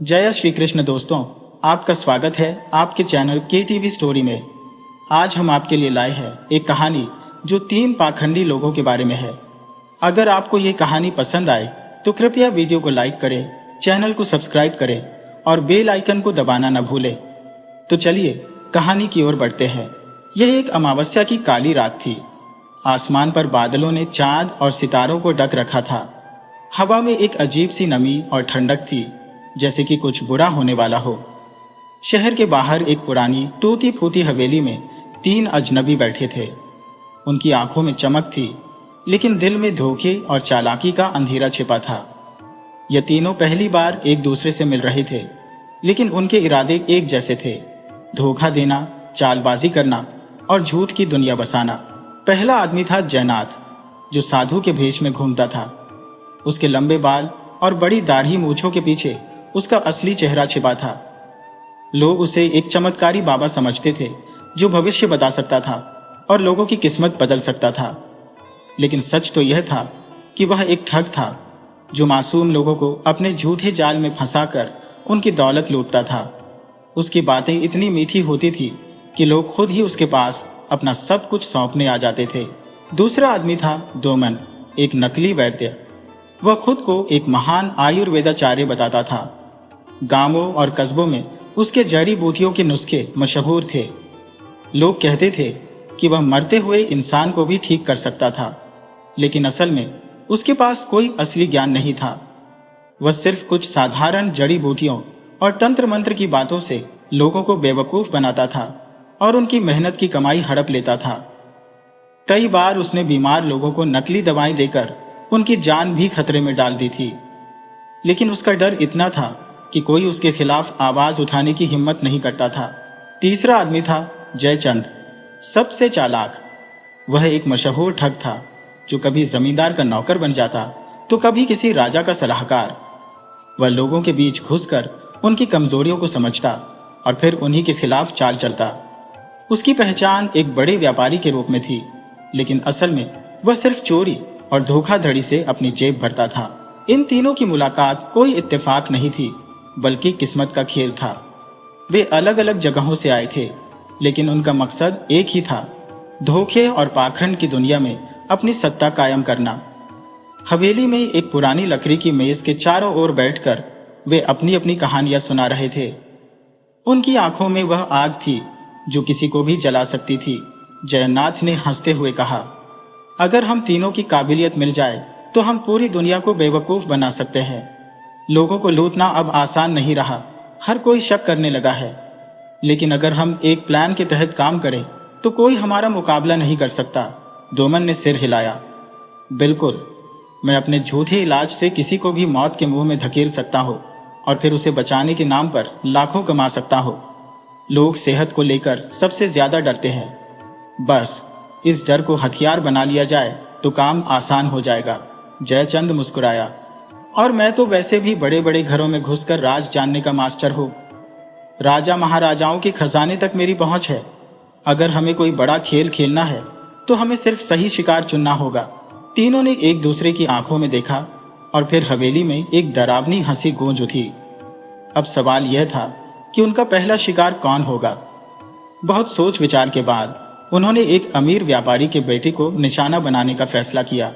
जय श्री कृष्ण दोस्तों, आपका स्वागत है आपके चैनल KTV स्टोरी में। आज हम आपके लिए लाए हैं एक कहानी जो 3 पाखंडी लोगों के बारे में है। अगर आपको ये कहानी पसंद आए तो कृपया वीडियो को लाइक करें, चैनल को सब्सक्राइब करें और बेल आइकन को दबाना न भूलें। तो चलिए कहानी की ओर बढ़ते हैं। यह एक अमावस्या की काली रात थी। आसमान पर बादलों ने चांद और सितारों को ढक रखा था। हवा में एक अजीब सी नमी और ठंडक थी, जैसे कि कुछ बुरा होने वाला हो। शहर के बाहर एक पुरानी टूटी फूटी हवेली में 3 अजनबी बैठे थे। उनकी आंखों में चमक थी, लेकिन दिल में धोखे और चालाकी का अंधेरा छिपा था। ये तीनों पहली बार एक दूसरे से मिल रहे थे, लेकिन उनके इरादे एक जैसे थे: धोखा देना, चालबाजी करना और झूठ की दुनिया बसाना। पहला आदमी था जयनाथ, जो साधु के भेष में घूमता था। उसके लंबे बाल और बड़ी दाढ़ी मूंछों के पीछे उसका असली चेहरा छिपा था। लोग उसे एक चमत्कारी बाबा समझते थे, जो भविष्य बता सकता था और लोगों की किस्मत बदल सकता था। लेकिन सच तो यह था कि वह एक ठग था, जो मासूम लोगों को अपने झूठे जाल में फंसाकर उनकी दौलत लूटता था। उसकी बातें इतनी मीठी होती थी कि लोग खुद ही उसके पास अपना सब कुछ सौंपने आ जाते थे। दूसरा आदमी था दोमन, एक नकली वैद्य। वह खुद को एक महान आयुर्वेदाचार्य बताता था। गांवों और कस्बों में उसके जड़ी बूटियों के नुस्खे मशहूर थे। लोग कहते थे कि वह मरते हुए इंसान को भी ठीक कर सकता था, लेकिन असल में उसके पास कोई असली ज्ञान नहीं था। वह सिर्फ कुछ साधारण जड़ी बूटियों और तंत्र मंत्र की बातों से लोगों को बेवकूफ बनाता था और उनकी मेहनत की कमाई हड़प लेता था। कई बार उसने बीमार लोगों को नकली दवाएं देकर उनकी जान भी खतरे में डाल दी थी, लेकिन उसका डर इतना था कि कोई उसके खिलाफ आवाज उठाने की हिम्मत नहीं करता था। तीसरा आदमी था जयचंद, सबसे चालाक। वह एक मशहूर ठग था, जो कभी जमींदार का नौकर बन जाता तो कभी किसी राजा का सलाहकार। वह लोगों के बीच घुसकर उनकी कमजोरियों को समझता और फिर उन्हीं के खिलाफ चाल चलता। उसकी पहचान एक बड़े व्यापारी के रूप में थी, लेकिन असल में वह सिर्फ चोरी और धोखाधड़ी से अपनी जेब भरता था। इन तीनों की मुलाकात कोई इत्तेफाक नहीं थी, बल्कि किस्मत का खेल था। वे अलग अलग जगहों से आए थे, लेकिन उनका मकसद एक ही था: धोखे और पाखंड की दुनिया में अपनी सत्ता कायम करना। हवेली में एक पुरानी लकड़ी की मेज के चारों ओर बैठकर वे अपनी अपनी कहानियां सुना रहे थे। उनकी आंखों में वह आग थी जो किसी को भी जला सकती थी। जयनाथ ने हंसते हुए कहा, अगर हम तीनों की काबिलियत मिल जाए तो हम पूरी दुनिया को बेवकूफ बना सकते हैं। लोगों को लूटना अब आसान नहीं रहा, हर कोई शक करने लगा है। लेकिन अगर हम एक प्लान के तहत काम करें तो कोई हमारा मुकाबला नहीं कर सकता। दोमन ने सिर हिलाया। बिल्कुल, मैं अपने झूठे इलाज से किसी को भी मौत के मुंह में धकेल सकता हूं और फिर उसे बचाने के नाम पर लाखों कमा सकता हूं। लोग सेहत को लेकर सबसे ज्यादा डरते हैं। बस इस डर को हथियार बना लिया जाए तो काम आसान हो जाएगा। जयचंद मुस्कुराया। और मैं तो वैसे भी बड़े बड़े घरों में घुसकर राज जानने का मास्टर हूं। राजा महाराजाओं के खजाने तक मेरी पहुंच है। अगर हमें कोई बड़ा खेल खेलना है तो हमें सिर्फ सही शिकार चुनना होगा। तीनों ने एक दूसरे की आंखों में देखा और फिर हवेली में एक डरावनी हंसी गूंज उठी। अब सवाल यह था कि उनका पहला शिकार कौन होगा। बहुत सोच विचार के बाद उन्होंने एक अमीर व्यापारी के बेटे को निशाना बनाने का फैसला किया।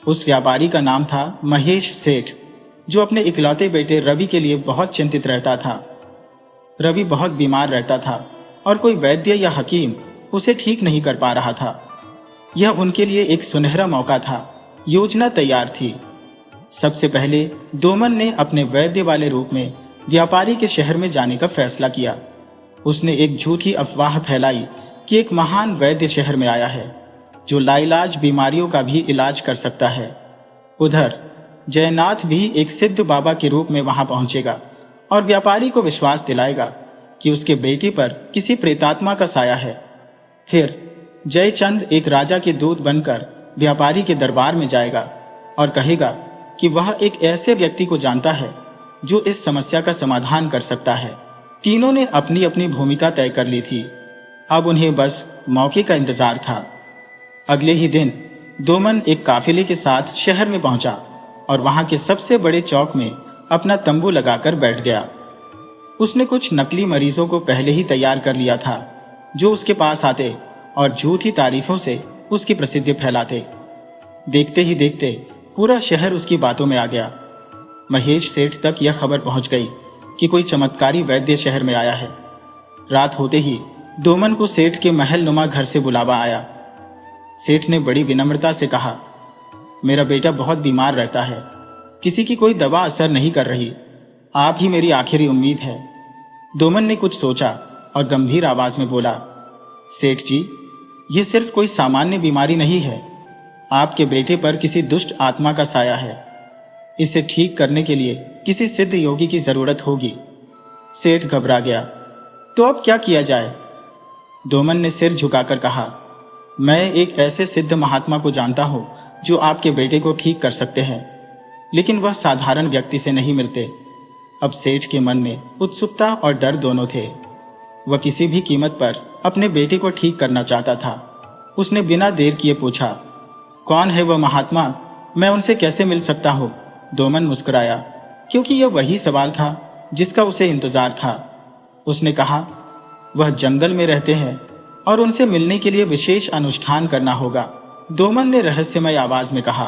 उस व्यापारी का नाम था महेश सेठ, जो अपने इकलौते बेटे रवि के लिए बहुत चिंतित रहता था। रवि बहुत बीमार रहता था और कोई वैद्य या हकीम उसे ठीक नहीं कर पा रहा था। यह उनके लिए एक सुनहरा मौका था। योजना तैयार थी। सबसे पहले दोमन ने अपने वैद्य वाले रूप में व्यापारी के शहर में जाने का फैसला किया। उसने एक झूठी अफवाह फैलाई कि एक महान वैद्य शहर में आया है, जो लाइलाज बीमारियों का भी इलाज कर सकता है। उधर जयनाथ भी एक सिद्ध बाबा के रूप में वहां पहुंचेगा और व्यापारी को विश्वास दिलाएगा कि उसके बेटे पर किसी प्रेतात्मा का साया है। फिर जयचंद एक राजा के दूत बनकर व्यापारी के दरबार में जाएगा और कहेगा कि वह एक ऐसे व्यक्ति को जानता है जो इस समस्या का समाधान कर सकता है। तीनों ने अपनी अपनी भूमिका तय कर ली थी। अब उन्हें बस मौके का इंतजार था। अगले ही दिन दोमन एक काफिले के साथ शहर में पहुंचा और वहां के सबसे बड़े चौक में अपना तंबू लगाकर बैठ गया। उसने कुछ नकली मरीजों को पहले ही तैयार कर लिया था, जो उसके पास आते और झूठी तारीफों से उसकी प्रसिद्धि फैलाते। देखते ही देखते पूरा शहर उसकी बातों में आ गया। महेश सेठ तक यह खबर पहुंच गई कि कोई चमत्कारी वैद्य शहर में आया है। रात होते ही डोमन को सेठ के महल नुमा घर से बुलावा आया। सेठ ने बड़ी विनम्रता से कहा, मेरा बेटा बहुत बीमार रहता है, किसी की कोई दवा असर नहीं कर रही, आप ही मेरी आखिरी उम्मीद है। डोमन ने कुछ सोचा और गंभीर आवाज में बोला, सेठ जी, ये सिर्फ कोई सामान्य बीमारी नहीं है, आपके बेटे पर किसी दुष्ट आत्मा का साया है। इसे ठीक करने के लिए किसी सिद्ध योगी की जरूरत होगी। सेठ घबरा गया। तो अब क्या किया जाए? डोमन ने सिर झुकाकर कहा, मैं एक ऐसे सिद्ध महात्मा को जानता हूं जो आपके बेटे को ठीक कर सकते हैं, लेकिन वह साधारण व्यक्ति से नहीं मिलते। अब सेठ के मन में उत्सुकता और डर दोनों थे। वह किसी भी कीमत पर अपने बेटे को ठीक करना चाहता था। उसने बिना देर किए पूछा, कौन है वह महात्मा? मैं उनसे कैसे मिल सकता हूं? डोमन मुस्कुराया, क्योंकि यह वही सवाल था जिसका उसे इंतजार था। उसने कहा, वह जंगल में रहते हैं और उनसे मिलने के लिए विशेष अनुष्ठान करना होगा। डोमन ने रहस्यमय आवाज में कहा,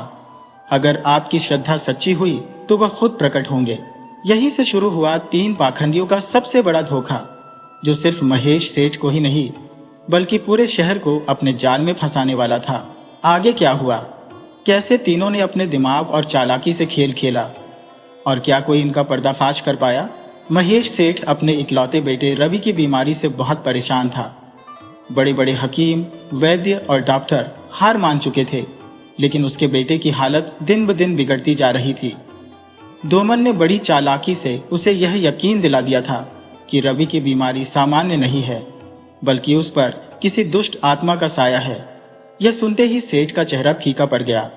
अगर आपकी श्रद्धा सच्ची हुई तो वह खुद प्रकट होंगे। यहीं से शुरू हुआ 3 पाखंडियों का सबसे बड़ा धोखा, जो सिर्फ महेश सेठ को ही नहीं बल्कि पूरे शहर को अपने जाल में फंसाने वाला था। आगे क्या हुआ? कैसे तीनों ने अपने दिमाग और चालाकी से खेल खेला, और क्या कोई इनका पर्दाफाश कर पाया? महेश सेठ अपने इकलौते बेटे रवि की बीमारी से बहुत परेशान था। बड़े बड़े हकीम, वैद्य और डॉक्टर हार मान चुके थे, लेकिन उसके बेटे की हालत दिन ब दिन बिगड़ती जा रही थी। डोमन ने बड़ी चालाकी से उसे यह यकीन दिला दिया था कि रवि की बीमारी सामान्य नहीं है, बल्कि उस पर किसी दुष्ट आत्मा का साया है। यह सुनते ही सेठ का चेहरा फीका पड़ गया।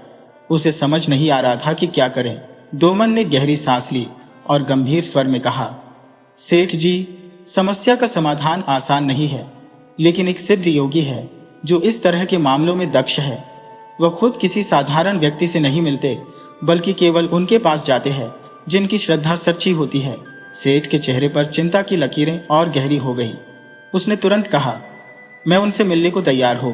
उसे समझ नहीं आ रहा था कि क्या करें। डोमन ने गहरी सांस ली और गंभीर स्वर में कहा, सेठ जी, समस्या का समाधान आसान नहीं है, लेकिन एक सिद्ध योगी है जो इस तरह के मामलों में दक्ष है। वह खुद किसी साधारण व्यक्ति से नहीं मिलते, बल्कि केवल उनके पास जाते हैं जिनकी श्रद्धा सच्ची होती है। सेठ के चेहरे पर चिंता की लकीरें और गहरी हो गई। उसने तुरंत कहा, मैं उनसे मिलने को तैयार हूं,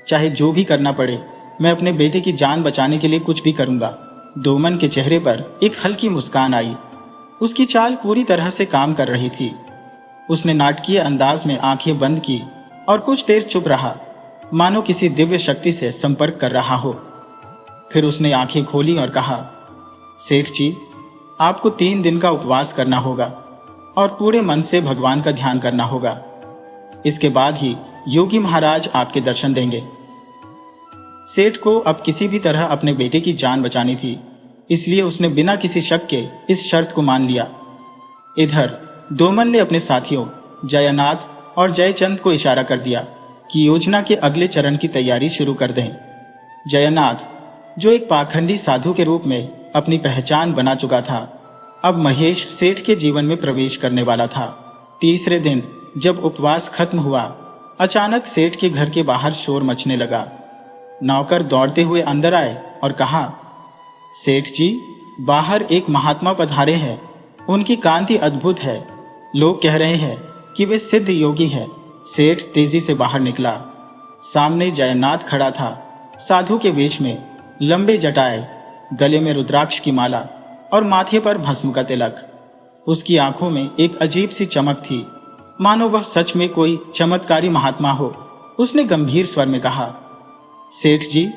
चाहे जो भी करना पड़े। मैं अपने बेटे की जान बचाने के लिए कुछ भी करूंगा। डोमन के चेहरे पर एक हल्की मुस्कान आई। उसकी चाल पूरी तरह से काम कर रही थी। उसने नाटकीय अंदाज में आंखें बंद की और कुछ देर चुप रहा, मानो किसी दिव्य शक्ति से संपर्क कर रहा हो। फिर उसने आंखें खोली और कहा, सेठ जी, आपको 3 दिन का उपवास करना होगा और पूरे मन से भगवान का ध्यान करना होगा। इसके बाद ही योगी महाराज आपके दर्शन देंगे। सेठ को अब किसी भी तरह अपने बेटे की जान बचानी थी, इसलिए उसने बिना किसी शक के इस शर्त को मान लिया। इधर डोमन ने अपने साथियों जयनाथ और जयचंद को इशारा कर दिया कि योजना के अगले चरण की तैयारी शुरू कर दें। जयनाथ, जो एक पाखंडी साधु के रूप में अपनी पहचान बना चुका था, अब महेश सेठ के जीवन में प्रवेश करने वाला था। तीसरे दिन जब उपवास खत्म हुआ, अचानक सेठ के घर के बाहर शोर मचने लगा। नौकर दौड़ते हुए अंदर आए और कहा, सेठ जी, बाहर एक महात्मा पधारे हैं। उनकी कांति अद्भुत है। लोग कह रहे हैं कि वे सिद्ध योगी हैं। सेठ तेजी से बाहर निकला। सामने जयनाथ खड़ा था, साधु के वेश में, लंबे जटाए, गले में रुद्राक्ष की माला और माथे पर भस्म का तिलक। उसकी आंखों में एक अजीब सी चमक थी, मानो वह सच में कोई चमत्कारी महात्मा हो। उसने गंभीर स्वर में कहा, सेठ जी,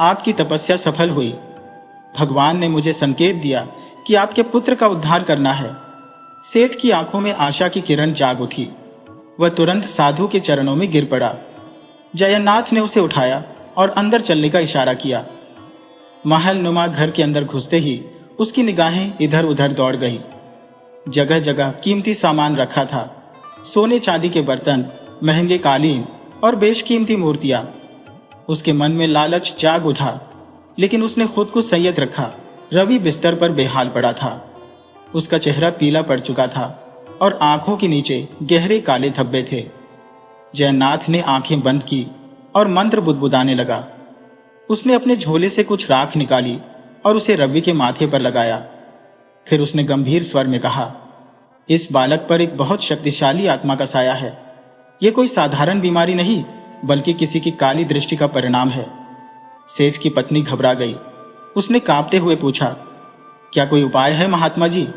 आपकी तपस्या सफल हुई। भगवान ने मुझे संकेत दिया कि आपके पुत्र का उद्धार करना है। सेठ की आंखों में आशा की किरण जाग उठी। वह तुरंत साधु के चरणों में गिर पड़ा। जयनाथ ने उसे उठाया और अंदर चलने का इशारा किया। महल नुमा घर के अंदर घुसते ही उसकी निगाहें इधर उधर दौड़ गई। जगह जगह कीमती सामान रखा था, सोने चांदी के बर्तन, महंगे कालीन और बेशकीमती मूर्तियां। उसके मन में लालच जाग उठा, लेकिन उसने खुद को संयत रखा। रवि बिस्तर पर बेहाल पड़ा था। उसका चेहरा पीला पड़ चुका था और आंखों के नीचे गहरे काले धब्बे थे। जयनाथ ने आंखें बंद की और मंत्र बुदबुदाने लगा। उसने अपने झोले से कुछ राख निकाली और उसे रवि के माथे पर लगाया। फिर उसने गंभीर स्वर में कहा, इस बालक पर एक बहुत शक्तिशाली आत्मा का साया है। ये कोई साधारण बीमारी नहीं, बल्कि किसी की काली दृष्टि का परिणाम है। सेठ की पत्नी घबरा गई। उसने कांपते हुए पूछा, क्या कोई उपाय है महात्मा जी?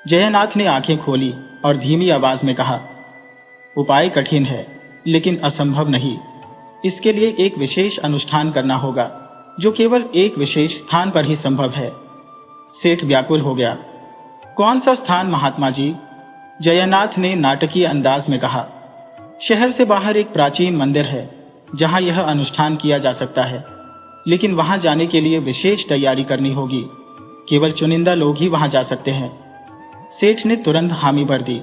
जयनाथ ने आंखें खोली और धीमी आवाज में कहा, उपाय कठिन है, लेकिन असंभव नहीं। इसके लिए एक विशेष अनुष्ठान करना होगा, जो केवल एक विशेष स्थान पर ही संभव है। सेठ व्याकुल हो गया। कौन सा स्थान महात्मा जी? जयनाथ ने नाटकीय अंदाज में कहा, शहर से बाहर एक प्राचीन मंदिर है, जहां यह अनुष्ठान किया जा सकता है, लेकिन वहां जाने के लिए विशेष तैयारी करनी होगी। केवल चुनिंदा लोग ही वहां जा सकते हैं। सेठ ने तुरंत हामी भर दी।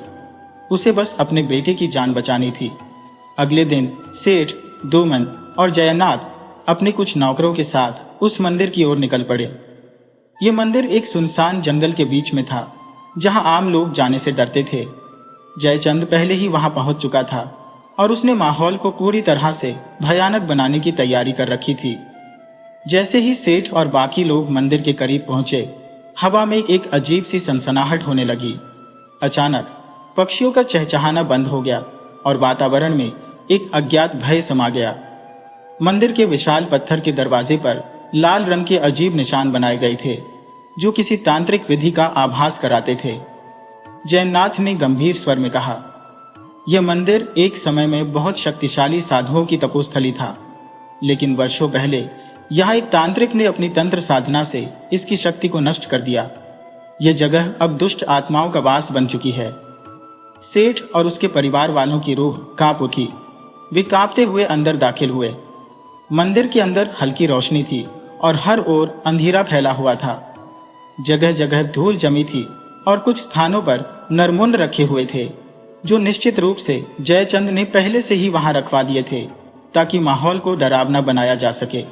उसे बस अपने बेटे की जान बचानी थी। अगले दिन सेठ, दोमन और जयनाथ अपने कुछ नौकरों के साथ उस मंदिर की ओर निकल पड़े। ये मंदिर एक सुनसान जंगल के बीच में था, जहां आम लोग जाने से डरते थे। जयचंद पहले ही वहां पहुंच चुका था और उसने माहौल को पूरी तरह से भयानक बनाने की तैयारी कर रखी थी। जैसे ही सेठ और बाकी लोग मंदिर के करीब पहुंचे, हवा में एक अजीब सी सनसनाहट होने लगी। अचानक पक्षियों का चहचहाना बंद हो गया और वातावरण में एक अज्ञात भय समा गया। मंदिर के विशाल पत्थर के दरवाजे पर लाल रंग के अजीब निशान बनाए गए थे, जो किसी तांत्रिक विधि का आभास कराते थे। जयनाथ ने गंभीर स्वर में कहा, यह मंदिर एक समय में बहुत शक्तिशाली साधुओं की तपोस्थली था, लेकिन वर्षों पहले यहाँ एक तांत्रिक ने अपनी तंत्र साधना से इसकी शक्ति को नष्ट कर दिया। यह जगह अब दुष्ट आत्माओं का वास बन चुकी है। सेठ और उसके परिवार वालों की रूह कांप उठी। वे कांपते हुए अंदर दाखिल हुए। मंदिर के अंदर हल्की रोशनी थी और हर ओर अंधेरा फैला हुआ था। जगह जगह धूल जमी थी और कुछ स्थानों पर नरमुंड रखे हुए थे, जो निश्चित रूप से जयचंद ने पहले से ही वहां रखवा दिए थे, ताकि माहौल को डरावना बनाया जा सके।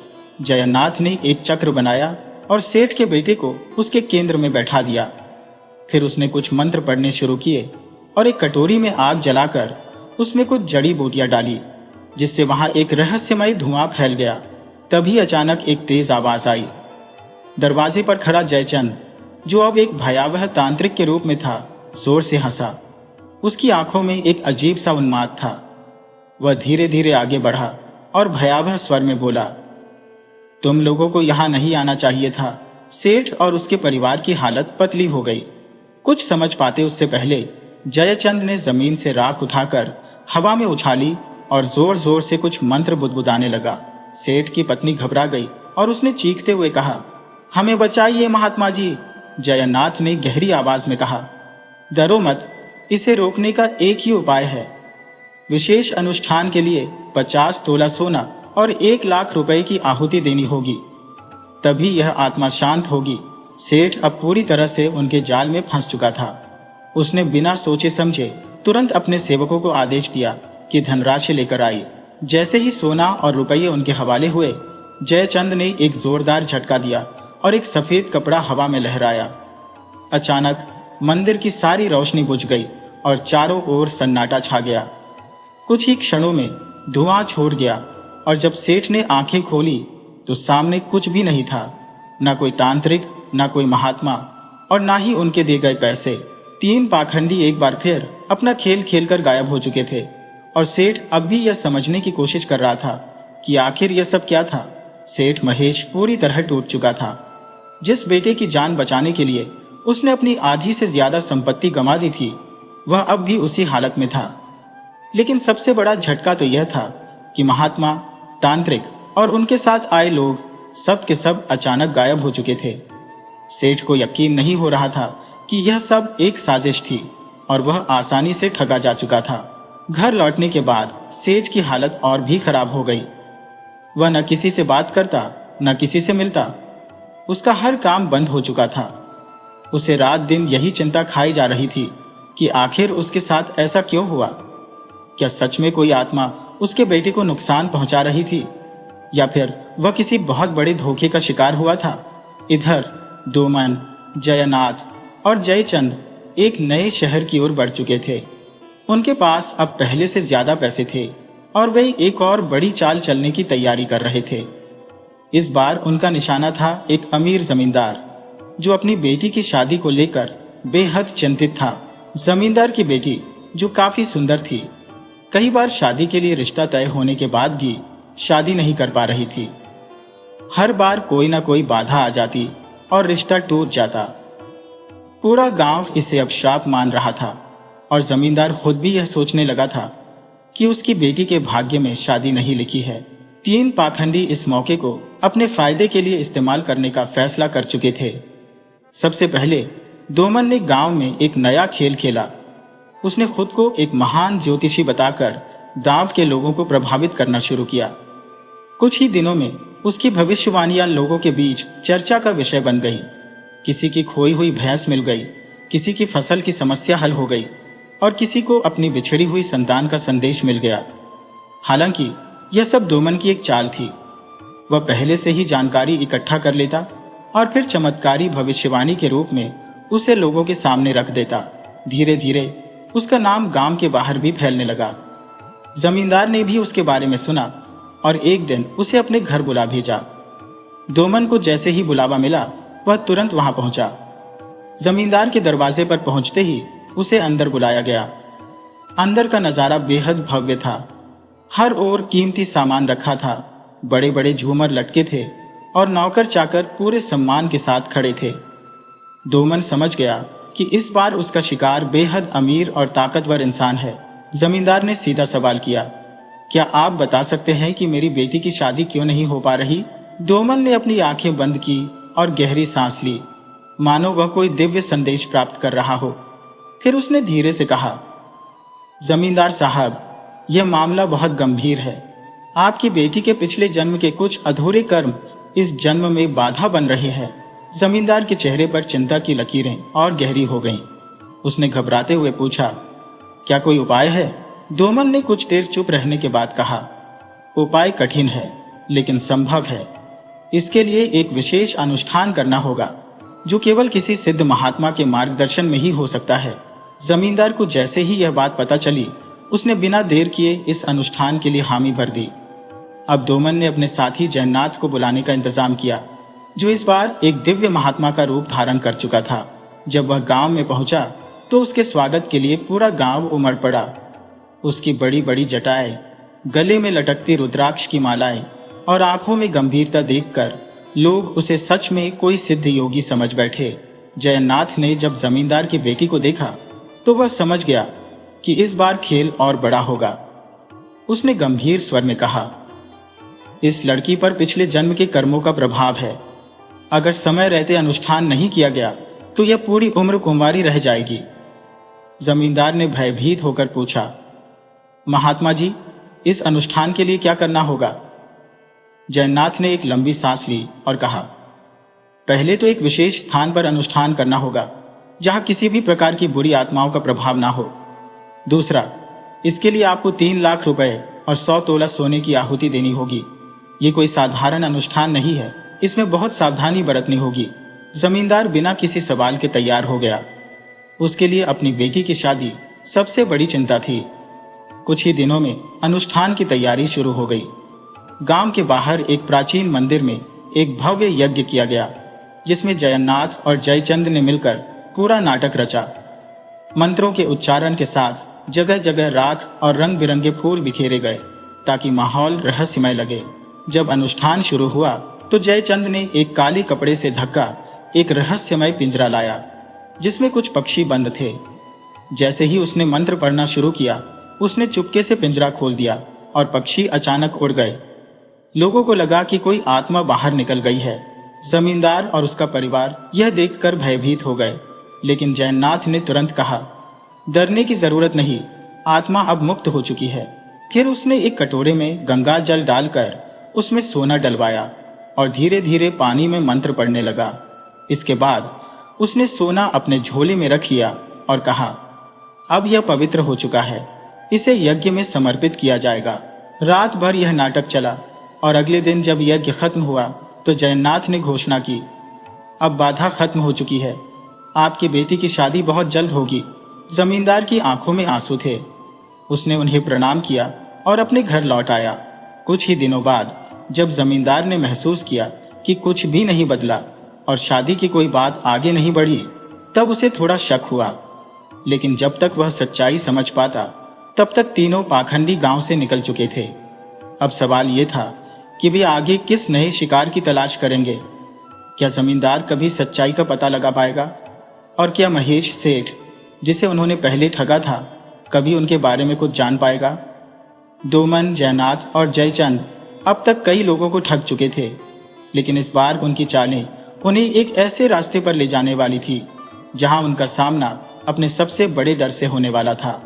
जयनाथ ने एक चक्र बनाया और सेठ के बेटे को उसके केंद्र में बैठा दिया। फिर उसने कुछ मंत्र पढ़ने शुरू किए और एक कटोरी में आग जलाकर उसमें कुछ जड़ी बूटियां डाली, जिससे वहां एक रहस्यमय धुआं फैल गया। तभी अचानक एक तेज आवाज आई। दरवाजे पर खड़ा जयचंद, जो अब एक भयावह तांत्रिक के रूप में था, जोर से हंसा। उसकी आंखों में एक अजीब सा उन्माद था। वह धीरे धीरे आगे बढ़ा और भयावह स्वर में बोला, तुम लोगों को यहां नहीं आना चाहिए था। सेठ और उसके परिवार की हालत पतली हो गई। कुछ समझ पाते उससे पहले जयचंद ने जमीन से राख उठाकर हवा में उछाली और जोर जोर से कुछ मंत्र बुदबुदाने लगा। सेठ की पत्नी घबरा गई और उसने चीखते हुए कहा, हमें बचाइए महात्मा जी। जयनाथ ने गहरी आवाज में कहा, डरो मत, इसे रोकने का एक ही उपाय है। विशेष अनुष्ठान के लिए 50 तोला सोना और 1 लाख रुपए की आहुति देनी होगी, तभी यह आत्मा शांत होगी। सेठ अब पूरी तरह से उनके जाल में फंस चुका था। उसने बिना सोचे समझे तुरंत अपने सेवकों को आदेश दिया कि धनराशि लेकर आए। जैसे ही सोना और रुपये उनके हवाले हुए, जयचंद ने एक जोरदार झटका दिया और एक सफेद कपड़ा हवा में लहराया। अचानक मंदिर की सारी रोशनी बुझ गई और चारों ओर सन्नाटा छा गया। कुछ ही क्षणों में धुआं छोड़ गया और जब सेठ ने आंखें खोली तो सामने कुछ भी नहीं था। ना कोई तांत्रिक, ना कोई महात्मा और ना ही उनके दिए गए पैसे। 3 पाखंडी एक बार फिर अपना खेल खेलकर गायब हो चुके थे और सेठ अब भी यह समझने की कोशिश कर रहा था कि आखिर यह सब क्या था। सेठ महेश पूरी तरह टूट चुका था। जिस बेटे की जान बचाने के लिए उसने अपनी आधी से ज्यादा संपत्ति गंवा दी थी, वह अब भी उसी हालत में था। लेकिन सबसे बड़ा झटका तो यह था कि महात्मा, तांत्रिक और उनके साथ आए लोग सब के सब अचानक गायब हो चुके थे। सेठ को यकीन नहीं हो रहा था कि यह सब एक साजिश थी और वह आसानी से ठगा जा चुका था। घर लौटने के बाद सेठ की हालत और भी खराब हो गई। वह न किसी से बात करता, न किसी से मिलता। उसका हर काम बंद हो चुका था। उसे रात दिन यही चिंता खाई जा रही थी कि आखिर उसके साथ ऐसा क्यों हुआ। क्या सच में कोई आत्मा उसके बेटे को नुकसान पहुंचा रही थी, या फिर वह किसी बहुत बड़े धोखे का शिकार हुआ था। इधर दोमन, जयनाथ और जयचंद एक नए शहर की ओर बढ़ चुके थे। उनके पास अब पहले से ज्यादा पैसे थे और वे एक और बड़ी चाल चलने की तैयारी कर रहे थे। इस बार उनका निशाना था एक अमीर जमींदार। जो अपनी बेटी की शादी को लेकर बेहद चिंतित था। जमींदार की बेटी, जो काफी सुंदर थी, कई बार शादी के लिए रिश्ता तय होने के बाद भी शादी नहीं कर पा रही थी। हर बार कोई ना कोई बाधा आ जाती और रिश्ता टूट जाता। पूरा गांव इसे अब श्राप मान रहा था और जमींदार खुद भी यह सोचने लगा था कि उसकी बेटी के भाग्य में शादी नहीं लिखी है। तीन पाखंडी इस मौके को अपने फायदे के लिए इस्तेमाल करने का फैसला कर चुके थे। सबसे पहले दोमन ने गांव में एक नया खेल खेला। उसने खुद को एक महान ज्योतिषी बताकर गांव के लोगों को प्रभावित करना शुरू किया। कुछ ही दिनों में उसकी भविष्यवाणियां लोगों के बीच चर्चा का विषय बन गई। किसी की खोई हुई भैंस मिल गई, किसी की फसल की समस्या हल हो गई और किसी को अपनी बिछड़ी हुई संतान का संदेश मिल गया। हालांकि यह सब दोमन की एक चाल थी। वह पहले से ही जानकारी इकट्ठा कर लेता और फिर चमत्कारी भविष्यवाणी के रूप में उसे लोगों के सामने रख देता। धीरे धीरे उसका नाम गांव के बाहर भी फैलने लगा। जमींदार ने भी उसके बारे में सुना और एक दिन उसे अपने घर बुला भेजा। दोमन को जैसे ही बुलावा मिला, वह तुरंत वहां पहुंचा। जमींदार के दरवाजे पर पहुंचते ही उसे अंदर बुलाया गया। अंदर का नजारा बेहद भव्य था। हर ओर कीमती सामान रखा था, बड़े बड़े झूमर लटके थे और नौकर चाकर पूरे सम्मान के साथ खड़े थे। दोमन समझ गया कि इस बार उसका शिकार बेहद अमीर और ताकतवर इंसान है। जमींदार ने सीधा सवाल किया, क्या आप बता सकते हैं कि मेरी बेटी की शादी क्यों नहीं हो पा रही? दोमन ने अपनी आंखें बंद की और गहरी सांस ली, मानो वह कोई दिव्य संदेश प्राप्त कर रहा हो। फिर उसने धीरे से कहा, जमींदार साहब, यह मामला बहुत गंभीर है। आपकी बेटी के पिछले जन्म के कुछ अधूरे कर्म इस जन्म में बाधा बन रहे हैं। जमींदार के चेहरे पर चिंता की लकीरें और गहरी हो गईं। उसने घबराते हुए पूछा, क्या कोई उपाय है? दोमन ने कुछ देर चुप रहने के बाद कहा, उपाय कठिन है लेकिन संभव है। इसके लिए एक विशेष अनुष्ठान करना होगा जो केवल किसी सिद्ध महात्मा के मार्गदर्शन में ही हो सकता है। जमींदार को जैसे ही यह बात पता चली, उसने बिना देर किए इस अनुष्ठान के लिए हामी भर दी। अब दोमन ने अपने साथी जयनाथ को बुलाने का इंतजाम किया, जो इस बार एक दिव्य महात्मा का रूप धारण कर चुका था। जब वह गांव में पहुंचा तो उसके स्वागत के लिए पूरा गांव उमड़ पड़ा। उसकी बड़ी बड़ी जटाएं, गले में लटकती रुद्राक्ष की मालाएं और आंखों में गंभीरता देखकर लोग उसे सच में कोई सिद्ध योगी समझ बैठे। जयनाथ ने जब जमींदार की बेटी को देखा तो वह समझ गया कि इस बार खेल और बड़ा होगा। उसने गंभीर स्वर में कहा, इस लड़की पर पिछले जन्म के कर्मों का प्रभाव है। अगर समय रहते अनुष्ठान नहीं किया गया तो यह पूरी उम्र कुंवारी रह जाएगी। जमींदार ने भयभीत होकर पूछा, महात्मा जी, इस अनुष्ठान के लिए क्या करना होगा? जयनाथ ने एक लंबी सांस ली और कहा, पहले तो एक विशेष स्थान पर अनुष्ठान करना होगा जहां किसी भी प्रकार की बुरी आत्माओं का प्रभाव ना हो। दूसरा, इसके लिए आपको 3 लाख रुपए और 100 तोला सोने की आहुति देनी होगी। ये कोई साधारण अनुष्ठान नहीं है, इसमें बहुत सावधानी बरतनी होगी। जमींदार बिना किसी सवाल के तैयार हो गया। उसके लिए अपनी बेटी की शादी सबसे बड़ी चिंता थी। कुछ ही दिनों में अनुष्ठान की तैयारी शुरू हो गई। गांव के बाहर एक प्राचीन मंदिर में एक भव्य यज्ञ किया गया, जिसमें जयनाथ और जयचंद ने मिलकर पूरा नाटक रचा। मंत्रों के उच्चारण के साथ जगह जगह राख और रंग बिरंगे फूल बिखेरे गए ताकि माहौल रहस्यमय लगे। जब अनुष्ठान शुरू हुआ तो जयचंद ने एक काले कपड़े से ढका एक रहस्यमय पिंजरा लाया, जिसमें कुछ पक्षी बंद थे। जैसे ही उसने मंत्र पढ़ना शुरू किया, उसने चुपके से पिंजरा खोल दिया और पक्षी अचानक उड़ गए। लोगों को लगा कि कोई आत्मा बाहर निकल गई है। जमींदार और उसका परिवार यह देखकर भयभीत हो गए, लेकिन जयनाथ ने तुरंत कहा, डरने की जरूरत नहीं, आत्मा अब मुक्त हो चुकी है। फिर उसने एक कटोरे में गंगा जल डालकर उसमें सोना डलवाया और धीरे धीरे पानी में मंत्र पढ़ने लगा। इसके बाद उसने सोना अपने झोले में रख लिया और कहा, अब यह पवित्र हो चुका है, इसे यज्ञ में समर्पित किया जाएगा। रात भर यह नाटक चला और अगले दिन जब यज्ञ खत्म हुआ तो जयनाथ ने घोषणा की, अब बाधा खत्म हो चुकी है, आपकी बेटी की शादी बहुत जल्द होगी। जमींदार की आंखों में आंसू थे। उसने उन्हें प्रणाम किया और अपने घर लौट आया। कुछ ही दिनों बाद जब जमींदार ने महसूस किया कि कुछ भी नहीं बदला, और शादी की कोई बात आगे नहीं बढ़ी, तब उसे थोड़ा शक हुआ। लेकिन जब तक वह सच्चाई समझ पाता, तब तक तीनों पाखंडी गांव से निकल चुके थे। अब सवाल ये था कि वे आगे किस नए शिकार की तलाश करेंगे। क्या जमींदार कभी सच्चाई का पता लगा पाएगा? और क्या महेश सेठ, जिसे उन्होंने पहले ठगा था, कभी उनके बारे में कुछ जान पाएगा? डोमन, जयनाथ और जयचंद अब तक कई लोगों को ठग चुके थे, लेकिन इस बार उनकी चालें उन्हें एक ऐसे रास्ते पर ले जाने वाली थी जहां उनका सामना अपने सबसे बड़े डर से होने वाला था।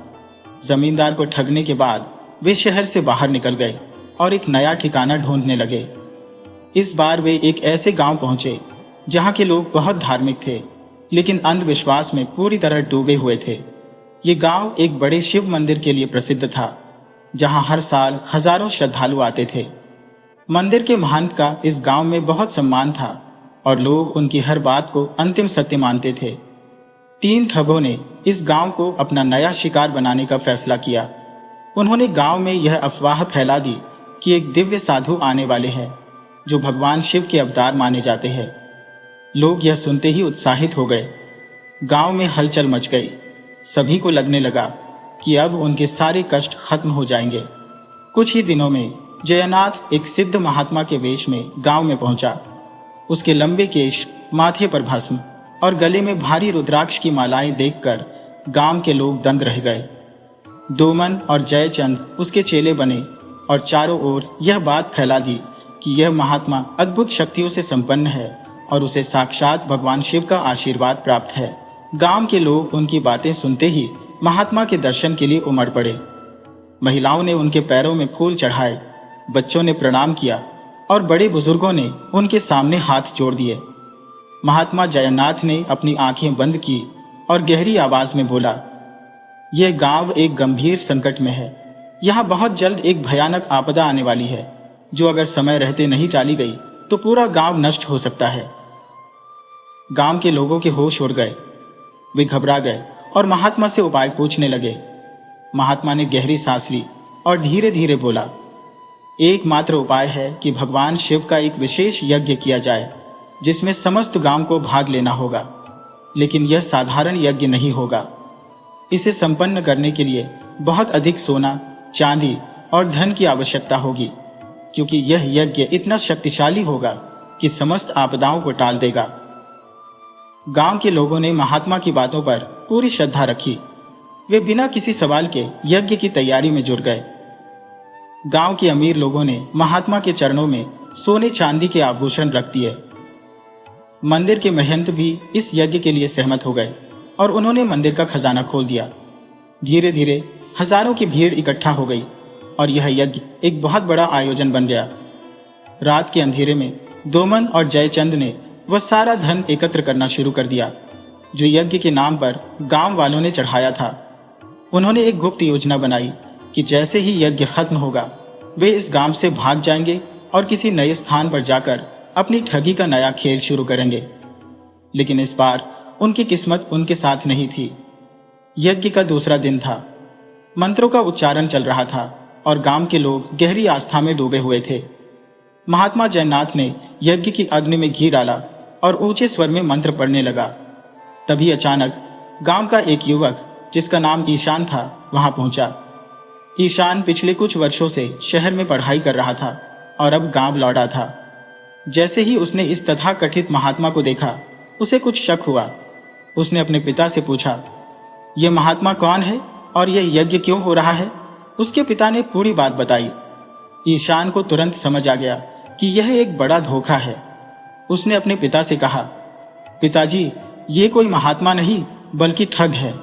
जमींदार को ठगने के बाद वे शहर से बाहर निकल गए और एक नया ठिकाना ढूंढने लगे। इस बार वे एक ऐसे गांव पहुंचे जहां के लोग बहुत धार्मिक थे, लेकिन अंधविश्वास में पूरी तरह डूबे हुए थे। ये गांव एक बड़े शिव मंदिर के लिए प्रसिद्ध था, जहां हर साल हजारों श्रद्धालु आते थे। मंदिर के महंत का इस गांव में बहुत सम्मान था और लोग उनकी हर बात को अंतिम सत्य मानते थे। तीन ठगों ने इस गांव को अपना नया शिकार बनाने का फैसला किया। उन्होंने गांव में यह अफवाह फैला दी कि एक दिव्य साधु आने वाले हैं जो भगवान शिव के अवतार माने जाते हैं। लोग यह सुनते ही उत्साहित हो गए। गांव में हलचल मच गई। सभी को लगने लगा कि अब उनके सारे कष्ट खत्म हो जाएंगे। कुछ ही दिनों में जयनाथ एक सिद्ध महात्मा के वेश में गांव में पहुंचा। उसके लंबे केश, माथे पर भस्म और गले में भारी रुद्राक्ष की मालाएं देखकर गांव के लोग दंग रह गए। डोमन और जयचंद उसके चेले बने और चारों ओर यह बात फैला दी कि यह महात्मा अद्भुत शक्तियों से संपन्न है और उसे साक्षात भगवान शिव का आशीर्वाद प्राप्त है। गांव के लोग उनकी बातें सुनते ही महात्मा के दर्शन के लिए उमड़ पड़े। महिलाओं ने उनके पैरों में फूल चढ़ाए, बच्चों ने प्रणाम किया और बड़े बुजुर्गों ने उनके सामने हाथ जोड़ दिए। महात्मा जयनाथ ने अपनी आंखें बंद की और गहरी आवाज में बोला, यह गांव एक गंभीर संकट में है। यहाँ बहुत जल्द एक भयानक आपदा आने वाली है, जो अगर समय रहते नहीं टाली गई तो पूरा गांव नष्ट हो सकता है। गांव के लोगों के होश उड़ गए। वे घबरा गए और महात्मा से उपाय पूछने लगे। महात्मा ने गहरी सांस ली और धीरे धीरे बोला, एकमात्र उपाय है कि भगवान शिव का एक विशेष यज्ञ किया जाए, जिसमें समस्त गांव को भाग लेना होगा। लेकिन यह साधारण यज्ञ नहीं होगा। इसे संपन्न करने के लिए बहुत अधिक सोना, चांदी और धन की आवश्यकता होगी, क्योंकि यह यज्ञ इतना शक्तिशाली होगा कि समस्त आपदाओं को टाल देगा। गांव के लोगों ने महात्मा की बातों पर पूरी श्रद्धा रखी। वे बिना किसी सवाल के यज्ञ की तैयारी में जुट गए। गांव के अमीर लोगों ने महात्मा के चरणों में सोने चांदी के आभूषण रख दिए। मंदिर के महंत भी इस यज्ञ के लिए सहमत हो गए और उन्होंने मंदिर का खजाना खोल दिया। धीरे धीरे हजारों की भीड़ इकट्ठा हो गई और यह यज्ञ एक बहुत बड़ा आयोजन बन गया। रात के अंधेरे में डोमन और जयचंद ने वह सारा धन एकत्र करना शुरू कर दिया जो यज्ञ के नाम पर गांव वालों ने चढ़ाया था। उन्होंने एक गुप्त योजना बनाई कि जैसे ही यज्ञ खत्म होगा, वे इस गांव से भाग जाएंगे और किसी नए स्थान पर जाकर अपनी ठगी का नया खेल शुरू करेंगे। लेकिन इस बार उनकी किस्मत उनके साथ नहीं थी। यज्ञ का दूसरा दिन था। मंत्रों का उच्चारण चल रहा था और गांव के लोग गहरी आस्था में डूबे हुए थे। महात्मा जयनाथ ने यज्ञ की अग्नि में घी डाला और ऊंचे स्वर में मंत्र पढ़ने लगा। तभी अचानक गांव का एक युवक, जिसका नाम ईशान था, वहां पहुंचा। ईशान पिछले कुछ वर्षों से शहर में पढ़ाई कर रहा था और अब गांव लौटा था। जैसे ही उसने इस तथाकथित महात्मा को देखा, उसे कुछ शक हुआ। उसने अपने पिता से पूछा, यह महात्मा कौन है और यह यज्ञ क्यों हो रहा है? उसके पिता ने पूरी बात बताई। ईशान को तुरंत समझ आ गया कि यह एक बड़ा धोखा है। उसने अपने पिता से कहा, पिताजी, ये कोई महात्मा नहीं बल्कि ठग है।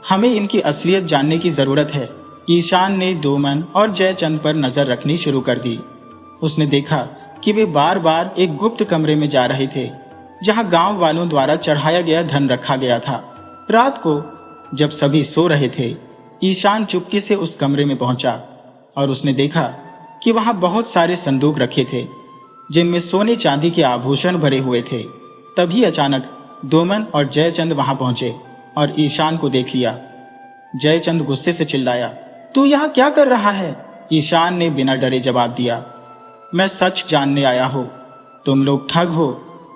हमें इनकी असलियत जानने की जरूरत है। ईशान ने डोमन और जयचंद पर नजर रखनी शुरू कर दी। उसने देखा कि वे बार बार एक गुप्त कमरे में जा रहे थे, जहां गांव वालों द्वारा चढ़ाया गया धन रखा गया था। रात को जब सभी सो रहे थे, ईशान चुपके से उस कमरे में पहुंचा और उसने देखा कि वहां बहुत सारे संदूक रखे थे, जिनमें सोने चांदी के आभूषण भरे हुए थे। तभी अचानक डोमन और जयचंद वहां पहुंचे और ईशान को देख लिया। जयचंद गुस्से से चिल्लाया, तू यहाँ क्या कर रहा है? ईशान ने बिना डरे जवाब दिया, मैं सच जानने आया हूँ। तुम लोग ठग हो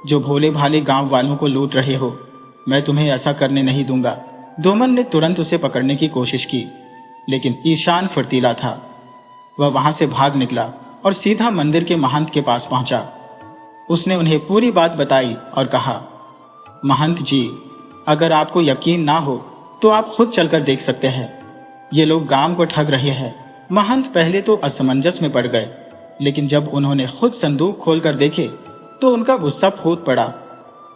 जो भोले भाले गांव वालों को लूट रहे हो, मैं तुम्हें ऐसा करने नहीं दूंगा। डोमन ने तुरंत उसे पकड़ने की कोशिश की, लेकिन ईशान फुर्तीला था। वह वहां से भाग निकला और सीधा मंदिर के महंत के पास पहुंचा। उसने उन्हें पूरी बात बताई और कहा, महंत जी, अगर आपको यकीन ना हो तो आप खुद चलकर देख सकते हैं। ये लोग गांव को ठग रहे हैं। महंत पहले तो असमंजस में पड़ गए, लेकिन जब उन्होंने खुद संदूक खोलकर देखे तो उनका गुस्सा फूट पड़ा।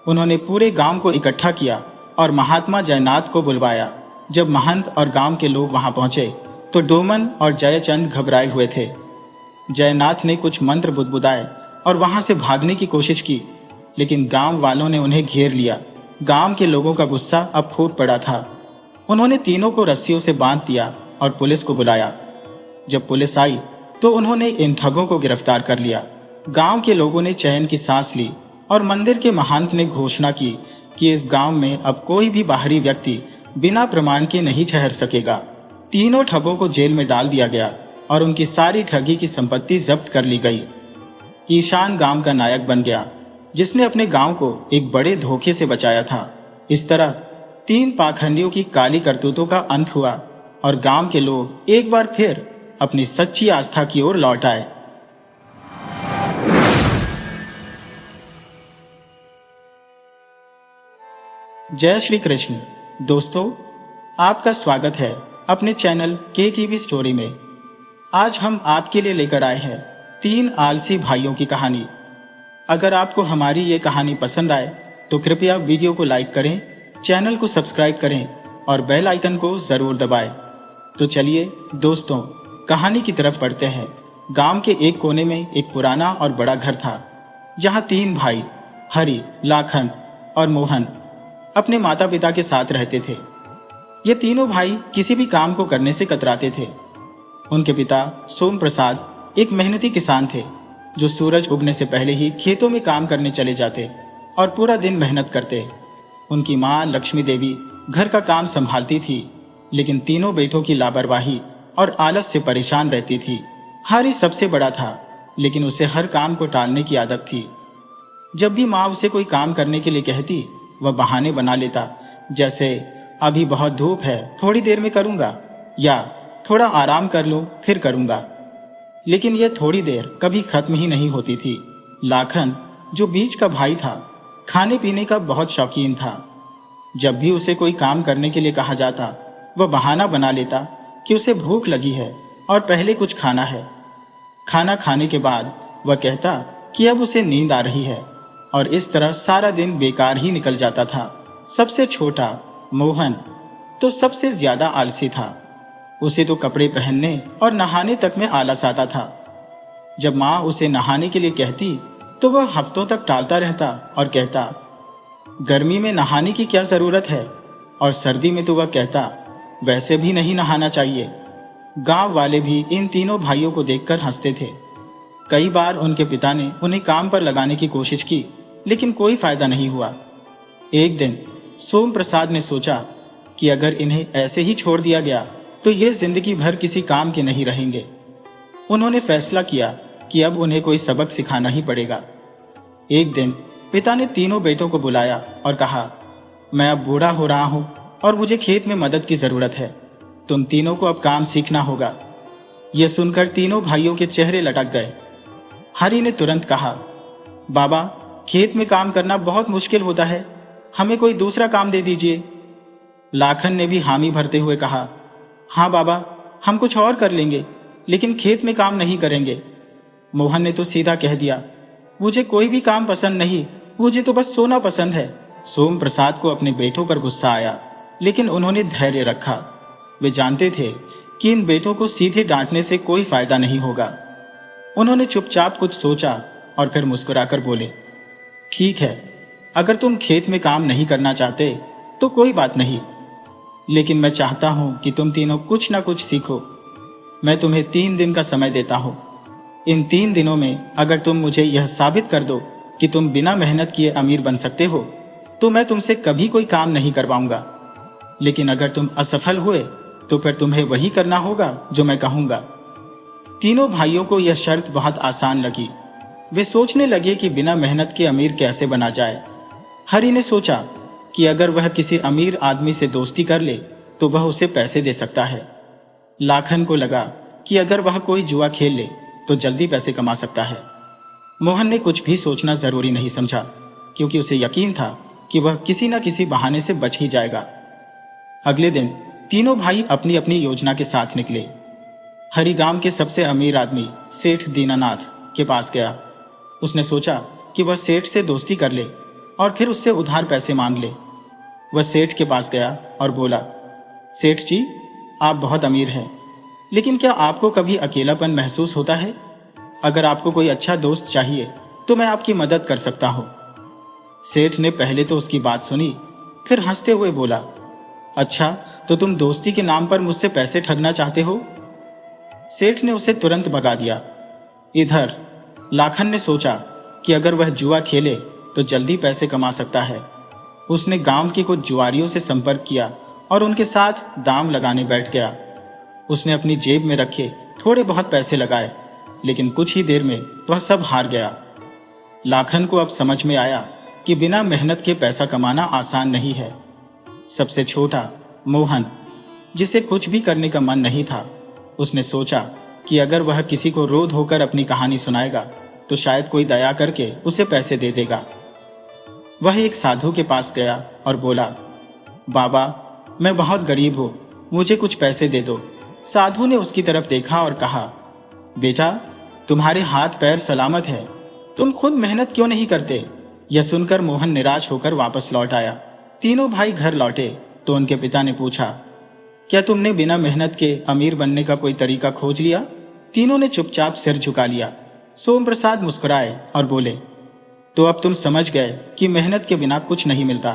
उन्होंने पूरे गांव को इकट्ठा किया और महात्मा जयनाथ को बुलवाया। जब महंत और गांव के लोग वहां पहुंचे तो डोमन और जयचंद घबराए हुए थे। जयनाथ ने कुछ मंत्र बुदबुदाए और वहां से भागने की कोशिश की, लेकिन गांव वालों ने उन्हें घेर लिया। गांव के लोगों का गुस्सा अब फूट पड़ा था। उन्होंने तीनों को रस्सियों से बांध दिया और पुलिस को बुलाया। जब पुलिस आई तो उन्होंने इन ठगों को गिरफ्तार कर लिया। गांव के लोगों ने चैन की सांस ली और मंदिर के महंत ने घोषणा की कि इस गांव में अब कोई भी बाहरी व्यक्ति बिना प्रमाण के नहीं ठहर सकेगा। तीनों ठगों को जेल में डाल दिया गया और उनकी सारी ठगी की संपत्ति जब्त कर ली गई। ईशान गांव का नायक बन गया, जिसने अपने गांव को एक बड़े धोखे से बचाया था। इस तरह 3 पाखंडियों की काली करतूतों का अंत हुआ और गांव के लोग एक बार फिर अपनी सच्ची आस्था की ओर लौट आए। जय श्री कृष्ण। दोस्तों, आपका स्वागत है अपने चैनल KTV स्टोरी में। आज हम आपके लिए लेकर आए हैं 3 आलसी भाइयों की कहानी। अगर आपको हमारी ये कहानी पसंद आए तो कृपया वीडियो को लाइक करें, चैनल को सब्सक्राइब करें और बेल आइकन को जरूर दबाएं। तो चलिए दोस्तों, कहानी की तरफ बढ़ते हैं। गांव के एक कोने में एक पुराना और बड़ा घर था, जहां 3 भाई हरि, लाखन और मोहन अपने माता पिता के साथ रहते थे। ये तीनों भाई किसी भी काम को करने से कतराते थे। उनके पिता सोम प्रसाद एक मेहनती किसान थे, जो सूरज उगने से पहले ही खेतों में काम करने चले जाते और पूरा दिन मेहनत करते। उनकी मां लक्ष्मी देवी घर का काम संभालती थी, लेकिन तीनों बेटों की लापरवाही और आलस से परेशान रहती थी। हरि सबसे बड़ा था, लेकिन उसे हर काम को टालने की आदत थी। जब भी मां उसे कोई काम करने के लिए कहती, वह बहाने बना लेता, जैसे अभी बहुत धूप है, थोड़ी देर में करूंगा, या थोड़ा आराम कर लो फिर करूंगा। लेकिन यह थोड़ी देर कभी खत्म ही नहीं होती थी। लाखन, जो बीच का भाई था, खाने पीने का बहुत शौकीन था। जब भी उसे कोई काम करने के लिए कहा जाता, वह बहाना बना लेता कि उसे भूख लगी है और पहले कुछ खाना है। खाना खाने के बाद वह कहता कि अब उसे नींद आ रही है, और इस तरह सारा दिन बेकार ही निकल जाता था। सबसे छोटा मोहन तो सबसे ज्यादा आलसी था। उसे तो कपड़े पहनने और नहाने तक में आलस आता था। जब मां उसे नहाने के लिए कहती तो वह हफ्तों तक टालता रहता और कहता, गर्मी में नहाने की क्या जरूरत है, और सर्दी में तो वह कहता, वैसे भी नहीं नहाना चाहिए। गांव वाले भी इन तीनों भाइयों को देखकर हंसते थे। कई बार उनके पिता ने उन्हें काम पर लगाने की कोशिश की, लेकिन कोई फायदा नहीं हुआ। एक दिन सोम प्रसाद ने सोचा कि अगर इन्हें ऐसे ही छोड़ दिया गया तो ये जिंदगी भर किसी काम के नहीं रहेंगे। उन्होंने फैसला किया कि अब उन्हें कोई सबक सिखाना ही पड़ेगा। एक दिन पिता ने तीनों बेटों को बुलाया और कहा, मैं अब बूढ़ा हो रहा हूं और मुझे खेत में मदद की जरूरत है। तुम तीनों को अब काम सीखना होगा। यह सुनकर तीनों भाइयों के चेहरे लटक गए। हरि ने तुरंत कहा, बाबा, खेत में काम करना बहुत मुश्किल होता है, हमें कोई दूसरा काम दे दीजिए। लाखन ने भी हामी भरते हुए कहा, हाँ बाबा, हम कुछ और कर लेंगे, लेकिन खेत में काम नहीं करेंगे। मोहन ने तो सीधा कह दिया, मुझे कोई भी काम पसंद नहीं, मुझे तो बस सोना पसंद है। सोम प्रसाद को अपने बेटों पर गुस्सा आया, लेकिन उन्होंने धैर्य रखा। वे जानते थे कि इन बेटों को सीधे डांटने से कोई फायदा नहीं होगा। उन्होंने चुपचाप कुछ सोचा और फिर मुस्कुराकर बोले, ठीक है, अगर तुम खेत में काम नहीं करना चाहते तो कोई बात नहीं, लेकिन मैं चाहता हूं कि तुम तीनों कुछ ना कुछ सीखो। मैं तुम्हें 3 दिन का समय देता हूं। इन 3 दिनों में अगर तुम मुझे यह साबित कर दो कि तुम बिना मेहनत किए अमीर बन सकते हो, तो मैं तुमसे कभी कोई काम नहीं करवाऊंगा। लेकिन अगर तुम असफल हुए तो फिर तुम्हें वही करना होगा जो मैं कहूंगा। तीनों भाइयों को यह शर्त बहुत आसान लगी। वे सोचने लगे कि बिना मेहनत के अमीर कैसे बना जाए। हरि ने सोचा कि अगर वह किसी अमीर आदमी से दोस्ती कर ले तो वह उसे पैसे दे सकता है। लाखन को लगा कि अगर वह कोई जुआ खेल ले तो जल्दी पैसे कमा सकता है। मोहन ने कुछ भी सोचना जरूरी नहीं समझा, क्योंकि उसे यकीन था कि वह किसी न किसी बहाने से बच ही जाएगा। अगले दिन तीनों भाई अपनी अपनी योजना के साथ निकले। हरि गांव के सबसे अमीर आदमी सेठ दीनानाथ के पास गया। उसने सोचा कि वह सेठ से दोस्ती कर ले और फिर उससे उधार पैसे मांग ले। वह सेठ के पास गया और बोला, सेठ जी, आप बहुत अमीर हैं, लेकिन क्या आपको कभी अकेलापन महसूस होता है? अगर आपको कोई अच्छा दोस्त चाहिए तो मैं आपकी मदद कर सकता हूं। सेठ ने पहले तो उसकी बात सुनी, फिर हंसते हुए बोला, अच्छा, तो तुम दोस्ती के नाम पर मुझसे पैसे ठगना चाहते हो? सेठ ने उसे तुरंत भगा दिया। इधर लाखन ने सोचा कि अगर वह जुआ खेले तो जल्दी पैसे कमा सकता है। उसने गांव के कुछ जुआरियों से संपर्क किया और उनके साथ दांव लगाने बैठ गया। उसने अपनी जेब में रखे थोड़े बहुत पैसे लगाए, लेकिन कुछ ही देर में वह सब हार गया। लाखन को अब समझ में आया कि बिना मेहनत के पैसा कमाना आसान नहीं है। सबसे छोटा मोहन, जिसे कुछ भी करने का मन नहीं था, उसने सोचा कि अगर वह किसी को रो धोकर अपनी कहानी सुनाएगा तो शायद कोई दया करके उसे पैसे दे देगा। वह एक साधु के पास गया और बोला, बाबा, मैं बहुत गरीब हूं, मुझे कुछ पैसे दे दो। साधु ने उसकी तरफ देखा और कहा, बेटा, तुम्हारे हाथ पैर सलामत है, तुम खुद मेहनत क्यों नहीं करते? यह सुनकर मोहन निराश होकर वापस लौट आया। तीनों भाई घर लौटे तो उनके पिता ने पूछा, क्या तुमने बिना मेहनत के अमीर बनने का कोई तरीका खोज लिया? तीनों ने चुपचाप सिर झुका लिया। सोम प्रसाद मुस्कुराए और बोले, तो अब तुम समझ गए कि मेहनत के बिना कुछ नहीं मिलता।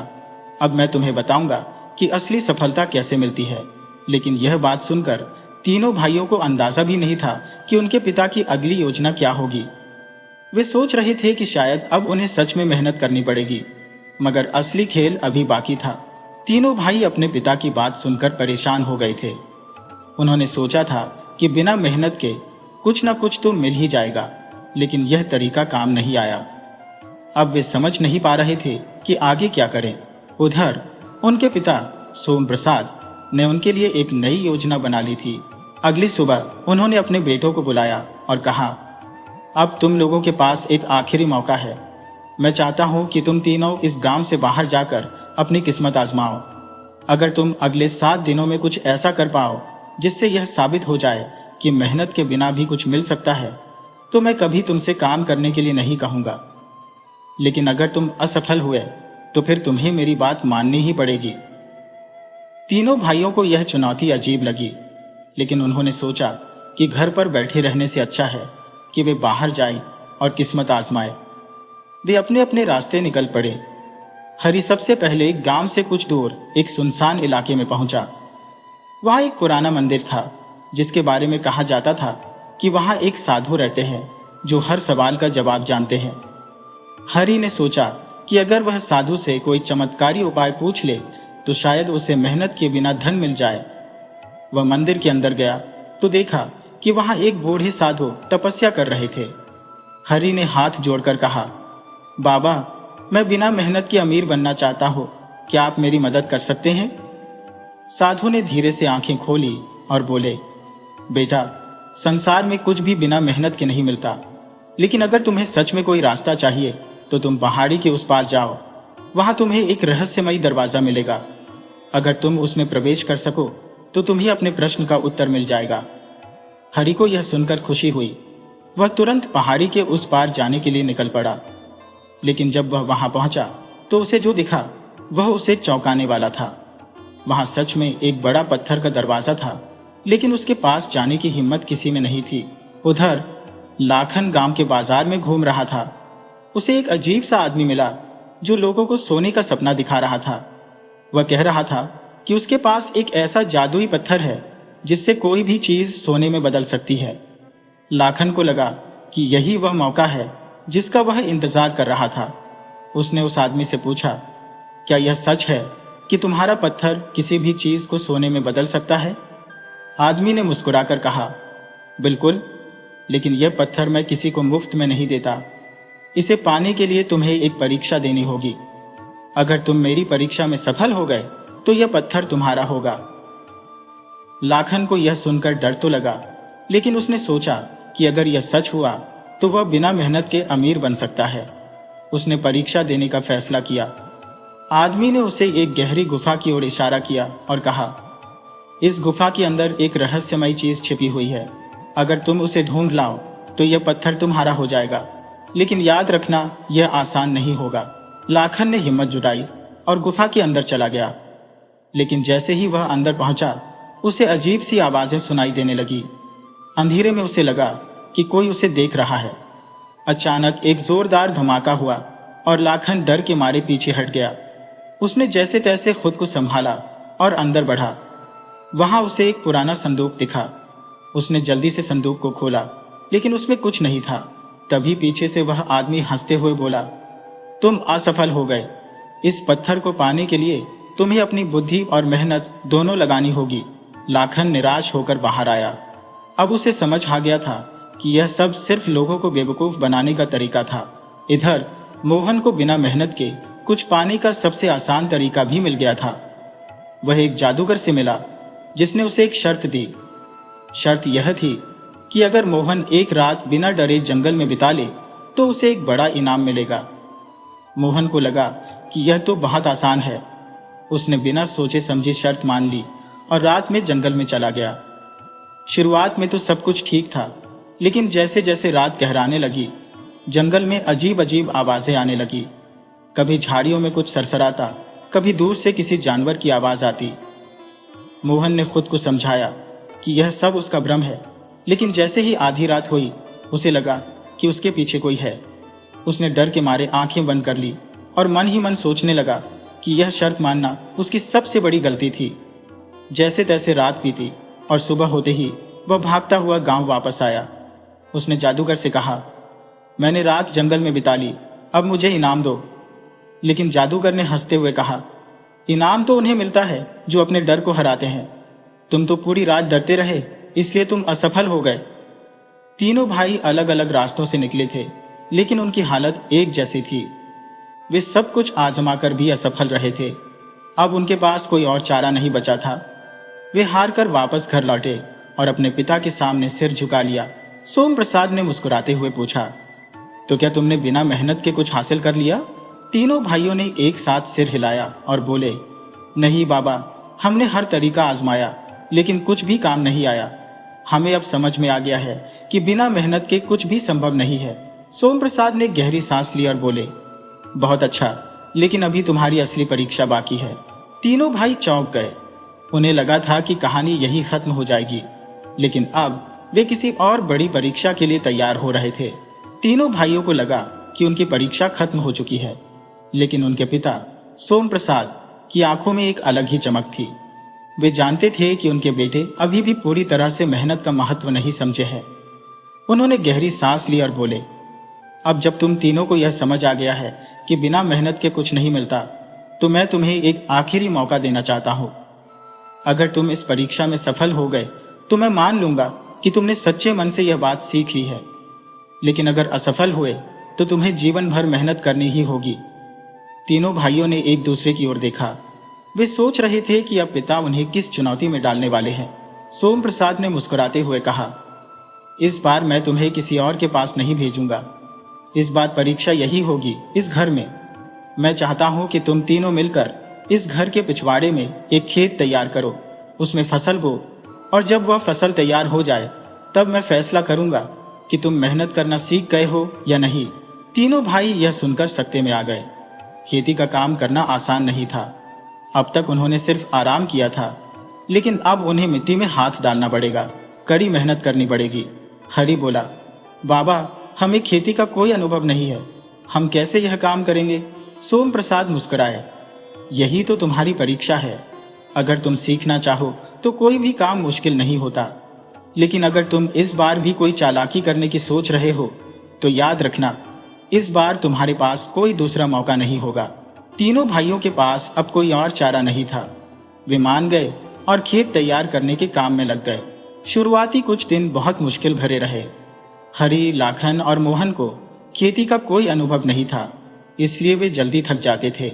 अब मैं तुम्हें बताऊंगा कि असली सफलता कैसे मिलती है। लेकिन यह बात सुनकर तीनों भाइयों को अंदाजा भी नहीं था कि उनके पिता की अगली योजना क्या होगी। वे सोच रहे थे कि शायद अब उन्हें सच में मेहनत करनी पड़ेगी, मगर असली खेल अभी बाकी था। तीनों भाई अपने पिता की बात सुनकर परेशान हो गए थे। उन्होंने सोचा था कि बिना मेहनत के कुछ न कुछ तो मिल ही जाएगा, लेकिन यह तरीका काम नहीं आया। अब वे समझ नहीं पा रहे थे कि आगे क्या करें। उधर उनके पिता सोम प्रसाद ने उनके लिए एक नई योजना बना ली थी। अगली सुबह उन्होंने अपने बेटों को बुलाया और कहा, अब तुम लोगों के पास एक आखिरी मौका है। मैं चाहता हूं कि तुम तीनों इस गांव से बाहर जाकर अपनी किस्मत आजमाओ। अगर तुम अगले 7 दिनों में कुछ ऐसा कर पाओ जिससे यह साबित हो जाए कि मेहनत के बिना भी कुछ मिल सकता है, तो मैं कभी तुमसे काम करने के लिए नहीं कहूंगा। लेकिन अगर तुम असफल हुए तो फिर तुम्हें मेरी बात माननी ही पड़ेगी। तीनों भाइयों को यह चुनौती अजीब लगी, लेकिन उन्होंने सोचा कि घर पर बैठे रहने से अच्छा है कि वे बाहर जाएं और किस्मत आजमाएं। वे अपने अपने रास्ते निकल पड़े। हरि सबसे पहले गांव से कुछ दूर एक सुनसान इलाके में पहुंचा। वहां एक पुराना मंदिर था, जिसके बारे में कहा जाता था कि वहां एक साधु रहते हैं जो हर सवाल का जवाब जानते हैं। हरि ने सोचा कि अगर वह साधु से कोई चमत्कारी उपाय पूछ ले तो शायद उसे मेहनत के बिना धन मिल जाए। वह मंदिर के अंदर गया तो देखा कि वहां एक बूढ़े साधु तपस्या कर रहे थे। हरि ने हाथ जोड़कर कहा, बाबा, मैं बिना मेहनत के अमीर बनना चाहता हूं, क्या आप मेरी मदद कर सकते हैं? साधु ने धीरे से आंखें खोली और बोले, बेटा, संसार में कुछ भी बिना मेहनत के नहीं मिलता, लेकिन अगर तुम्हें सच में कोई रास्ता चाहिए तो तुम पहाड़ी के उस पार जाओ। वहां तुम्हें एक रहस्यमयी दरवाजा मिलेगा। अगर तुम उसमें प्रवेश कर सको तो तुम्हें अपने प्रश्न का उत्तर मिल जाएगा। हरि को यह सुनकर खुशी हुई। वह तुरंत पहाड़ी के उस पार जाने के लिए निकल पड़ा। लेकिन जब वह वहां पहुंचा तो उसे जो दिखा वह उसे चौंकाने वाला था। वहां सच में एक बड़ा पत्थर का दरवाजा था, लेकिन उसके पास जाने की हिम्मत किसी में नहीं थी। उधर लाखन गांव के बाजार में घूम रहा था। उसे एक अजीब सा आदमी मिला जो लोगों को सोने का सपना दिखा रहा था। वह कह रहा था कि उसके पास एक ऐसा जादुई पत्थर है जिससे कोई भी चीज सोने में बदल सकती है। लाखन को लगा कि यही वह मौका है जिसका वह इंतजार कर रहा था। उसने उस आदमी से पूछा, क्या यह सच है कि तुम्हारा पत्थर किसी भी चीज को सोने में बदल सकता है? आदमी ने मुस्कुराकर कहा, बिल्कुल, लेकिन यह पत्थर मैं किसी को मुफ्त में नहीं देता। इसे पाने के लिए तुम्हें एक परीक्षा देनी होगी। अगर तुम मेरी परीक्षा में सफल हो गए तो यह पत्थर तुम्हारा होगा। लाखन को यह सुनकर डर तो लगा, लेकिन उसने सोचा कि अगर यह सच हुआ तो वह बिना मेहनत के अमीर बन सकता है। उसने परीक्षा देने का फैसला किया। आदमी ने उसे एक गहरी गुफा की ओर इशारा किया और कहा, इस गुफा के अंदर एक रहस्यमयी चीज छिपी हुई है। अगर तुम उसे ढूंढ लाओ तो यह पत्थर तुम्हारा हो जाएगा, लेकिन याद रखना यह आसान नहीं होगा। लाखन ने हिम्मत जुटाई और गुफा के अंदर चला गया, लेकिन जैसे ही वह अंदर पहुंचा उसे अजीब सी आवाजें सुनाई देने लगी। अंधेरे में उसे लगा कि कोई उसे देख रहा है। अचानक एक जोरदार धमाका हुआ और लाखन डर के मारे पीछे हट गया। उसने जैसे तैसे खुद को संभाला और अंदर बढ़ा। वहां उसे एक पुराना संदूक दिखा। उसने जल्दी से संदूक को खोला, लेकिन उसमें कुछ नहीं था। तभी पीछे से वह आदमी हंसते हुए बोला, तुम असफल हो गए। इस पत्थर को पाने के लिए तुम्हें अपनी बुद्धि और मेहनत दोनों लगानी होगी। लाखन निराश होकर बाहर आया। अब उसे समझ आ गया था कि यह सब सिर्फ लोगों को बेवकूफ बनाने का तरीका था। इधर मोहन को बिना मेहनत के कुछ पाने का सबसे आसान तरीका भी मिल गया था। वह एक जादूगर से मिला जिसने उसे एक शर्त दी। शर्त यह थी कि अगर मोहन एक रात बिना डरे जंगल में बिता ले तो उसे एक बड़ा इनाम मिलेगा। मोहन को लगा कि यह तो बहुत आसान है। उसने बिना सोचे समझे शर्त मान ली और रात में जंगल में चला गया। शुरुआत में तो सब कुछ ठीक था, लेकिन जैसे जैसे रात गहराने लगी जंगल में अजीब अजीब आवाजें आने लगी। कभी झाड़ियों में कुछ सरसराता, कभी दूर से किसी जानवर की आवाज आती। मोहन ने खुद को समझाया कि यह सब उसका भ्रम है, लेकिन जैसे ही आधी रात हुई उसे लगा कि उसके पीछे कोई है। उसने डर के मारे आंखें बंद कर ली और मन ही मन सोचने लगा कि यह शर्त मानना उसकी सबसे बड़ी गलती थी। जैसे तैसे रात बीती और सुबह होते ही वह भागता हुआ गांव वापस आया। उसने जादूगर से कहा, मैंने रात जंगल में बिता ली, अब मुझे इनाम दो। लेकिन जादूगर ने हंसते हुए कहा, इनाम तो उन्हें मिलता है जो अपने डर को हराते हैं। तुम तो पूरी रात डरते रहे, इसलिए तुम असफल हो गए। तीनों भाई अलग अलग रास्तों से निकले थे, लेकिन उनकी हालत एक जैसी थी। वे सब कुछ आजमा कर भी असफल रहे थे। अब उनके पास कोई और चारा नहीं बचा था। वे हार कर वापस घर लौटे और अपने पिता के सामने सिर झुका लिया। सोम प्रसाद ने मुस्कुराते हुए पूछा, तो क्या तुमने बिना मेहनत के कुछ हासिल कर लिया? तीनों भाइयों ने एक साथ सिर हिलाया और बोले, नहीं बाबा, हमने हर तरीका आजमाया, लेकिन कुछ भी काम नहीं आया। हमें अब समझ में आ गया है कि बिना मेहनत के कुछ भी संभव नहीं है। सोम प्रसाद ने गहरी सांस ली और बोले, बहुत अच्छा, लेकिन अभी तुम्हारी असली परीक्षा बाकी है। तीनों भाई चौंक गए। उन्हें लगा था कि कहानी यही खत्म हो जाएगी, लेकिन अब वे किसी और बड़ी परीक्षा के लिए तैयार हो रहे थे। तीनों भाइयों को लगा कि उनकी परीक्षा खत्म हो चुकी है, लेकिन उनके पिता सोम प्रसाद की आंखों में एक अलग ही चमक थी। वे जानते थे कि उनके बेटे अभी भी पूरी तरह से मेहनत का महत्व नहीं समझे हैं। उन्होंने गहरी सांस ली और बोले, अब जब तुम तीनों को यह समझ आ गया है कि बिना मेहनत के कुछ नहीं मिलता, तो मैं तुम्हें एक आखिरी मौका देना चाहता हूं। अगर तुम इस परीक्षा में सफल हो गए तो मैं मान लूंगा कि तुमने सच्चे मन से यह बात सीख ली है, लेकिन अगर असफल हुए तो तुम्हें जीवन भर मेहनत करनी ही होगी। तीनों भाइयों ने एक दूसरे की ओर देखा। वे सोच रहे थे कि अब पिता उन्हें किस चुनौती में डालने वाले हैं। सोम प्रसाद ने मुस्कुराते हुए कहा, इस बार मैं तुम्हें किसी और के पास नहीं भेजूंगा। इस बार परीक्षा यही होगी, इस घर में। मैं चाहता हूं कि तुम तीनों मिलकर इस घर के पिछवाड़े में एक खेत तैयार करो, उसमें फसल बो, और जब वह फसल तैयार हो जाए तब मैं फैसला करूंगा कि तुम मेहनत करना सीख गए हो या नहीं। तीनों भाई यह सुनकर सकते में आ गए। खेती का काम करना आसान नहीं था। अब तक उन्होंने सिर्फ आराम किया था, लेकिन अब उन्हें मिट्टी में हाथ डालना पड़ेगा, कड़ी मेहनत करनी पड़ेगी। हरि बोला, बाबा, हमें खेती का कोई अनुभव नहीं है, हम कैसे यह काम करेंगे? सोम प्रसाद मुस्कुराए, यही तो तुम्हारी परीक्षा है। अगर तुम सीखना चाहो तो कोई भी काम मुश्किल नहीं होता, लेकिन अगर तुम इस बार भी कोई चालाकी करने की सोच रहे हो तो याद रखना, इस बार तुम्हारे पास कोई दूसरा मौका नहीं होगा। तीनों भाइयों के पास अब कोई और चारा नहीं था। वे मान गए और खेत तैयार करने के काम में लग गए। शुरुआती कुछ दिन बहुत मुश्किल भरे रहे। हरि, लाखन और मोहन को खेती का कोई अनुभव नहीं था, इसलिए वे जल्दी थक जाते थे।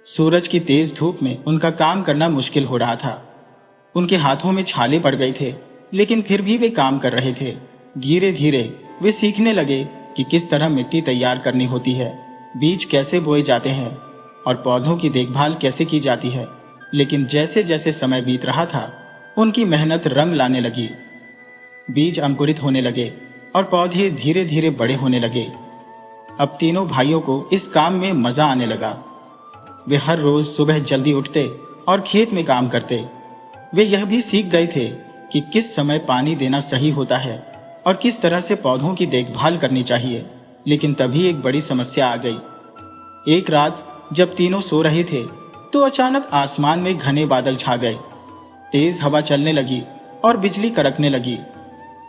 सूरज की तेज धूप में उनका काम करना मुश्किल हो रहा था। उनके हाथों में छाले पड़ गए थे, लेकिन फिर भी वे काम कर रहे थे। धीरे धीरे वे सीखने लगे कि किस तरह मिट्टी तैयार करनी होती है, बीज कैसे बोए जाते हैं और पौधों की देखभाल कैसे की जाती है। लेकिन जैसे जैसे समय बीत रहा था, उनकी मेहनत रंग लाने लगी। बीज अंकुरित होने लगे और पौधे धीरे धीरे बड़े होने लगे। अब तीनों भाइयों को इस काम में मजा आने लगा। वे हर रोज सुबह जल्दी उठते और खेत में काम करते। वे यह भी सीख गए थे कि किस समय पानी देना सही होता है और किस तरह से पौधों की देखभाल करनी चाहिए। लेकिन तभी एक बड़ी समस्या आ गई। एक रात जब तीनों सो रहे थे, तो अचानक आसमान में घने बादल छा गए। तेज हवा चलने लगी और बिजली कड़कने लगी।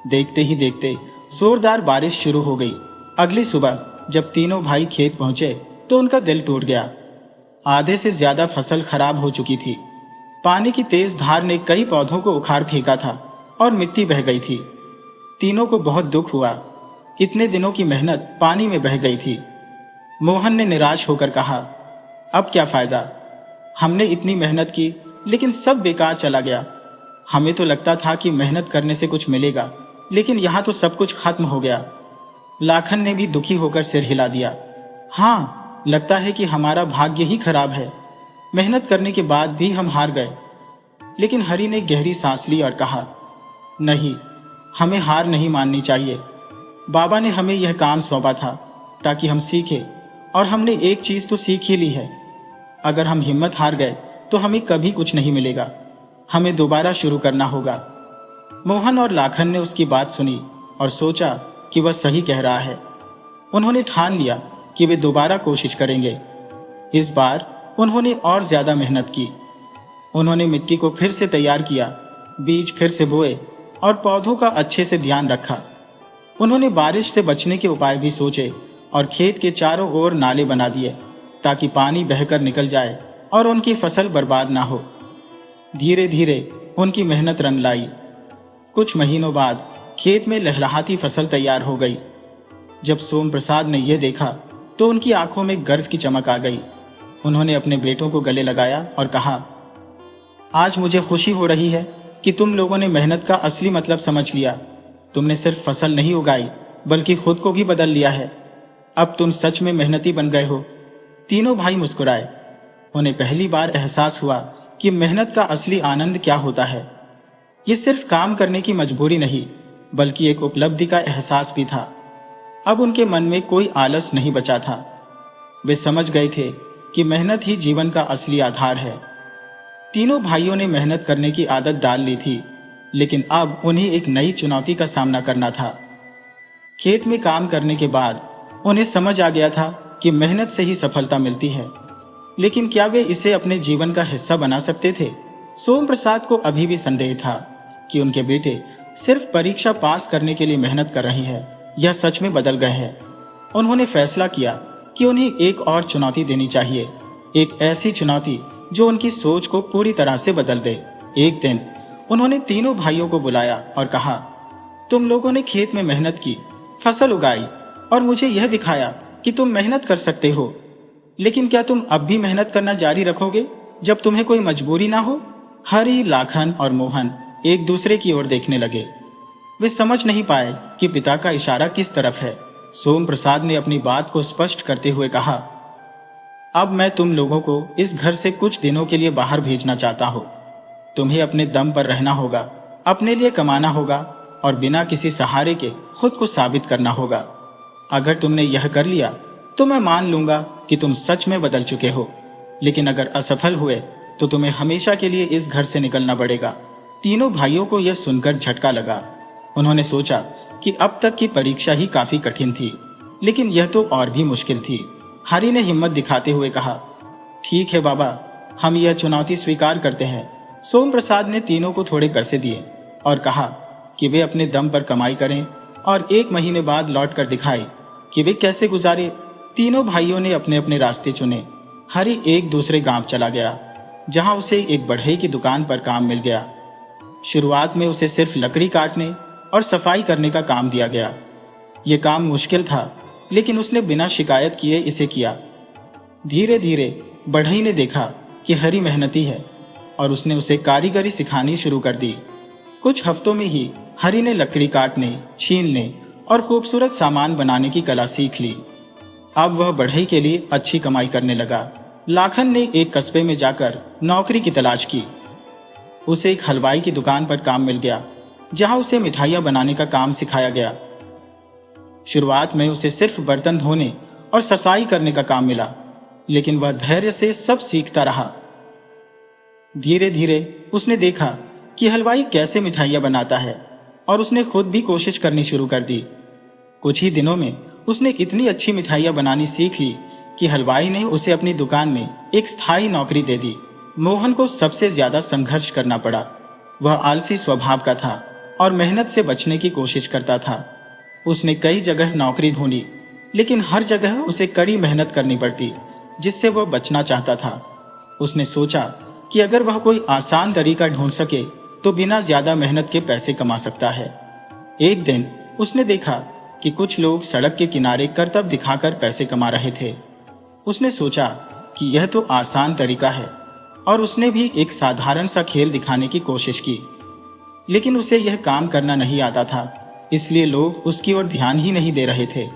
देखते ही देखते जोरदार बारिश शुरू हो गई। अगली सुबह जब तीनों भाई खेत पहुंचे, तो उनका दिल टूट गया। आधे से ज्यादा फसल खराब हो चुकी थी। पानी की तेज धार ने कई पौधों को उखाड़ फेंका था और मिट्टी बह गई थी। तीनों को बहुत दुख हुआ। इतने दिनों की मेहनत पानी में बह गई थी। मोहन ने निराश होकर कहा, अब क्या फायदा? हमने इतनी मेहनत की, लेकिन सब बेकार चला गया। हमें तो लगता था कि मेहनत करने से कुछ मिलेगा, लेकिन यहाँ तो सब कुछ खत्म हो गया। लाखन ने भी दुखी होकर सिर हिला दिया। हाँ, लगता है कि हमारा भाग्य ही खराब है। मेहनत करने के बाद भी हम हार गए। लेकिन हरि ने गहरी सांस ली और कहा, नहीं, हमें हार नहीं माननी चाहिए। बाबा ने हमें यह काम सौंपा था ताकि हम सीखें, और हमने एक चीज तो सीख ही ली है। अगर हम हिम्मत हार गए तो हमें कभी कुछ नहीं मिलेगा। हमें दोबारा शुरू करना होगा। मोहन और लाखन ने उसकी बात सुनी और सोचा कि वह सही कह रहा है। उन्होंने ठान लिया कि वे दोबारा कोशिश करेंगे। इस बार उन्होंने और ज्यादा मेहनत की। उन्होंने मिट्टी को फिर से तैयार किया, बीज फिर से बोए और पौधों का अच्छे से ध्यान रखा। उन्होंने बारिश से बचने के उपाय भी सोचे और खेत के चारों ओर नाले बना दिए ताकि पानी बहकर निकल जाए और उनकी फसल बर्बाद ना हो। धीरे धीरे उनकी मेहनत रंग लाई। कुछ महीनों बाद खेत में लहलहाती फसल तैयार हो गई। जब सोम प्रसाद ने यह देखा तो उनकी आंखों में गर्व की चमक आ गई। उन्होंने अपने बेटों को गले लगाया और कहा, आज मुझे खुशी हो रही है कि तुम लोगों ने मेहनत का असली मतलब समझ लिया। तुमने सिर्फ फसल नहीं उगाई, बल्कि खुद को भी बदल लिया है। अब तुम सच में मेहनती बन गए हो। तीनों भाई मुस्कुराए। उन्हें पहली बार एहसास हुआ कि मेहनत का असली आनंद क्या होता है। ये सिर्फ काम करने की मजबूरी नहीं, बल्कि एक उपलब्धि का एहसास भी था। अब उनके मन में कोई आलस नहीं बचा था। वे समझ गए थे कि मेहनत ही जीवन का असली आधार है। तीनों भाइयों ने मेहनत करने की आदत डाल ली थी, लेकिन अब उन्हें एक नई चुनौती का सामना करना था। खेत में काम करने के बाद उन्हें समझ आ गया था कि मेहनत से ही सफलता मिलती है, लेकिन क्या वे इसे अपने जीवन का हिस्सा बना सकते थे? सोम प्रसाद को अभी भी संदेह था कि उनके बेटे सिर्फ परीक्षा पास करने के लिए मेहनत कर रहे हैं या सच में बदल गए हैं। उन्होंने फैसला किया कि उन्हें एक और चुनौती देनी चाहिए, एक ऐसी चुनौती जो उनकी सोच को पूरी तरह से बदल दे। एक दिन उन्होंने तीनों भाइयों को बुलाया और कहा, तुम लोगों ने खेत में मेहनत की, फसल उगाई और मुझे यह दिखाया कि तुम मेहनत कर सकते हो। लेकिन क्या तुम अब भी मेहनत करना जारी रखोगे जब तुम्हें कोई मजबूरी ना हो? हरि, लाखन और मोहन एक दूसरे की ओर देखने लगे। वे समझ नहीं पाए कि पिता का इशारा किस तरफ है। सोम प्रसाद ने अपनी बात को स्पष्ट करते हुए कहा, अब मैं तुम लोगों को इस घर से कुछ दिनों के लिए बाहर भेजना चाहता हूं। तुम्हें अपने दम पर रहना होगा, अपने लिए कमाना होगा और बिना किसी सहारे के खुद को साबित करना होगा। अगर तुमने यह कर लिया तो मैं मान लूंगा कि तुम सच में बदल चुके हो, लेकिन अगर असफल हुए तो तुम्हें हमेशा के लिए इस घर से निकलना पड़ेगा। तीनों भाइयों को यह सुनकर झटका लगा। उन्होंने सोचा कि अब तक की परीक्षा ही काफी कठिन थी, लेकिन यह तो और भी मुश्किल थी। हरि ने हिम्मत दिखाते हुए कहा, ठीक है बाबा, हम यह चुनौती स्वीकार करते हैं। सोम प्रसाद ने तीनों को थोड़े पैसे दिए और कहा कि वे अपने दम पर कमाई करें और 1 महीने बाद लौट कर दिखाए कि वे कैसे गुजारे। तीनों भाइयों ने अपने अपने रास्ते चुने। हरि एक दूसरे गांव चला गया, जहां उसे एक बढ़ई की दुकान पर काम मिल गया। शुरुआत में उसे सिर्फ लकड़ी काटने और सफाई करने का काम दिया गया। यह काम मुश्किल था, लेकिन उसने बिना शिकायत किए इसे किया। धीरे धीरे बढ़ई ने देखा कि हरी मेहनती है और उसने उसे कारीगरी सिखानी शुरू कर दी। कुछ हफ्तों में ही हरी ने लकड़ी काटने, छीलने और खूबसूरत सामान बनाने की कला सीख ली। अब वह बढ़ई के लिए अच्छी कमाई करने लगा। लाखन ने एक कस्बे में जाकर नौकरी की तलाश की। उसे एक हलवाई की दुकान पर काम मिल गया, जहां उसे मिठाइयां बनाने का काम सिखाया गया। शुरुआत में उसे सिर्फ बर्तन धोने और सफाई करने का काम मिला, लेकिन वह धैर्य से सब सीखता रहा। धीरे धीरे उसने देखा कि हलवाई कैसे मिठाइयां बनाता है और उसने खुद भी कोशिश करनी शुरू कर दी। कुछ ही दिनों में उसने इतनी अच्छी मिठाइयां बनानी सीख ली कि हलवाई ने उसे अपनी दुकान में एक स्थायी नौकरी दे दी। मोहन को सबसे ज्यादा संघर्ष करना पड़ा। वह आलसी स्वभाव का था और मेहनत से बचने की कोशिश करता था। उसने कई जगह नौकरी ढूंढी, लेकिन हर जगह उसे कड़ी मेहनत करनी पड़ती, जिससे वह बचना चाहता था। उसने सोचा कि अगर वह कोई आसान तरीका ढूंढ सके तो बिना ज्यादा मेहनत के पैसे कमा सकता है। एक दिन उसने देखा कि कुछ लोग सड़क के किनारे करतब दिखाकर पैसे कमा रहे थे। उसने सोचा कि यह तो आसान तरीका है और उसने भी एक साधारण सा खेल दिखाने की कोशिश की, लेकिन उसे यह काम करना नहीं आता था, इसलिए लोग उसकी ओर ध्यान ही नहीं दे रहे थे।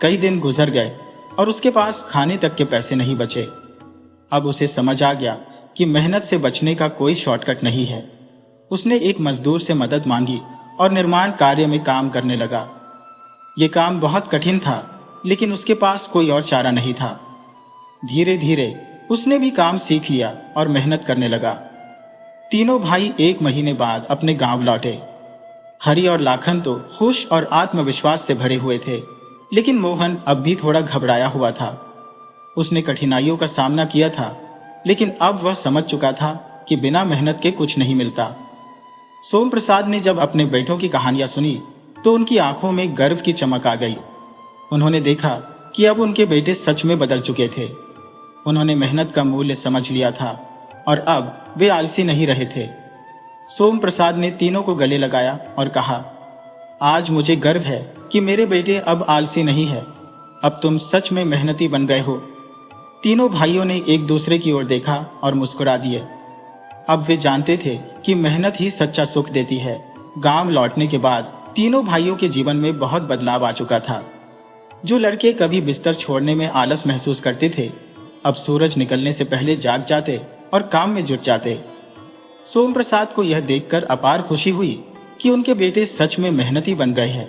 कई दिन गुजर गए और उसके पास खाने तक के पैसे नहीं बचे। अब उसे समझ आ गया कि मेहनत से बचने का कोई शॉर्टकट नहीं है। उसने एक मजदूर से मदद मांगी और निर्माण कार्य में काम करने लगा। यह काम बहुत कठिन था, लेकिन उसके पास कोई और चारा नहीं था। धीरे धीरे उसने भी काम सीख लिया और मेहनत करने लगा। तीनों भाई एक महीने बाद अपने गांव लौटे। हरी और लाखन तो खुश और आत्मविश्वास से भरे हुए थे, लेकिन मोहन अब भी थोड़ा घबराया हुआ था। उसने कठिनाइयों का सामना किया था, लेकिन अब वह समझ चुका था कि बिना मेहनत के कुछ नहीं मिलता। सोम प्रसाद ने जब अपने बेटों की कहानियां सुनी तो उनकी आंखों में गर्व की चमक आ गई। उन्होंने देखा कि अब उनके बेटे सच में बदल चुके थे। उन्होंने मेहनत का मूल्य समझ लिया था और अब वे आलसी नहीं रहे थे। सोम प्रसाद ने तीनों को गले लगाया और कहा, आज मुझे गर्व है कि मेरे बेटे अब आलसी नहीं है। अब तुम सच में मेहनती बन गए हो। तीनों भाइयों ने एक दूसरे की ओर देखा और मुस्कुरा दिए। अब वे जानते थे कि मेहनत ही सच्चा सुख देती है। गांव लौटने के बाद तीनों भाइयों के जीवन में बहुत बदलाव आ चुका था। जो लड़के कभी बिस्तर छोड़ने में आलस महसूस करते थे, अब सूरज निकलने से पहले जाग जाते और काम में जुट जाते। सोम प्रसाद को यह देखकर अपार खुशी हुई कि उनके बेटे सच में मेहनती बन गए हैं,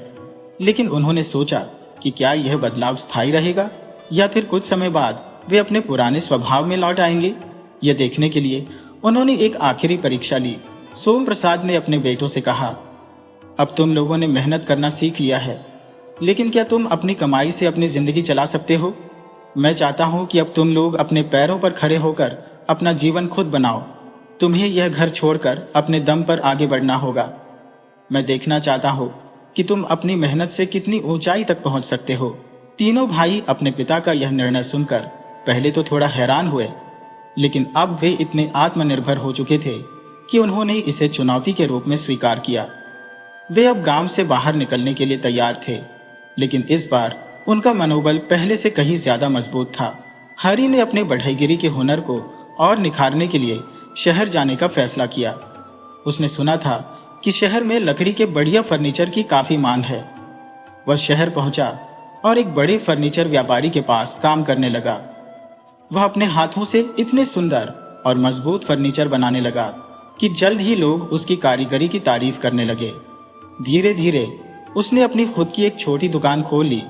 लेकिन उन्होंने सोचा कि क्या यह बदलाव स्थायी रहेगा या फिर कुछ समय बाद वे अपने पुराने स्वभाव में लौट आएंगे। यह देखने के लिए उन्होंने एक आखिरी परीक्षा ली। सोम प्रसाद ने अपने बेटों से कहा, अब तुम लोगों ने मेहनत करना सीख लिया है, लेकिन क्या तुम अपनी कमाई से अपनी जिंदगी चला सकते हो? मैं चाहता हूं कि अब तुम लोग अपने पैरों पर खड़े होकर अपना जीवन खुद बनाओ। तुम्हें यह घर छोड़कर अपने दम पर आगे बढ़ना होगा। मैं देखना चाहता हूं कि तुम अपनी मेहनत से कितनी ऊंचाई तक पहुंच सकते हो। तीनों भाई अपने पिता का यह निर्णय सुनकर पहले तो थोड़ा हैरान हुए, लेकिन अब वे इतने आत्मनिर्भर हो चुके थे कि उन्होंने इसे चुनौती के रूप में स्वीकार किया। वे अब गांव से बाहर निकलने के लिए तैयार थे, लेकिन इस बार उनका मनोबल पहले से कहीं ज्यादा मजबूत था। हरी ने अपने बढ़ईगिरी के हुनर को और निखारने के लिए शहर जाने का फैसला किया। उसने सुना था कि शहर में लकड़ी के बढ़िया फर्नीचर की काफी मांग है। वह शहर पहुंचा और एक बड़े फर्नीचर व्यापारी के पास काम करने लगा। वह अपने हाथों से इतने सुंदर और मजबूत फर्नीचर बनाने लगा कि जल्द ही लोग उसकी कारीगरी की तारीफ करने लगे। धीरे धीरे उसने अपनी खुद की एक छोटी दुकान खोल ली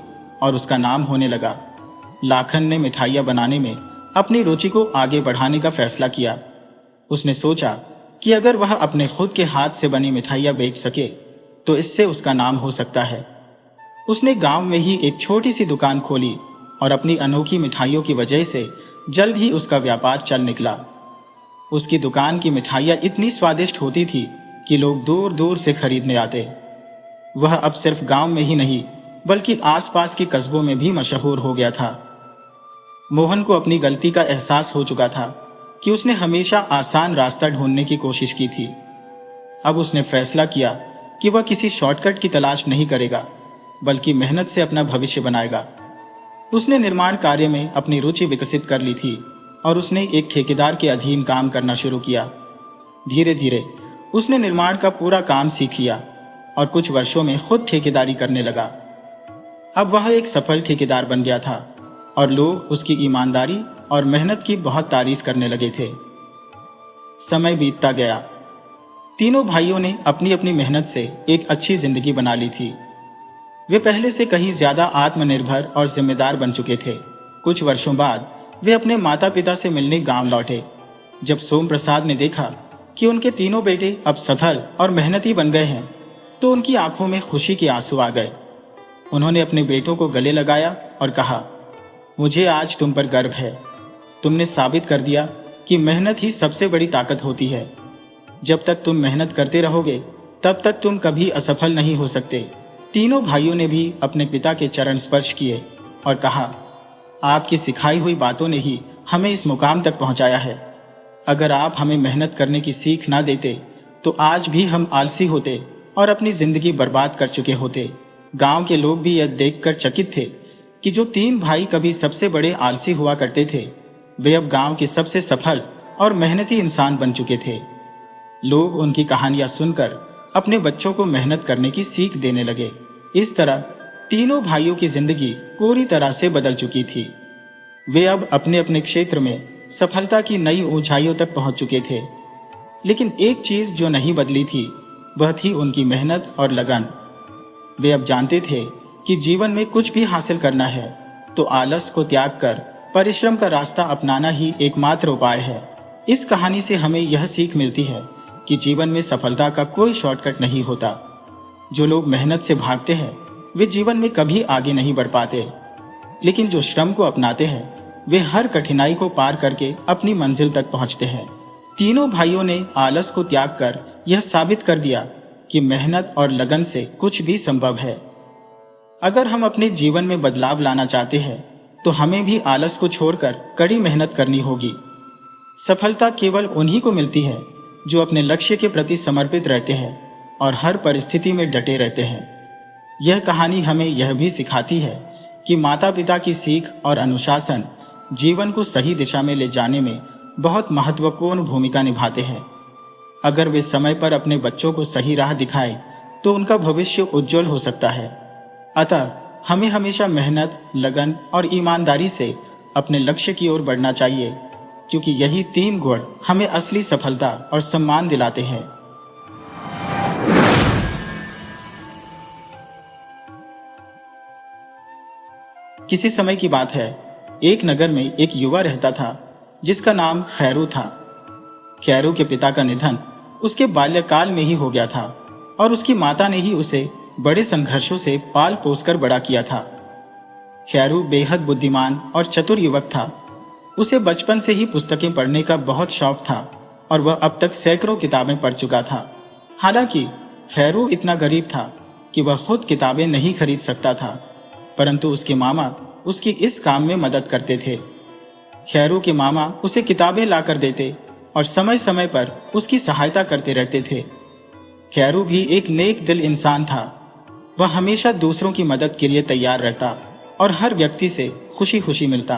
और उसका नाम होने लगा। लाखन ने मिठाइयां बनाने में अपनी रुचि को आगे बढ़ाने का फैसला किया। उसने सोचा कि अगर वह अपने खुद के हाथ से बनी मिठाइयां बेच सके तो इससे उसका नाम हो सकता है। उसने गांव में ही एक छोटी सी दुकान खोली और अपनी अनोखी मिठाइयों की वजह से जल्द ही उसका व्यापार चल निकला। उसकी दुकान की मिठाइयां इतनी स्वादिष्ट होती थी कि लोग दूर दूर से खरीदने आते। वह अब सिर्फ गांव में ही नहीं बल्कि आसपास के कस्बों में भी मशहूर हो गया था। मोहन को अपनी गलती का एहसास हो चुका था कि उसने हमेशा आसान रास्ता ढूंढने की कोशिश की थी। अब उसने फैसला किया कि वह किसी शॉर्टकट की तलाश नहीं करेगा, बल्कि मेहनत से अपना भविष्य बनाएगा। उसने निर्माण कार्य में अपनी रुचि विकसित कर ली थी और उसने एक ठेकेदार के अधीन काम करना शुरू किया। धीरे धीरे उसने निर्माण का पूरा काम सीख लिया और कुछ वर्षों में खुद ठेकेदारी करने लगा। अब वह एक सफल ठेकेदार बन गया था और लोग उसकी ईमानदारी और मेहनत की बहुत तारीफ करने लगे थे। समय बीतता गया। तीनों भाइयों ने अपनी अपनी मेहनत से एक अच्छी जिंदगी बना ली थी। वे पहले से कहीं ज्यादा आत्मनिर्भर और जिम्मेदार बन चुके थे। कुछ वर्षों बाद वे अपने माता पिता से मिलने गांव लौटे। जब सोम प्रसाद ने देखा कि उनके तीनों बेटे अब सफल और मेहनती बन गए हैं, तो उनकी आंखों में खुशी के आंसू आ गए। उन्होंने अपने बेटों को गले लगाया और कहा, मुझे आज तुम पर गर्व है। तुमने साबित कर दिया कि मेहनत ही सबसे बड़ी ताकत होती है। जब तक तुम मेहनत करते रहोगे, तब तक तुम कभी असफल नहीं हो सकते। तीनों भाइयों ने भी अपने पिता के चरण स्पर्श किए और कहा, आपकी सिखाई हुई बातों ने ही हमें इस मुकाम तक पहुंचाया है। अगर आप हमें मेहनत करने की सीख ना देते, तो आज भी हम आलसी होते और अपनी जिंदगी बर्बाद कर चुके होते। गांव के लोग भी यह देखकर चकित थे कि जो तीन भाई कभी सबसे बड़े आलसी हुआ करते थे, वे अब गांव के सबसे सफल और मेहनती इंसान बन चुके थे। लोग उनकी कहानियां सुनकर अपने बच्चों को मेहनत करने की सीख देने लगे। इस तरह तीनों भाइयों की जिंदगी पूरी तरह से बदल चुकी थी। वे अब अपने अपने क्षेत्र में सफलता की नई ऊंचाइयों तक पहुंच चुके थे। लेकिन एक चीज जो नहीं बदली थी, वह थी उनकी मेहनत और लगन। वे अब जानते थे कि जीवन में कुछ भी हासिल करना है तो आलस को त्याग कर परिश्रम का रास्ता अपनाना ही एकमात्र उपाय है। इस कहानी से हमें यह सीख मिलती है कि जीवन में सफलता का कोई शॉर्टकट नहीं होता। जो लोग मेहनत से भागते हैं, वे जीवन में कभी आगे नहीं बढ़ पाते। लेकिन जो श्रम को अपनाते हैं, वे हर कठिनाई को पार करके अपनी मंजिल तक पहुंचते हैं। तीनों भाइयों ने आलस को त्याग कर यह साबित कर दिया कि मेहनत और लगन से कुछ भी संभव है। अगर हम अपने जीवन में बदलाव लाना चाहते हैं, तो हमें भी आलस को छोड़कर कड़ी मेहनत करनी होगी। सफलता केवल उन्हीं को मिलती है जो अपने लक्ष्य के प्रति समर्पित रहते हैं और हर परिस्थिति में डटे रहते हैं। यह कहानी हमें यह भी सिखाती है कि माता पिता की सीख और अनुशासन जीवन को सही दिशा में ले जाने में बहुत महत्वपूर्ण भूमिका निभाते हैं। अगर वे समय पर अपने बच्चों को सही राह दिखाएं, तो उनका भविष्य उज्जवल हो सकता है। अतः हमें हमेशा मेहनत, लगन और ईमानदारी से अपने लक्ष्य की ओर बढ़ना चाहिए, क्योंकि यही तीन गुण हमें असली सफलता और सम्मान दिलाते हैं। किसी समय की बात है, एक नगर में एक युवा रहता था जिसका नाम खैरू था। खैरू के पिता का निधन उसके बाल्यकाल में ही हो गया था और उसकी माता ने ही उसे बड़े संघर्षों से पाल पोसकर बड़ा किया था। खैरू बेहद बुद्धिमान और चतुर युवक था। उसे बचपन से ही पुस्तकें पढ़ने का बहुत शौक था और वह अब तक सैकड़ों किताबें पढ़ चुका था। हालांकि खैरू इतना गरीब था कि वह खुद किताबें नहीं खरीद सकता था, परंतु उसके मामा उसकी इस काम में मदद करते थे। खैरू के मामा उसे किताबें लाकर देते और समय समय पर उसकी सहायता करते रहते थे। खैरू भी एक नेक दिल इंसान था। वह हमेशा दूसरों की मदद के लिए तैयार रहता और हर व्यक्ति से खुशी खुशी मिलता।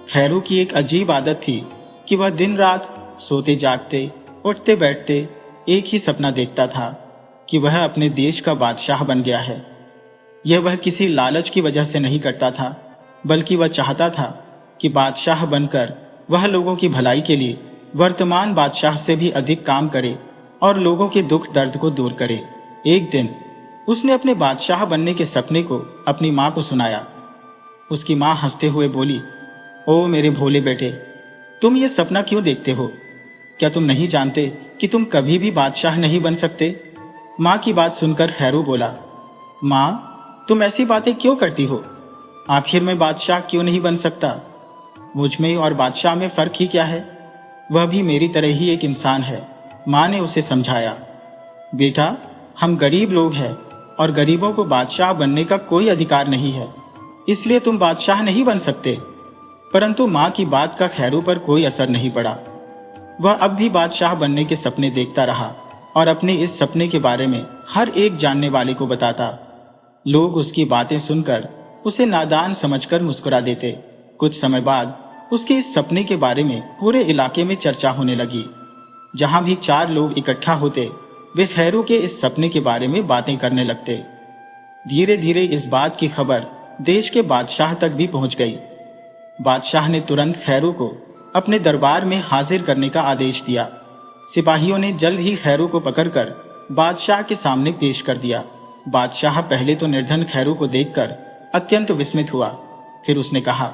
खैरू की एक अजीब आदत थी कि वह दिन रात सोते जागते, उठते बैठते एक ही सपना देखता था कि वह अपने देश का बादशाह बन गया है। यह वह किसी लालच की वजह से नहीं करता था, बल्कि वह चाहता था कि बादशाह बनकर वह लोगों की भलाई के लिए वर्तमान बादशाह से भी अधिक काम करे और लोगों के दुख दर्द को दूर करे। एक दिन उसने अपने बादशाह बनने के सपने को अपनी मां को सुनाया। उसकी मां हंसते हुए बोली, ओ मेरे भोले बेटे, तुम ये सपना क्यों देखते हो? क्या तुम नहीं जानते कि तुम कभी भी बादशाह नहीं बन सकते? मां की बात सुनकर खैरू बोला, मां, तुम ऐसी बातें क्यों करती हो? आखिर मैं बादशाह क्यों नहीं बन सकता? मुझ में और बादशाह में फर्क ही क्या है? वह भी मेरी तरह ही एक इंसान है। मां ने उसे समझाया, बेटा, हम गरीब लोग हैं और गरीबों को बादशाह बनने का कोई अधिकार नहीं है, इसलिए तुम बादशाह नहीं बन सकते। परंतु मां की बात का खैरू पर कोई असर नहीं पड़ा। वह अब भी बादशाह बनने के सपने देखता रहा और अपने इस सपने के बारे में हर एक जानने वाले को बताता। लोग उसकी बातें सुनकर उसे नादान समझकर मुस्कुरा देते। कुछ समय बाद उसके इस सपने के बारे में पूरे इलाके में चर्चा होने लगी। जहां भी 4 लोग इकट्ठा होते, वे खैरू के इस सपने के बारे में बातें करने लगते। धीरे धीरे इस बात की खबर देश के बादशाह तक भी पहुंच गई। बादशाह ने तुरंत खैरू को अपने दरबार में हाजिर करने का आदेश दिया। सिपाहियों ने जल्द ही खैरू को पकड़कर बादशाह के सामने पेश कर दिया। बादशाह पहले तो निर्धन खैरू को देखकर अत्यंत विस्मित हुआ। फिर उसने कहा,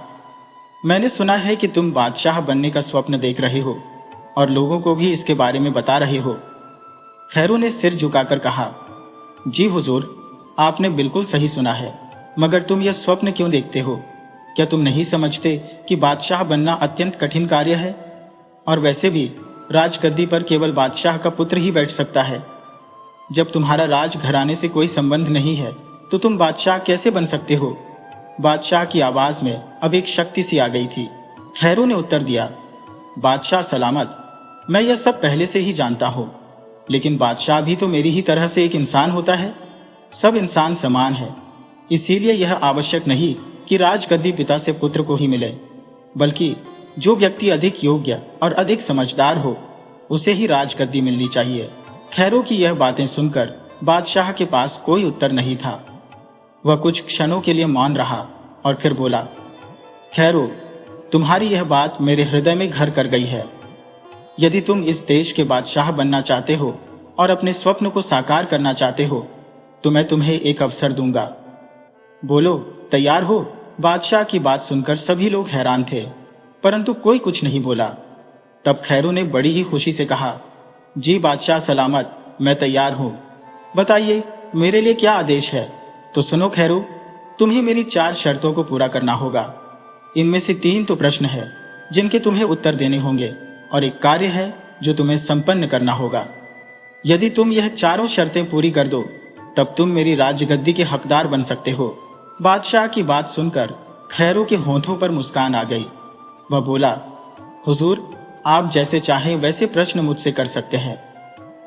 मैंने सुना है कि तुम बादशाह बनने का स्वप्न देख रहे हो और लोगों को भी इसके बारे में बता रहे हो। खैरू ने सिर झुकाकर कहा, जी हुजूर, आपने बिल्कुल सही सुना है, मगर तुम यह स्वप्न क्यों देखते हो? क्या तुम नहीं समझते कि बादशाह बनना अत्यंत कठिन कार्य है? और वैसे भी राजगद्दी पर केवल बादशाह का पुत्र ही बैठ सकता है। जब तुम्हारा राज घराने से कोई संबंध नहीं है तो तुम बादशाह कैसे बन सकते हो? बादशाह की आवाज में अब एक शक्ति सी आ गई थी। खैरू ने उत्तर दिया, बादशाह सलामत, मैं यह सब पहले से ही जानता हूं, लेकिन बादशाह भी तो मेरी ही तरह से एक इंसान होता है। सब इंसान समान है, इसीलिए यह आवश्यक नहीं कि राजगद्दी पिता से पुत्र को ही मिले, बल्कि जो व्यक्ति अधिक योग्य और अधिक समझदार हो उसे ही राजगद्दी मिलनी चाहिए। खैरू की यह बातें सुनकर बादशाह के पास कोई उत्तर नहीं था। वह कुछ क्षणों के लिए मौन रहा और फिर बोला, खैरू, तुम्हारी यह बात मेरे हृदय में घर कर गई है। यदि तुम इस देश के बादशाह बनना चाहते हो और अपने स्वप्न को साकार करना चाहते हो तो मैं तुम्हें एक अवसर दूंगा। बोलो, तैयार हो? बादशाह की बात सुनकर सभी लोग हैरान थे, परंतु कोई कुछ नहीं बोला। तब खैरू ने बड़ी ही खुशी से कहा, जी बादशाह सलामत, मैं तैयार हूं। बताइए, मेरे लिए क्या आदेश है? तो सुनो खैरू, तुम्हें मेरी 4 शर्तों को पूरा करना होगा। इनमें से 3 तो प्रश्न है जिनके तुम्हें उत्तर देने होंगे और एक कार्य है जो तुम्हें संपन्न करना होगा। यदि तुम यह चारों शर्तें पूरी कर दो तब तुम मेरी राजगद्दी के हकदार बन सकते हो। बादशाह की बात सुनकर खैरू के होठों पर मुस्कान आ गई। वह बोला, हुजूर, आप जैसे चाहें वैसे प्रश्न मुझसे कर सकते हैं।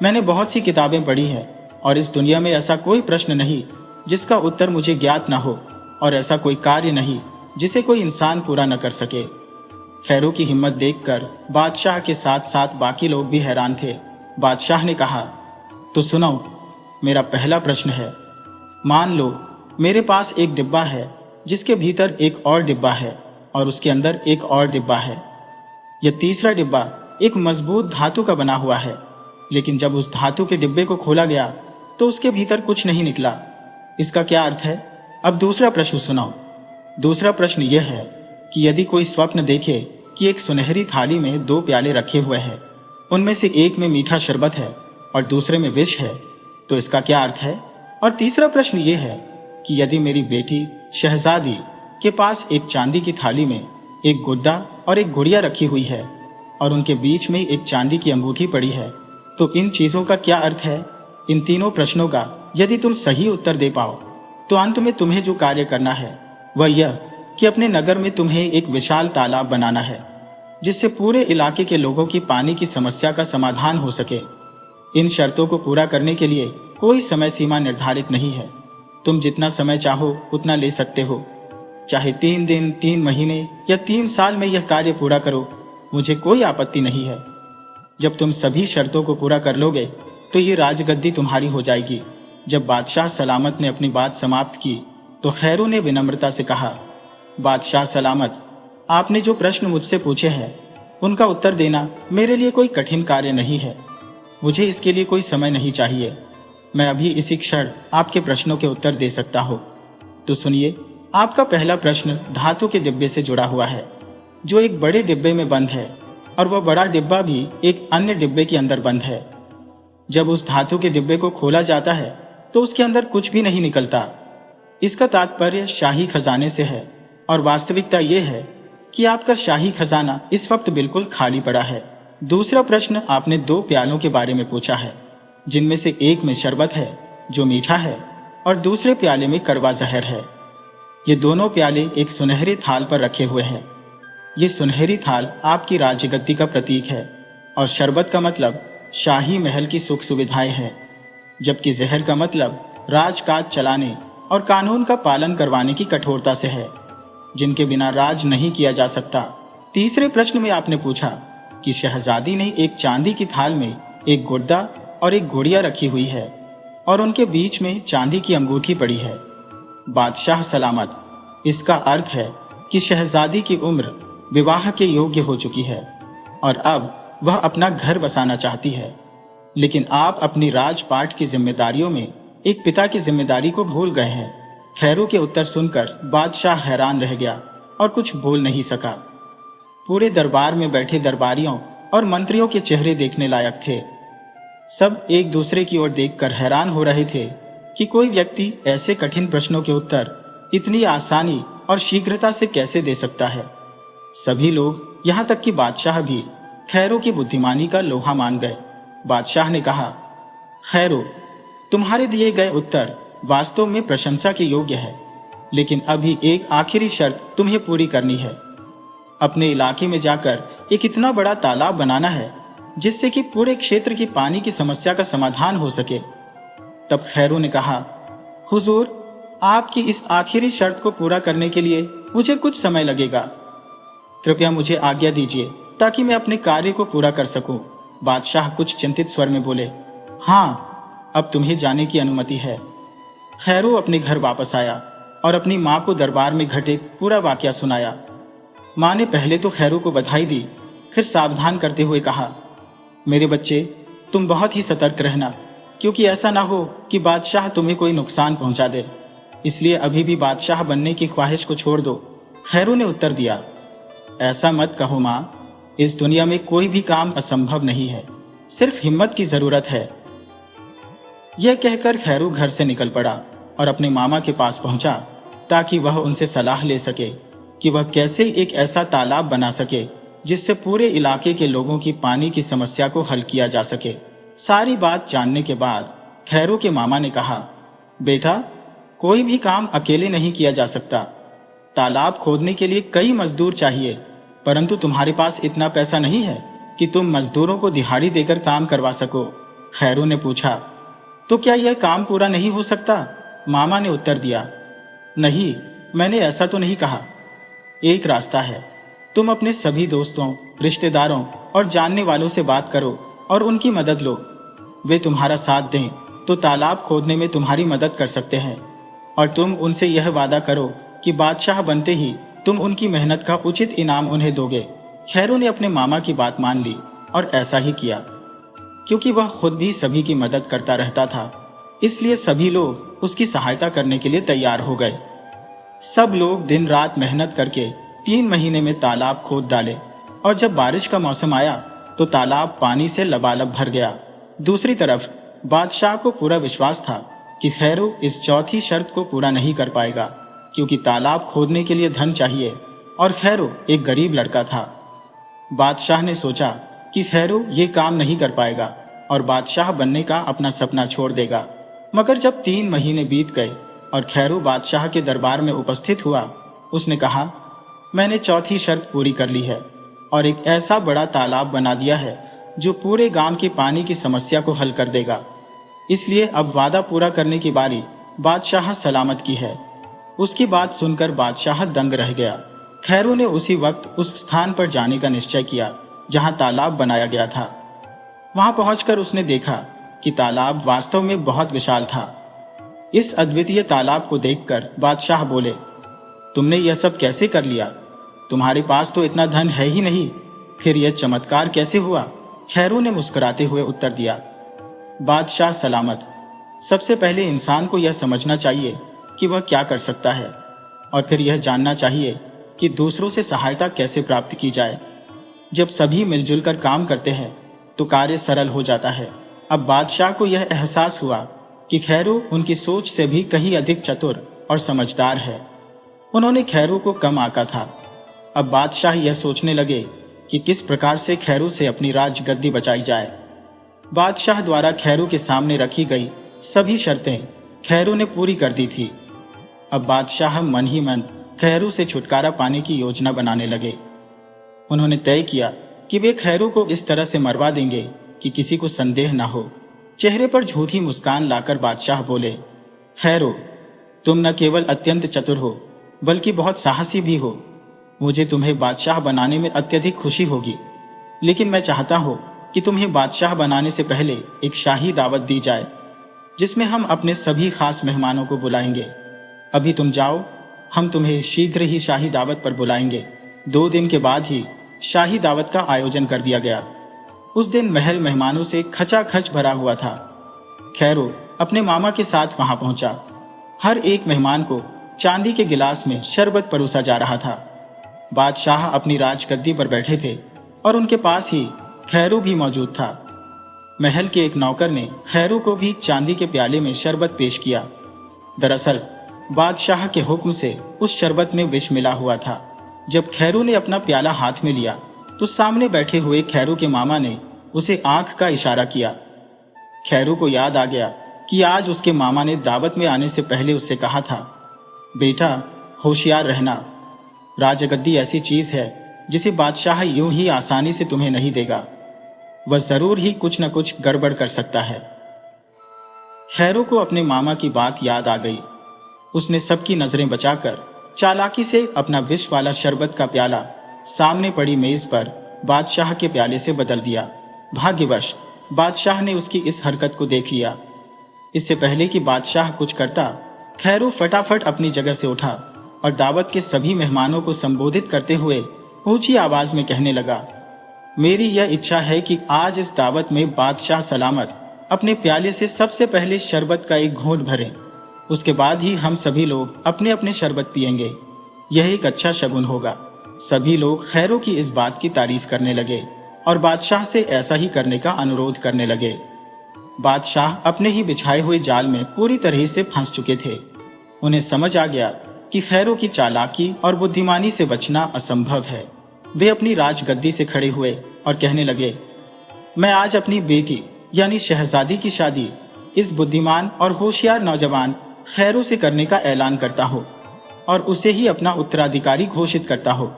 मैंने बहुत सी किताबें पढ़ी हैं और इस दुनिया में ऐसा कोई प्रश्न नहीं जिसका उत्तर मुझे ज्ञात न हो, और ऐसा कोई कार्य नहीं जिसे कोई इंसान पूरा न कर सके। खैरू की हिम्मत देखकर बादशाह के साथ साथ बाकी लोग भी हैरान थे। बादशाह ने कहा, तो सुनो, मेरा पहला प्रश्न है। मान लो मेरे पास एक डिब्बा है जिसके भीतर एक और डिब्बा है और उसके अंदर एक और डिब्बा है। यह तीसरा डिब्बा एक मजबूत धातु का बना हुआ है, लेकिन जब उस धातु के डिब्बे को खोला गया तो उसके भीतर कुछ नहीं निकला। इसका क्या अर्थ है? अब दूसरा प्रश्न सुनाओ। दूसरा प्रश्न यह है कि यदि कोई स्वप्न देखे कि एक सुनहरी थाली में 2 प्याले रखे हुए हैं, उनमें से एक में मीठा शरबत है और दूसरे में विष है, तो इसका क्या अर्थ है? और तीसरा प्रश्न यह है कि यदि मेरी बेटी शहजादी के पास एक चांदी की थाली में एक गुड्डा और एक गुड़िया रखी हुई है और उनके बीच में एक चांदी की अंगूठी पड़ी है, तो इन चीजों का क्या अर्थ है? इन तीनों प्रश्नों का यदि तुम सही उत्तर दे पाओ तो अंत में तुम्हें जो कार्य करना है वह यह कि अपने नगर में तुम्हें एक विशाल तालाब बनाना है, जिससे पूरे इलाके के लोगों की पानी की समस्या का समाधान हो सके। इन शर्तों को पूरा करने के लिए कोई समय सीमा निर्धारित नहीं है। तुम जितना समय चाहो उतना ले सकते हो, चाहे 3 दिन, 3 महीने या 3 साल में यह कार्य पूरा करो, मुझे कोई आपत्ति नहीं है। जब तुम सभी शर्तों को पूरा कर लोगे तो ये राजगद्दी तुम्हारी हो जाएगी। जब बादशाह सलामत ने अपनी बात समाप्त की तो खैरू ने विनम्रता से कहा, बादशाह सलामत, आपने जो प्रश्न मुझसे पूछे हैं उनका उत्तर देना मेरे लिए कोई कठिन कार्य नहीं है। मुझे इसके लिए कोई समय नहीं चाहिए। मैं अभी इसी क्षण आपके प्रश्नों के उत्तर दे सकता हूँ। तो सुनिए, आपका पहला प्रश्न धातु के डिब्बे से जुड़ा हुआ है, जो एक बड़े डिब्बे में बंद है, और वह बड़ा डिब्बा भी एक अन्य डिब्बे के अंदर बंद है। जब उस धातु के डिब्बे को खोला जाता है तो उसके अंदर कुछ भी नहीं निकलता। इसका तात्पर्य शाही खजाने से है, और वास्तविकता यह है कि आपका शाही खजाना इस वक्त बिल्कुल खाली पड़ा है। दूसरा प्रश्न आपने 2 प्यालों के बारे में पूछा है, जिनमें से एक में शरबत है जो मीठा है और दूसरे प्याले में कड़वा जहर है। ये दोनों प्याले एक सुनहरे थाल पर रखे हुए हैं। ये सुनहरी थाल आपकी राजगद्दी का प्रतीक है और शरबत का मतलब शाही महल की सुख सुविधाएं हैं, जबकि जहर का मतलब राजकाज चलाने और कानून का पालन करवाने की कठोरता से है, जिनके बिना राज नहीं किया जा सकता। तीसरे प्रश्न में आपने पूछा कि शहजादी ने एक चांदी की थाल में एक गुड्डा और एक गुड़िया रखी हुई है और उनके बीच में चांदी की अंगूठी पड़ी है। बादशाह सलामत, इसका अर्थ है कि शहजादी की उम्र विवाह के योग्य हो चुकी है और अब वह अपना घर बसाना चाहती है। लेकिन आप अपनी राजपाट की जिम्मेदारियों में एक पिता की जिम्मेदारी को भूल गए हैं। खैरू के उत्तर सुनकर बादशाह हैरान रह गया और कुछ बोल नहीं सका। पूरे दरबार में बैठे दरबारियों और मंत्रियों के चेहरे देखने लायक थे। सब एक दूसरे की ओर देखकर हैरान हो रहे थे कि कोई व्यक्ति ऐसे कठिन प्रश्नों के उत्तर इतनी आसानी और शीघ्रता से कैसे दे सकता है। सभी लोग, यहाँ तक कि बादशाह भी, खैरू की बुद्धिमानी का लोहा मान गए। बादशाह ने कहा, खैरू, तुम्हारे दिए गए उत्तर वास्तव में प्रशंसा के योग्य है, लेकिन अभी एक आखिरी शर्त तुम्हें पूरी करनी है। अपने इलाके में जाकर एक इतना बड़ा तालाब बनाना है जिससे कि पूरे क्षेत्र की पानी की समस्या का समाधान हो सके। तब खैरू ने कहा, हुजूर, आपकी इस आखिरी शर्त को पूरा करने के लिए मुझे कुछ समय लगेगा। कृपया मुझे आज्ञा दीजिए ताकि मैं अपने कार्य को पूरा कर सकूं। बादशाह कुछ चिंतित स्वर में बोले, हाँ, अब तुम्हें जाने की अनुमति है। खैरू अपने घर वापस आया और अपनी माँ को दरबार में घटे पूरा वाकया सुनाया। माँ ने पहले तो खैरू को बधाई दी, फिर सावधान करते हुए कहा, मेरे बच्चे, तुम बहुत ही सतर्क रहना, क्योंकि ऐसा ना हो कि बादशाह तुम्हें कोई नुकसान पहुंचा दे। इसलिए अभी भी बादशाह बनने की ख्वाहिश को छोड़ दो। खैरू ने उत्तर दिया, ऐसा मत कहो माँ, इस दुनिया में कोई भी काम असंभव नहीं है, सिर्फ हिम्मत की जरूरत है। यह कहकर खैरू घर से निकल पड़ा और अपने मामा के पास पहुंचा ताकि वह उनसे सलाह ले सके कि वह कैसे एक ऐसा तालाब बना सके जिससे पूरे इलाके के लोगों की पानी की समस्या को हल किया जा सके। सारी बात जानने के बाद खैरू के मामा ने कहा, बेटा, कोई भी काम अकेले नहीं किया जा सकता। तालाब खोदने के लिए कई मजदूर चाहिए, परंतु तुम्हारे पास इतना पैसा नहीं है कि तुम मजदूरों को दिहाड़ी देकर काम करवा सको। खैरू ने पूछा, तो क्या यह काम पूरा नहीं हो सकता? मामा ने उत्तर दिया, नहीं, मैंने ऐसा तो नहीं कहा। एक रास्ता है, तुम अपने सभी दोस्तों, रिश्तेदारों और जानने वालों से बात करो और उनकी मदद लो। वे तुम्हारा साथ दें तो तालाब खोदने में तुम्हारी मदद कर सकते हैं, और तुम उनसे यह वादा करो कि बादशाह बनते ही तुम उनकी मेहनत का उचित इनाम उन्हें दोगे। खैरू ने अपने मामा की बात मान ली और ऐसा ही किया। क्योंकि वह खुद भी सभी की मदद करता रहता था, इसलिए सभी लोग उसकी सहायता करने के लिए तैयार हो गए। सब लोग दिन रात मेहनत करके 3 महीने में तालाब खोद डाले और जब बारिश का मौसम आया तो तालाब पानी से लबालब भर गया। दूसरी तरफ बादशाह को पूरा विश्वास था कि खैरू इस चौथी शर्त को पूरा नहीं कर पाएगा, क्योंकि तालाब खोदने के लिए धन चाहिए और खैरू एक गरीब लड़का था। बादशाह ने सोचा कि खैरू ये काम नहीं कर पाएगा और बादशाह बनने का अपना सपना छोड़ देगा। मगर जब 3 महीने बीत गए और खैरू बादशाह के दरबार में उपस्थित हुआ, उसने कहा, मैंने चौथी शर्त पूरी कर ली है और एक ऐसा बड़ा तालाब बना दिया है जो पूरे गांव की पानी की समस्या को हल कर देगा। इसलिए अब वादा पूरा करने की बारी बादशाह सलामत की है। उसकी बात सुनकर बादशाह दंग रह गया। खैरू ने उसी वक्त उस स्थान पर जाने का निश्चय किया जहां तालाब बनाया गया था। वहां पहुंचकर उसने देखा कि तालाब वास्तव में बहुत विशाल था। इस अद्वितीय तालाब को देखकर बादशाह बोले, तुमने यह सब कैसे कर लिया? तुम्हारे पास तो इतना धन है ही नहीं, फिर यह चमत्कार कैसे हुआ? खैरू ने मुस्कुराते हुए उत्तर दिया, बादशाह सलामत, सबसे पहले इंसान को यह समझना चाहिए कि वह क्या कर सकता है और फिर यह जानना चाहिए कि दूसरों से सहायता कैसे प्राप्त की जाए। जब सभी मिलजुल कर काम करते हैं तो कार्य सरल हो जाता है। अब बादशाह को यह एहसास हुआ कि खैरू उनकी सोच से भी कहीं अधिक चतुर और समझदार है। उन्होंने खैरू को कम आंका था। अब बादशाह यह सोचने लगे कि किस प्रकार से खैरू से अपनी राजगद्दी बचाई जाए। बादशाह द्वारा खैरू के सामने रखी गई सभी शर्तें खैरू ने पूरी कर दी थी। अब बादशाह मन ही मन खैरू से छुटकारा पाने की योजना बनाने लगे। उन्होंने तय किया कि वे खैरू को इस तरह से मरवा देंगे कि किसी को संदेह न हो। चेहरे पर झूठी मुस्कान लाकर बादशाह बोले, खैरू, तुम न केवल अत्यंत चतुर हो बल्कि बहुत साहसी भी हो। मुझे तुम्हें बादशाह बनाने में अत्यधिक खुशी होगी, लेकिन मैं चाहता हूं कि तुम्हें बादशाह बनाने से पहले एक शाही दावत दी जाए, जिसमें हम अपने सभी खास मेहमानों को बुलाएंगे। अभी तुम जाओ, हम तुम्हें शीघ्र ही शाही दावत पर बुलाएंगे। 2 दिन के बाद ही शाही दावत का आयोजन कर दिया गया। उस दिन महल मेहमानों से खचाखच भरा हुआ था। खैरो अपने मामा के साथ वहां पहुंचा। हर एक मेहमान को चांदी के गिलास में शरबत परोसा जा रहा था। बादशाह अपनी राजगद्दी पर बैठे थे और उनके पास ही खैरो भी मौजूद था। महल के एक नौकर ने खैरो को भी चांदी के प्याले में शरबत पेश किया। दरअसल बादशाह के हुक्म से उस शरबत में विष मिला हुआ था। जब खैरो ने अपना प्याला हाथ में लिया तो सामने बैठे हुए खैरो के मामा ने उसे आंख का इशारा किया। खैरो को याद आ गया कि आज उसके मामा ने दावत में आने से पहले उससे कहा था, बेटा होशियार रहना, राजगद्दी ऐसी चीज है जिसे बादशाह यूं ही आसानी से तुम्हें नहीं देगा। वह जरूर ही कुछ न कुछ गड़बड़ कर सकता है। खैरो को अपने मामा की बात याद आ गई। उसने सबकी नजरें बचाकर चालाकी से अपना विष वाला शरबत का प्याला सामने पड़ी मेज पर बादशाह के प्याले से बदल दिया। भाग्यवश बादशाह ने उसकी इस हरकत को देख लिया। इससे पहले कि बादशाह कुछ करता, खैरो फटाफट अपनी जगह से उठा और दावत के सभी मेहमानों को संबोधित करते हुए ऊंची आवाज में कहने लगा, मेरी यह इच्छा है कि आज इस दावत में बादशाह सलामत अपने प्याले से सबसे पहले शरबत का एक घूंट भरें। उसके बाद ही हम सभी लोग अपने अपने शरबत पिएंगे। यह एक अच्छा शगुन होगा। सभी लोग खैरो की इस बात की तारीफ करने लगे और बादशाह से ऐसा ही करने का अनुरोध करने लगे। बादशाह अपने ही बिछाए हुए जाल में पूरी तरह से फंस चुके थे। उन्हें समझ आ गया कि खैरो की चालाकी और बुद्धिमानी से बचना असंभव है। वे अपनी राजगद्दी से खड़े हुए और कहने लगे, मैं आज अपनी बेटी यानी शहजादी की शादी इस बुद्धिमान और होशियार नौजवान खैरो से करने का ऐलान करता हूँ और उसे ही अपना उत्तराधिकारी घोषित करता हूँ।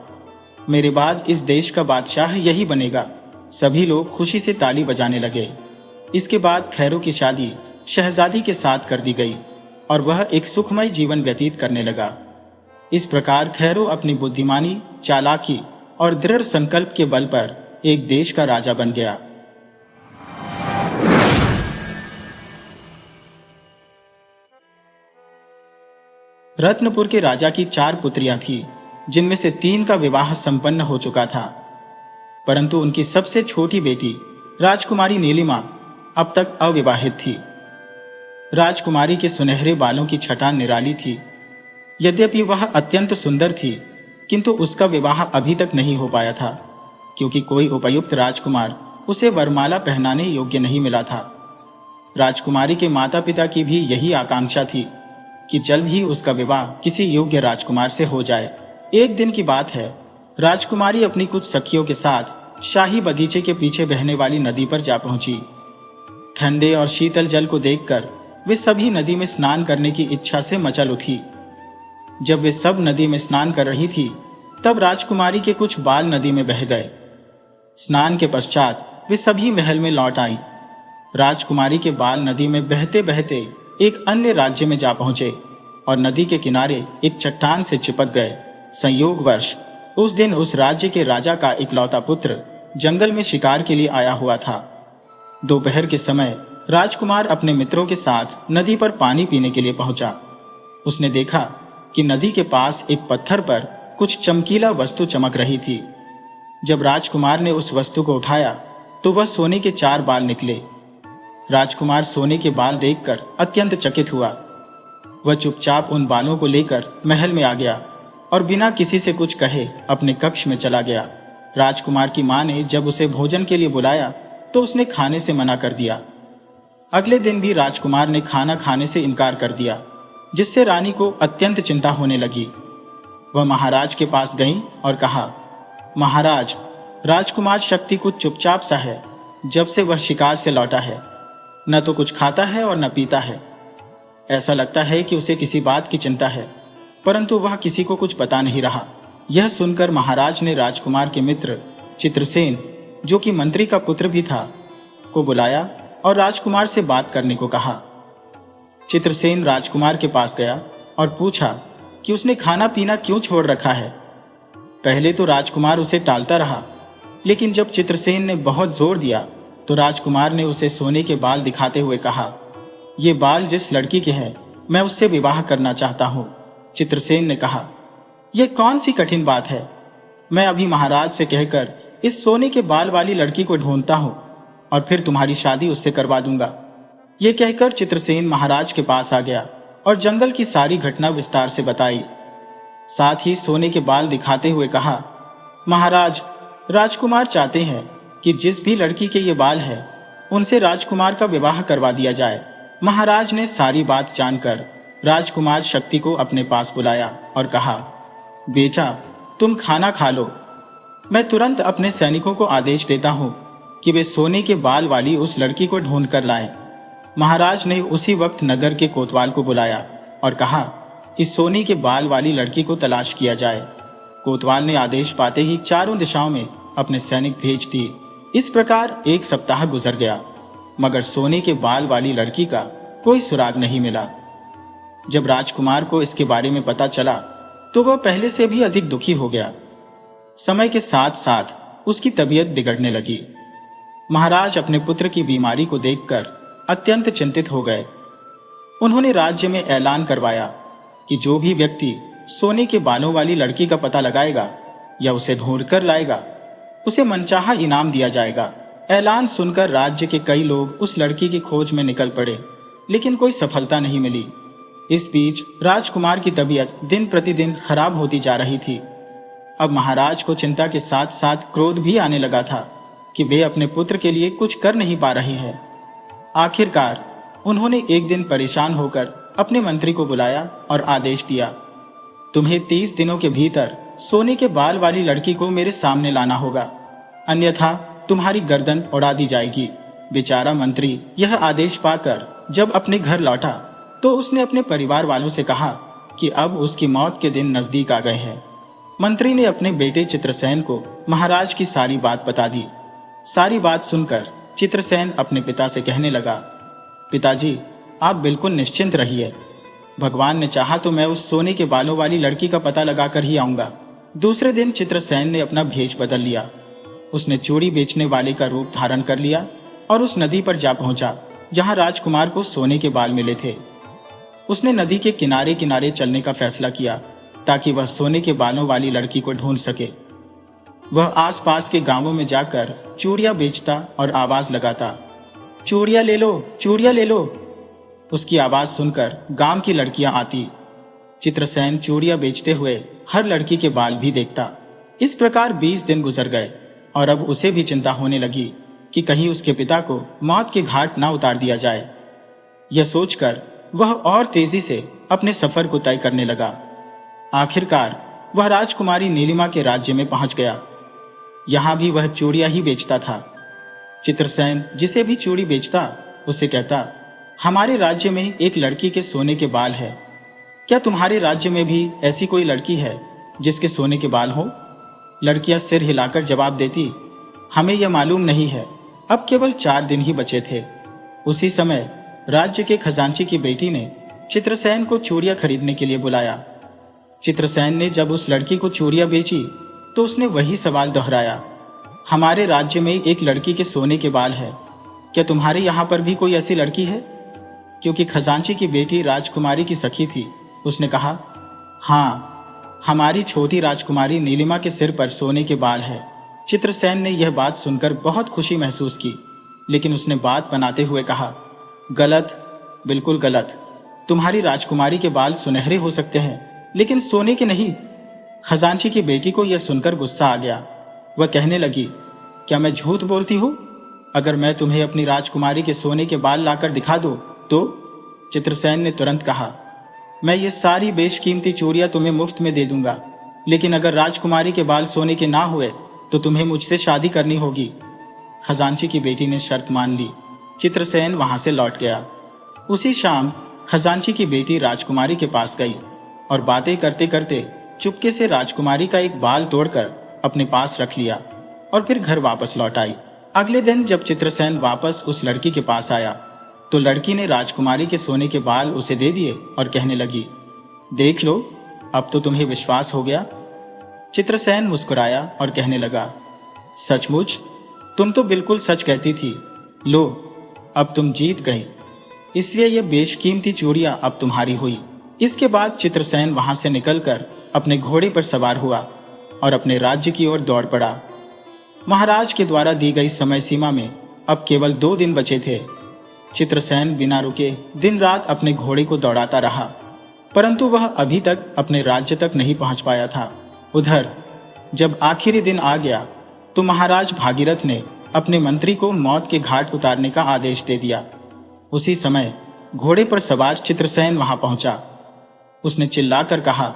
मेरे बाद इस देश का बादशाह यही बनेगा। सभी लोग खुशी से ताली बजाने लगे। इसके बाद खैरो की शादी शहजादी के साथ कर दी गई और वह एक सुखमय जीवन व्यतीत करने लगा। इस प्रकार खैरो अपनी बुद्धिमानी, चालाकी और दृढ़ संकल्प के बल पर एक देश का राजा बन गया। रत्नपुर के राजा की 4 पुत्रियां थीं, जिनमें से 3 का विवाह संपन्न हो चुका था, परंतु उनकी सबसे छोटी बेटी राजकुमारी नीलिमा अब तक अविवाहित थी। राजकुमारी के सुनहरे बालों की छटा निराली थी। यद्यपि वह अत्यंत सुंदर थी, किंतु उसका विवाह अभी तक नहीं हो पाया था, क्योंकि कोई उपयुक्त राजकुमार उसे वरमाला पहनाने योग्य नहीं मिला था। राजकुमारी के माता पिता की भी यही आकांक्षा थी कि जल्द ही उसका विवाह किसी योग्य राजकुमार से हो जाए। एक दिन की बात है, राजकुमारी अपनी कुछ सखियों के साथ शाही बगीचे के पीछे बहने वाली नदी पर जा पहुंची। ठंडे और शीतल जल को देखकर वे सभी नदी में स्नान करने की इच्छा से मचल उठी। जब वे सब नदी में स्नान कर रही थी, तब राजकुमारी के कुछ बाल नदी में बह गए। स्नान के पश्चात वे सभी महल में लौट आई। राजकुमारी के बाल नदी में बहते बहते एक अन्य राज्य में जा पहुंचे और नदी के किनारे एक चट्टान से चिपक गए। संयोगवश उस दिन उस राज्य के राजा का इकलौता पुत्र जंगल में शिकार के लिए आया हुआ था। दोपहर के समय राजकुमार अपने मित्रों के साथ नदी पर पानी पीने के लिए पहुंचा। उसने देखा कि नदी के पास एक पत्थर पर कुछ चमकीला वस्तु चमक रही थी। जब राजकुमार ने उस वस्तु को उठाया तो वह सोने के 4 बाल निकले। राजकुमार सोने के बाल देखकर अत्यंत चकित हुआ। वह चुपचाप उन बालों को लेकर महल में आ गया और बिना किसी से कुछ कहे अपने कक्ष में चला गया। राजकुमार की मां ने जब उसे भोजन के लिए बुलाया तो उसने खाने से मना कर दिया। अगले दिन भी राजकुमार ने खाना खाने से इनकार कर दिया, जिससे रानी को अत्यंत चिंता होने लगी। वह महाराज के पास गई और कहा, महाराज, राजकुमार शक्ति कुछ चुपचाप सा है। जब से वह शिकार से लौटा है, न तो कुछ खाता है और न पीता है। ऐसा लगता है कि उसे किसी बात की चिंता है, परंतु वह किसी को कुछ बता नहीं रहा। यह सुनकर महाराज ने राजकुमार के मित्र चित्रसेन, जो कि मंत्री का पुत्र भी था, को बुलाया और राजकुमार से बात करने को कहा। चित्रसेन राजकुमार के पास गया और पूछा कि उसने खाना पीना क्यों छोड़ रखा है। पहले तो राजकुमार उसे टालता रहा, लेकिन जब चित्रसेन ने बहुत जोर दिया तो राजकुमार ने उसे सोने के बाल दिखाते हुए कहा, ये बाल जिस लड़की के हैं मैं उससे विवाह करना चाहता हूं। चित्रसेन ने कहा, यह कौन सी कठिन बात है, मैं अभी महाराज से कहकर इस सोने के बाल वाली लड़की को ढूंढता हूं और फिर तुम्हारी शादी उससे करवा दूंगा। यह कहकर चित्रसेन महाराज के पास आ गया और जंगल की सारी घटना विस्तार से बताई। साथ ही सोने के बाल दिखाते हुए कहा, महाराज, राजकुमार चाहते हैं कि जिस भी लड़की के ये बाल है उनसे राजकुमार का विवाह करवा दिया जाए। महाराज ने सारी बात जानकर राजकुमार शक्ति को अपने पास बुलाया और कहा, बेटा, तुम खाना खा लो, मैं तुरंत अपने सैनिकों को आदेश देता हूं कि वे सोने के बाल वाली उस लड़की को ढूंढ कर लाएं। महाराज ने उसी वक्त नगर के कोतवाल को बुलाया और कहा कि सोने के बाल वाली लड़की को तलाश किया जाए। कोतवाल ने आदेश पाते ही चारों दिशाओं में अपने सैनिक भेज दिए। इस प्रकार 1 सप्ताह गुजर गया, मगर सोने के बाल वाली लड़की का कोई सुराग नहीं मिला। जब राजकुमार को इसके बारे में पता चला तो वह पहले से भी अधिक दुखी हो गया। समय के साथ साथ उसकी तबीयत बिगड़ने लगी। महाराज अपने पुत्र की बीमारी को देखकर अत्यंत चिंतित हो गए। उन्होंने राज्य में ऐलान करवाया कि जो भी व्यक्ति सोने के बालों वाली लड़की का पता लगाएगा या उसे ढूंढकर लाएगा, उसे मनचाहा इनाम दिया जाएगा। ऐलान सुनकर राज्य के कई लोग उस लड़की की खोज में निकल पड़े, लेकिन कोई सफलता नहीं मिली। इस बीच राजकुमार की तबीयत दिन प्रतिदिन खराब होती जा रही थी। अब महाराज को चिंता के साथ साथ क्रोध भी आने लगा था कि वे अपने पुत्र के लिए कुछ कर नहीं पा रहे हैं। आखिरकार उन्होंने एक दिन परेशान होकर अपने मंत्री को बुलाया और आदेश दिया, तुम्हें 30 दिनों के भीतर सोने के बाल वाली लड़की को मेरे सामने लाना होगा, अन्यथा तुम्हारी गर्दन उड़ा दी जाएगी। बेचारा मंत्री यह आदेश पाकर जब अपने घर लौटा तो उसने अपने परिवार वालों से कहा कि अब उसकी मौत के दिन नजदीक आ गए हैं। मंत्री ने अपने बेटे चित्रसेन को महाराज की सारी बात बता दी। सारी बात सुनकर चित्रसेन अपने पिता से कहने लगा, पिताजी, आप बिल्कुल निश्चिंत रहिए, भगवान ने चाहा तो मैं उस सोने के बालों वाली लड़की का पता लगाकर ही आऊंगा। दूसरे दिन चित्रसेन ने अपना भेष बदल लिया। उसने चूड़ी बेचने वाले का रूप धारण कर लिया और उस नदी पर जा पहुंचा जहां राजकुमार को सोने के बाल मिले थे। उसने नदी के किनारे किनारे चलने का फैसला किया ताकि वह सोने के बालों वाली लड़की को ढूंढ सके। वह आसपास के गांवों में जाकर चूड़ियां बेचता और आवाज लगाता, चूड़ियां ले लो, चूड़ियां ले लो। उसकी आवाज सुनकर गांव की लड़कियां आती। चित्रसेन चूड़ियां बेचते हुए हर लड़की के बाल भी देखता। इस प्रकार 20 दिन गुजर गए और अब उसे भी चिंता होने लगी कि कहीं उसके पिता को मौत के घाट ना उतार दिया जाए। यह सोचकर वह और तेजी से अपने सफर को तय करने लगा। आखिरकार वह राजकुमारी नीलिमा के राज्य में पहुंच गया। यहां भी वह चूड़ियां ही बेचता था। चित्रसेन जिसे भी चूड़ी बेचता उसे कहता, हमारे राज्य में एक लड़की के सोने के बाल है, क्या तुम्हारे राज्य में भी ऐसी कोई लड़की है जिसके सोने के बाल हो? लड़कियां सिर हिलाकर जवाब देती, हमें यह मालूम नहीं है। अब केवल 4 दिन ही बचे थे। उसी समय राज्य के खजांची की बेटी ने चित्रसेन को चूड़ियां खरीदने के लिए बुलाया। चित्रसेन ने जब उस लड़की को चूड़ियां बेची तो उसने वही सवाल दोहराया, हमारे राज्य में एक लड़की के सोने के बाल है, क्या तुम्हारे यहां पर भी कोई ऐसी लड़की है? क्योंकि खजांची की बेटी राजकुमारी की सखी थी, उसने कहा, हाँ, हमारी छोटी राजकुमारी नीलिमा के सिर पर सोने के बाल है। चित्रसेन ने यह बात सुनकर बहुत खुशी महसूस की, लेकिन उसने बात बनाते हुए कहा, गलत, बिल्कुल गलत। तुम्हारी राजकुमारी के बाल सुनहरे हो सकते हैं लेकिन सोने के नहीं। खजांची की बेटी को यह सुनकर गुस्सा आ गया। वह कहने लगी, क्या मैं झूठ बोलती हूँ? अगर मैं तुम्हें अपनी राजकुमारी के सोने के बाल लाकर दिखा दूं तो? चित्रसेन ने तुरंत कहा, मैं ये सारी बेशकीमती चूड़ियां तुम्हें मुफ्त में दे दूंगा, लेकिन अगर राजकुमारी के बाल सोने के ना हुए तो तुम्हें मुझसे शादी करनी होगी। खजांची की बेटी ने शर्त मान ली। चित्रसेन वहां से लौट गया। उसी शाम खजांची की बेटी राजकुमारी के पास गई और बातें करते करते चुपके से राजकुमारी का एक बाल तोड़कर अपने पास रख लिया और फिर घर वापस लौट आई। अगले दिन जब चित्रसेन वापस उस लड़की के पास आया तो लड़की ने राजकुमारी के सोने के बाल उसे दे दिए और कहने लगी, देख लो, अब तो तुम्हें विश्वास हो गया। चित्रसेन मुस्कुराया और कहने लगा, सचमुच? तुम तो बिल्कुल सच कहती थी। लो, अब तुम जीत गए, इसलिए यह बेशकीमती चूड़ियां अब तुम्हारी हुई। इसके बाद चित्रसेन वहां से निकलकर अपने घोड़े पर सवार हुआ और अपने राज्य की ओर दौड़ पड़ा। महाराज के द्वारा दी गई समय सीमा में अब केवल 2 दिन बचे थे। चित्रसेन बिना रुके दिन रात अपने घोड़े को दौड़ाता रहा, परंतु वह अभी तक अपने राज्य तक नहीं पहुंच पाया था। उधर जब आखिरी दिन आ गया तो महाराज भागीरथ ने अपने मंत्री को मौत के घाट उतारने का आदेश दे दिया। उसी समय घोड़े पर सवार चित्रसेन वहां पहुंचा। उसने चिल्लाकर कहा,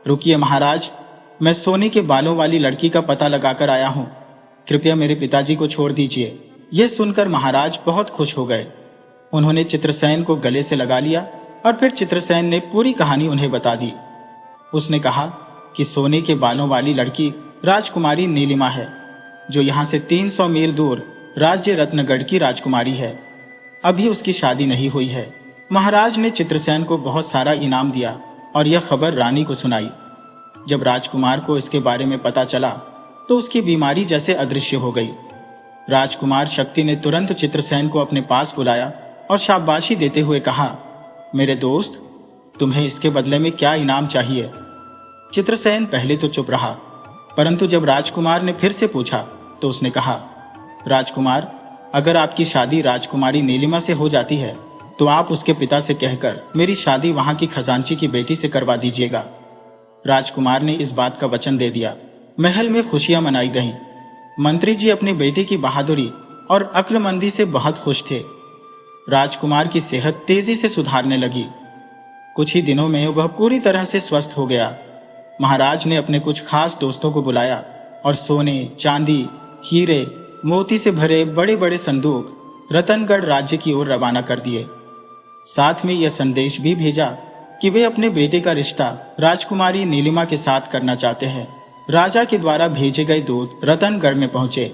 रुकिए महाराज, मैं सोने के बालों वाली लड़की का पता लगाकर आया हूं, कृपया मेरे पिताजी को छोड़ दीजिए। यह सुनकर महाराज बहुत खुश हो गए। उन्होंने चित्रसेन को गले से लगा लिया और फिर चित्रसेन ने पूरी कहानी उन्हें बता दी। उसने कहा कि सोने के बालों वाली लड़की राजकुमारी नीलिमा है, जो यहाँ से 300 मील दूर राज्य रत्नगढ़ की राजकुमारी है। अभी उसकी शादी नहीं हुई है। महाराज ने चित्रसेन को बहुत सारा इनाम दिया और यह खबर रानी को सुनाई। जब राजकुमार को इसके बारे में पता चला तो उसकी बीमारी जैसे अदृश्य हो गई। राजकुमार शक्ति ने तुरंत चित्रसेन को अपने पास बुलाया और शाबाशी देते हुए कहा, मेरे दोस्त, तुम्हें इसके बदले में क्या इनाम चाहिए? चित्रसेन पहले तो चुप रहा, परंतु जब राजकुमार ने फिर से पूछा तो उसने कहा, राजकुमार, अगर आपकी शादी राजकुमारी नीलिमा से हो जाती है तो आप उसके पिता से कहकर मेरी शादी वहां की खजांची की बेटी से करवा दीजिएगा। राजकुमार ने इस बात का वचन दे दिया। महल में खुशियां मनाई गईं। मंत्री जी अपनी बेटी की बहादुरी और अक्लमंदी से बहुत खुश थे। राजकुमार की सेहत तेजी से सुधारने लगी। कुछ ही दिनों में वह पूरी तरह से स्वस्थ हो गया। महाराज ने अपने कुछ खास दोस्तों को बुलाया और सोने, चांदी, हीरे, मोती से भरे बड़े बड़े संदूक रतनगढ़ राज्य की ओर रवाना कर दिए। साथ में यह संदेश भी भेजा कि वे अपने बेटे का रिश्ता राजकुमारी नीलिमा के साथ करना चाहते हैं। राजा के द्वारा भेजे गए दूत रतनगढ़ में पहुंचे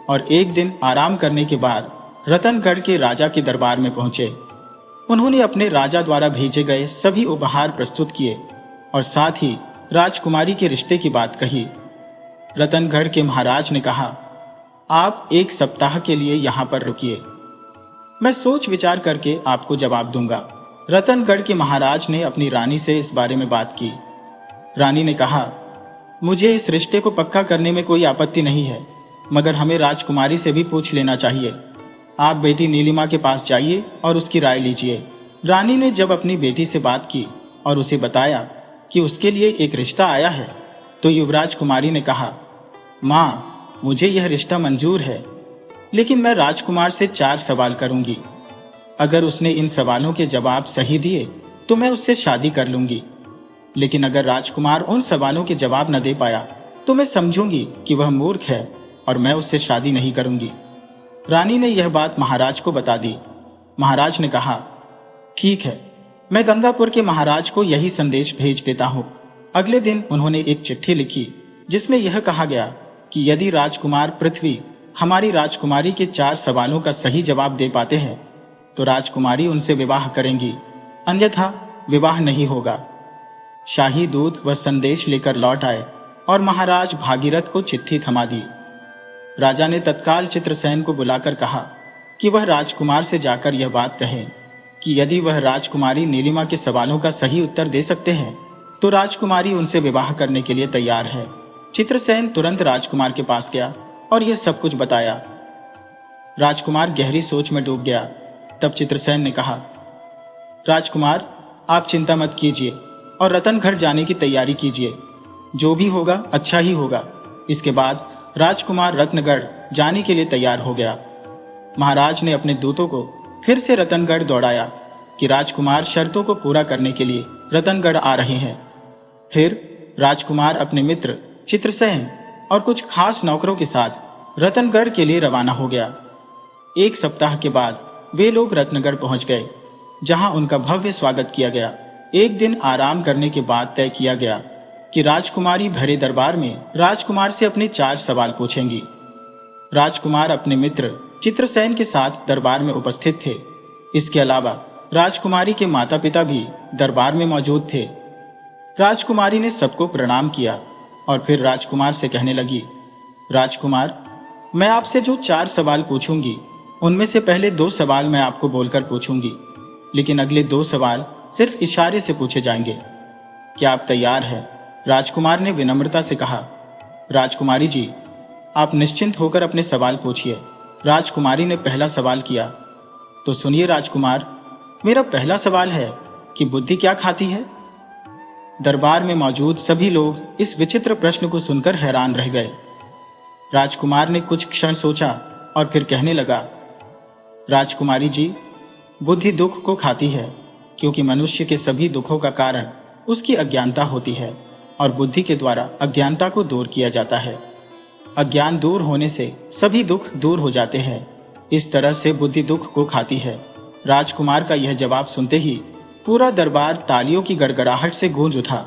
और एक दिन आराम करने के बाद रतनगढ़ के राजा के दरबार में पहुंचे। उन्होंने अपने राजा द्वारा भेजे गए सभी उपहार प्रस्तुत किए और साथ ही राजकुमारी के रिश्ते की बात कही। रतनगढ़ के महाराज ने कहा, आप 1 सप्ताह के लिए यहां पर रुकिए, मैं सोच विचार करके आपको जवाब दूंगा। रतनगढ़ के महाराज ने अपनी रानी से इस बारे में बात की। रानी ने कहा, मुझे इस रिश्ते को पक्का करने में कोई आपत्ति नहीं है, मगर हमें राजकुमारी से भी पूछ लेना चाहिए। आप बेटी नीलिमा के पास जाइए और उसकी राय लीजिए। रानी ने जब अपनी बेटी से बात की और उसे बताया कि उसके लिए एक रिश्ता आया है, तो युवराज कुमारी ने कहा, माँ, मुझे यह रिश्ता मंजूर है, लेकिन मैं राजकुमार से 4 सवाल करूंगी। अगर उसने इन सवालों के जवाब सही दिए तो मैं उससे शादी कर लूंगी, लेकिन अगर राजकुमार उन सवालों के जवाब न दे पाया तो मैं समझूंगी कि वह मूर्ख है और मैं उससे शादी नहीं करूंगी। रानी ने यह बात महाराज को बता दी। महाराज ने कहा, ठीक है, मैं गंगापुर के महाराज को यही संदेश भेज देता हूं। अगले दिन उन्होंने एक चिट्ठी लिखी जिसमें यह कहा गया कि यदि राजकुमार पृथ्वी हमारी राजकुमारी के 4 सवालों का सही जवाब दे पाते हैं तो राजकुमारी उनसे विवाह करेंगी, अन्यथा विवाह नहीं होगा। शाही दूत वह संदेश लेकर लौट आए और महाराज भागीरथ को चिट्ठी थमा दी। राजा ने तत्काल चित्रसेन को बुलाकर कहा कि वह राजकुमार से जाकर यह बात कहे कि यदि वह राजकुमारी नीलिमा के सवालों का सही उत्तर दे सकते हैं तो राजकुमारी उनसे विवाह करने के लिए तैयार है। चित्रसेन तुरंत राजकुमार के पास गया और यह सब कुछ बताया। राजकुमार गहरी सोच में डूब गया। तब चित्रसेन ने कहा, राजकुमार, आप चिंता मत कीजिए और रतनगढ़ जाने की तैयारी कीजिए। जो भी होगा अच्छा ही होगा। इसके बाद राजकुमार रत्नगढ़ जाने के लिए तैयार हो गया। महाराज ने अपने दूतों को फिर से रतनगढ़ दौड़ाया कि राजकुमार शर्तों को पूरा करने के लिए रतनगढ़ आ रहे हैं। फिर राजकुमार अपने मित्र चित्रसेन और कुछ खास नौकरों के साथ रतनगढ़ के लिए रवाना हो गया। 1 सप्ताह के बाद वे लोग रत्नगढ़ पहुंच गए, जहां उनका भव्य स्वागत किया गया। एक दिन आराम करने के बाद तय किया गया कि राजकुमारी भरे दरबार में राजकुमार से अपने 4 सवाल पूछेंगी। राजकुमार अपने मित्र चित्रसेन के साथ दरबार में उपस्थित थे। इसके अलावा राजकुमारी के माता पिता भी दरबार में मौजूद थे। राजकुमारी ने सबको प्रणाम किया और फिर राजकुमार से कहने लगी, राजकुमार, मैं आपसे जो 4 सवाल पूछूंगी उनमें से पहले 2 सवाल मैं आपको बोलकर पूछूंगी, लेकिन अगले 2 सवाल सिर्फ इशारे से पूछे जाएंगे। क्या आप तैयार हैं? राजकुमार ने विनम्रता से कहा। राजकुमारी जी, आप निश्चिंत होकर अपने सवाल पूछिए। राजकुमारी ने पहला सवाल किया। तो सुनिए राजकुमार, मेरा पहला सवाल है कि बुद्धि क्या खाती है? दरबार में मौजूद सभी लोग इस विचित्र प्रश्न को सुनकर हैरान रह गए। राजकुमार ने कुछ क्षण सोचा और फिर कहने लगा, राजकुमारी जी, बुद्धि दुख को खाती है, क्योंकि मनुष्य के सभी दुखों का कारण उसकी अज्ञानता होती है और बुद्धि के द्वारा अज्ञानता को दूर किया जाता है। अज्ञान दूर होने से सभी दुख दूर हो जाते हैं। इस तरह से बुद्धि दुख को खाती है। राजकुमार का यह जवाब सुनते ही पूरा दरबार तालियों की गड़गड़ाहट से गूंज उठा।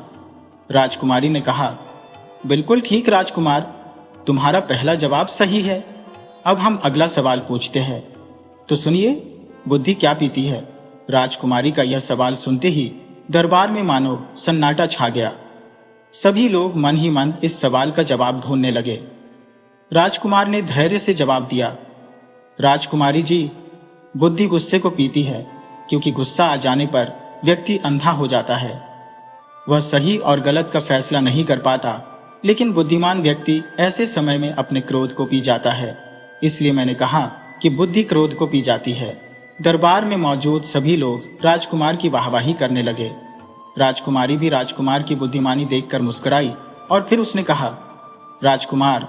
राजकुमारी ने कहा, बिल्कुल ठीक राजकुमार, तुम्हारा पहला जवाब सही है। अब हम अगला सवाल पूछते हैं। तो सुनिए, बुद्धि क्या पीती है? राजकुमारी का यह सवाल सुनते ही दरबार में मानो सन्नाटा छा गया। सभी लोग मन ही मन इस सवाल का जवाब ढूंढने लगे। राजकुमार ने धैर्य से जवाब दिया, राजकुमारी जी, बुद्धि गुस्से को पीती है, क्योंकि गुस्सा आ जाने पर व्यक्ति अंधा हो जाता है। वह सही और गलत का फैसला नहीं कर पाता, लेकिन बुद्धिमान व्यक्ति ऐसे समय में अपने क्रोध को पी जाता है। इसलिए मैंने कहा कि बुद्धि क्रोध को पी जाती है। दरबार में मौजूद सभी लोग राजकुमार की वाहवाही करने लगे। राजकुमारी भी राजकुमार की बुद्धिमानी देखकर मुस्कुराई और फिर उसने कहा, राजकुमार,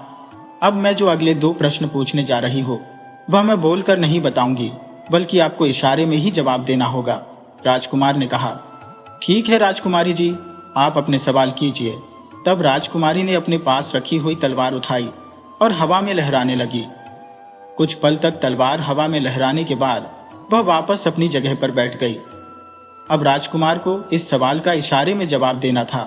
अब मैं जो अगले 2 प्रश्न पूछने जा रही हूँ वह मैं बोलकर नहीं बताऊंगी, बल्कि आपको इशारे में ही जवाब देना होगा। राजकुमार ने कहा, ठीक है राजकुमारी जी, आप अपने सवाल कीजिए। तब राजकुमारी ने अपने पास रखी हुई तलवार उठाई और हवा में लहराने लगी। कुछ पल तक तलवार हवा में लहराने के बाद वह वापस अपनी जगह पर बैठ गई। अब राजकुमार को इस सवाल का इशारे में जवाब देना था।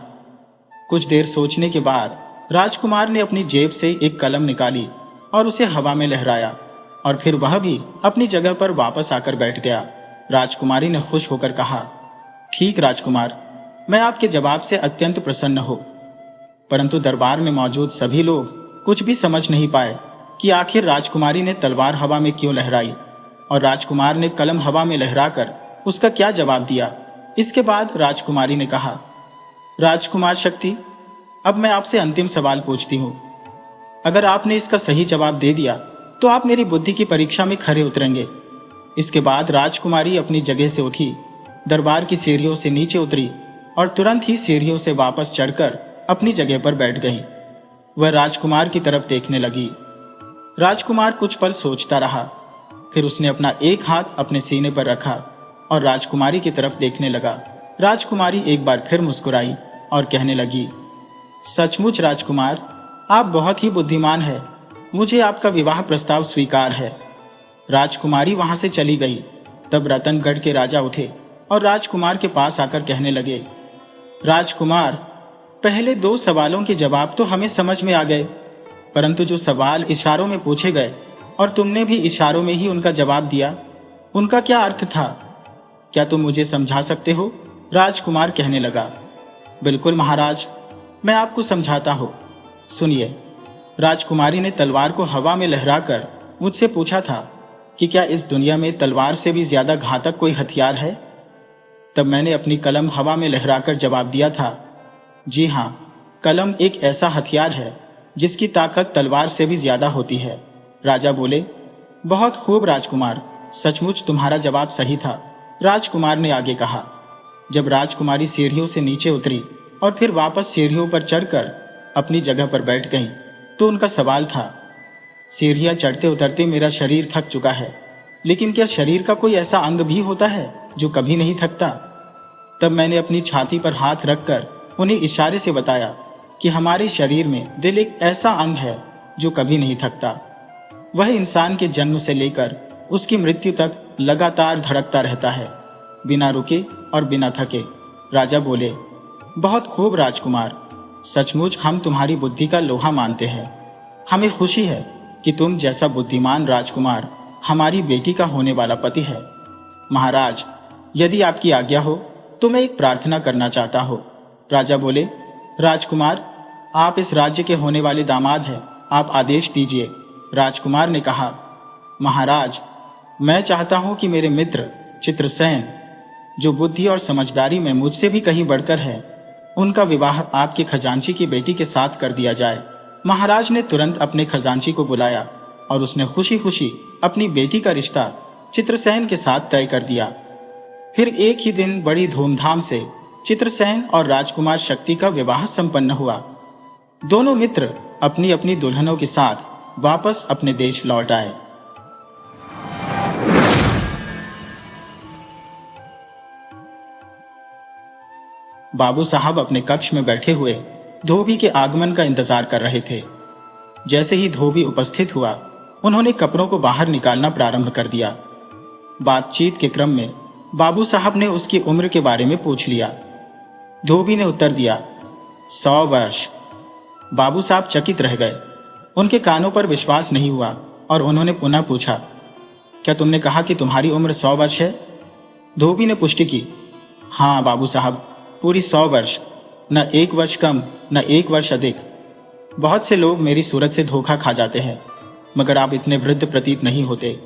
कुछ देर सोचने के बाद राजकुमार ने अपनी जेब से एक कलम निकाली और उसे हवा में लहराया और फिर वह भी अपनी जगह पर वापस आकर बैठ गया। राजकुमारी ने खुश होकर कहा, ठीक राजकुमार, मैं आपके जवाब से अत्यंत प्रसन्न हूं। परंतु दरबार में मौजूद सभी लोग कुछ भी समझ नहीं पाए कि आखिर राजकुमारी ने तलवार हवा में क्यों लहराई और राजकुमार ने कलम हवा में लहराकर उसका क्या जवाब दिया। इसके बाद राजकुमारी ने कहा, राजकुमार शक्ति, अब मैं आपसे अंतिम सवाल पूछती हूँ। अगर आपने इसका सही जवाब दे दिया तो आप मेरी बुद्धि की परीक्षा में खरे उतरेंगे। इसके बाद राजकुमारी अपनी जगह से उठी, दरबार की सीढ़ियों से नीचे उतरी और तुरंत ही सीढ़ियों से वापस चढ़कर अपनी जगह पर बैठ गई। वह राजकुमार की तरफ देखने लगी। राजकुमार कुछ पल सोचता रहा, फिर उसने अपना एक हाथ अपने सीने पर रखा और राजकुमारी की तरफ देखने लगा। राजकुमारी एक बार फिर मुस्कुराई और कहने लगी, सचमुच राजकुमार, आप बहुत ही बुद्धिमान हैं। मुझे आपका विवाह प्रस्ताव स्वीकार है। राजकुमारी वहां से चली गई। तब रतनगढ़ के राजा उठे और राजकुमार के पास आकर कहने लगे, राजकुमार, पहले 2 सवालों के जवाब तो हमें समझ में आ गए, परंतु जो सवाल इशारों में पूछे गए और तुमने भी इशारों में ही उनका जवाब दिया, उनका क्या अर्थ था? क्या तुम मुझे समझा सकते हो? राजकुमार कहने लगा, बिल्कुल महाराज, मैं आपको समझाता हूँ। सुनिए, राजकुमारी ने तलवार को हवा में लहराकर मुझसे पूछा था कि क्या इस दुनिया में तलवार से भी ज्यादा घातक कोई हथियार है? तब मैंने अपनी कलम हवा में लहराकर जवाब दिया था, जी हाँ, कलम एक ऐसा हथियार है जिसकी ताकत तलवार से भी ज्यादा होती है। राजा बोले, बहुत खूब राजकुमार, सचमुच तुम्हारा जवाब सही था। राजकुमार ने आगे कहा, जब राजकुमारी सीढ़ियों से नीचे उतरी और फिर वापस सीढ़ियों पर चढ़कर अपनी जगह पर बैठ गईं, तो उनका सवाल था, सीढ़ियां चढ़ते उतरते मेरा शरीर थक चुका है, लेकिन क्या शरीर का कोई ऐसा अंग भी होता है जो कभी नहीं थकता? तब मैंने अपनी छाती पर हाथ रखकर उन्हें इशारे से बताया कि हमारे शरीर में दिल एक ऐसा अंग है जो कभी नहीं थकता। वह इंसान के जन्म से लेकर उसकी मृत्यु तक लगातार धड़कता रहता है, बिना रुके और बिना थके। राजा बोले, बहुत खूब राजकुमार, सचमुच हम तुम्हारी बुद्धि का लोहा मानते हैं। हमें खुशी है कि तुम जैसा बुद्धिमान राजकुमार हमारी बेटी का होने वाला पति है। महाराज, यदि आपकी आज्ञा हो तो मैं एक प्रार्थना करना चाहता हूँ। राजा बोले, राजकुमार, आप इस राज्य के होने वाले दामाद हैं, आप आदेश दीजिए। राजकुमार ने कहा, महाराज, मैं चाहता हूं कि मेरे मित्र चित्रसेन, जो बुद्धि और समझदारी में मुझसे भी कहीं बढ़कर है, उनका विवाह आपके खजांची की बेटी के साथ कर दिया जाए। महाराज ने तुरंत अपने खजांची को बुलाया और उसने खुशी खुशी अपनी बेटी का रिश्ता चित्रसेन के साथ तय कर दिया। फिर एक ही दिन बड़ी धूमधाम से चित्रसेन और राजकुमार शक्ति का विवाह संपन्न हुआ। दोनों मित्र अपनी अपनी दुल्हनों के साथ वापस अपने देश लौट आए। बाबू साहब अपने कक्ष में बैठे हुए धोबी के आगमन का इंतजार कर रहे थे। जैसे ही धोबी उपस्थित हुआ, उन्होंने कपड़ों को बाहर निकालना प्रारंभ कर दिया। बातचीत के क्रम में बाबू साहब ने उसकी उम्र के बारे में पूछ लिया। धोबी ने उत्तर दिया, 100 वर्ष। बाबू साहब चकित रह गए। उनके कानों पर विश्वास नहीं हुआ और उन्होंने पुनः पूछा, क्या तुमने कहा कि तुम्हारी उम्र 100 वर्ष है? धोबी ने पुष्टि की, हाँ बाबू साहब, पूरी 100 वर्ष, न 1 वर्ष कम न 1 वर्ष अधिक। बहुत से लोग मेरी सूरत से धोखा खा जाते हैं, मगर आप इतने वृद्ध प्रतीत नहीं होते।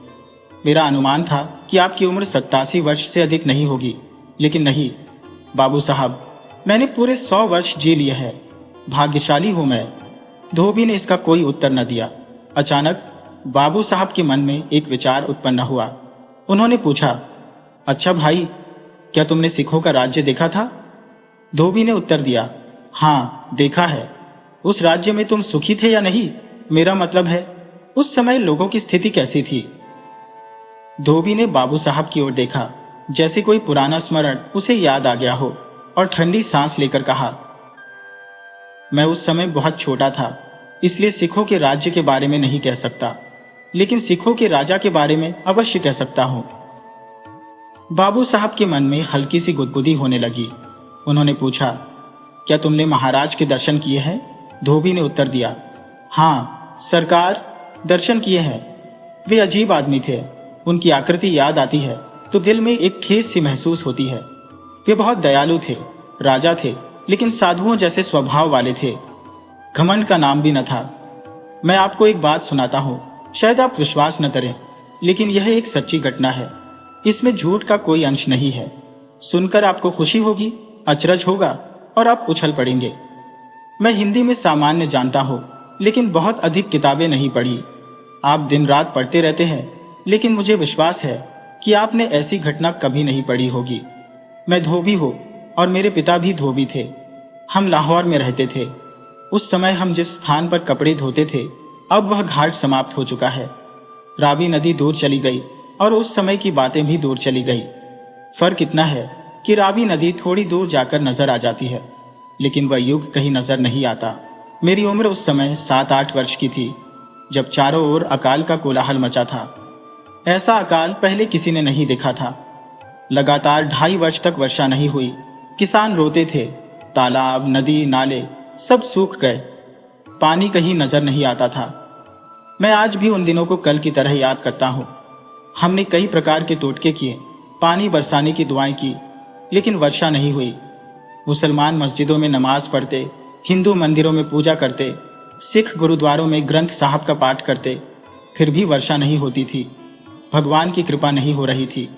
मेरा अनुमान था कि आपकी उम्र 87 वर्ष से अधिक नहीं होगी, लेकिन नहीं बाबू साहब, मैंने पूरे 100 वर्ष जी लिए हैं। भाग्यशाली हूं मैं। धोबी ने इसका कोई उत्तर न दिया। अचानक बाबू साहब के मन में एक विचार उत्पन्न हुआ। उन्होंने पूछा, अच्छा भाई, क्या तुमने सिखों का राज्य देखा था? धोबी ने उत्तर दिया, हाँ देखा है। उस राज्य में तुम सुखी थे या नहीं? मेरा मतलब है, उस समय लोगों की स्थिति कैसी थी? धोबी ने बाबू साहब की ओर देखा, जैसे कोई पुराना स्मरण उसे याद आ गया हो, और ठंडी सांस लेकर कहा, मैं उस समय बहुत छोटा था, इसलिए सिखों के राज्य के बारे में नहीं कह सकता, लेकिन सिखों के राजा के बारे में अवश्य कह सकता हूं। बाबू साहब के मन में हल्की सी गुदगुदी होने लगी। उन्होंने पूछा, क्या तुमने महाराज के दर्शन किए हैं? धोबी ने उत्तर दिया, हाँ सरकार, दर्शन किए हैं। वे अजीब आदमी थे। उनकी आकृति याद आती है तो दिल में एक ठेस सी महसूस होती है। वे बहुत दयालु थे, राजा थे, लेकिन साधुओं जैसे स्वभाव वाले थे। घमंड का नाम भी न था। मैं आपको एक बात सुनाता हूं, शायद आप विश्वास न करें, लेकिन यह एक सच्ची घटना है। इसमें झूठ का कोई अंश नहीं है। सुनकर आपको खुशी होगी, अचरज होगा और आप उछल पड़ेंगे। मैं हिंदी में सामान्य जानता हूं, लेकिन बहुत अधिक किताबें नहीं पढ़ी। आप दिन रात पढ़ते रहते हैं, लेकिन मुझे विश्वास है कि आपने ऐसी घटना कभी नहीं पढ़ी होगी। मैं धोबी हूं और मेरे पिता भी धोबी थे। हम लाहौर में रहते थे। उस समय हम जिस स्थान पर कपड़े धोते थे, अब वह घाट समाप्त हो चुका है। रावी नदी दूर चली गई और उस समय की बातें भी दूर चली गई। फर्क इतना है कि रावी नदी थोड़ी दूर जाकर नजर आ जाती है, लेकिन वह युग कहीं नजर नहीं आता। मेरी उम्र उस समय 7-8 वर्ष की थी, जब चारों ओर अकाल का कोलाहल मचा था। ऐसा अकाल पहले किसी ने नहीं देखा था। लगातार 2.5 वर्ष तक वर्षा नहीं हुई। किसान रोते थे। तालाब, नदी, नाले सब सूख गए। पानी कहीं नजर नहीं आता था। मैं आज भी उन दिनों को कल की तरह याद करता हूँ। हमने कई प्रकार के टोटके किए, पानी बरसाने की दुआएं की, लेकिन वर्षा नहीं हुई। मुसलमान मस्जिदों में नमाज पढ़ते, हिंदू मंदिरों में पूजा करते, सिख गुरुद्वारों में ग्रंथ साहब का पाठ करते, फिर भी वर्षा नहीं होती थी। भगवान की कृपा नहीं हो रही थी।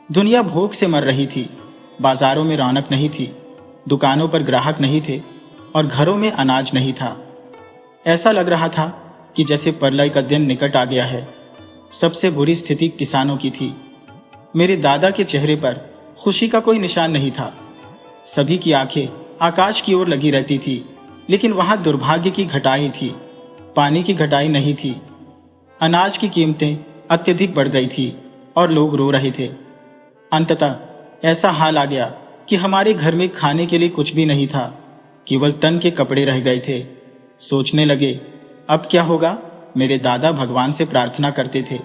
दुनिया भूख से मर रही थी। बाजारों में रौनक नहीं थी, दुकानों पर ग्राहक नहीं थे और घरों में अनाज नहीं था। ऐसा लग रहा था कि जैसे प्रलय का दिन निकट आ गया है। सबसे बुरी स्थिति किसानों की थी। मेरे दादा के चेहरे पर खुशी का कोई निशान नहीं था। सभी की आंखें आकाश की ओर लगी रहती थी, लेकिन वहां दुर्भाग्य की घटाई थी, पानी की घटाई नहीं थी। अनाज की कीमतें अत्यधिक बढ़ गई थी और लोग रो रहे थे। अंततः ऐसा हाल आ गया कि हमारे घर में खाने के लिए कुछ भी नहीं था, केवल तन के कपड़े रह गए थे। सोचने लगे, अब क्या होगा? मेरे दादा भगवान से प्रार्थना करते थे।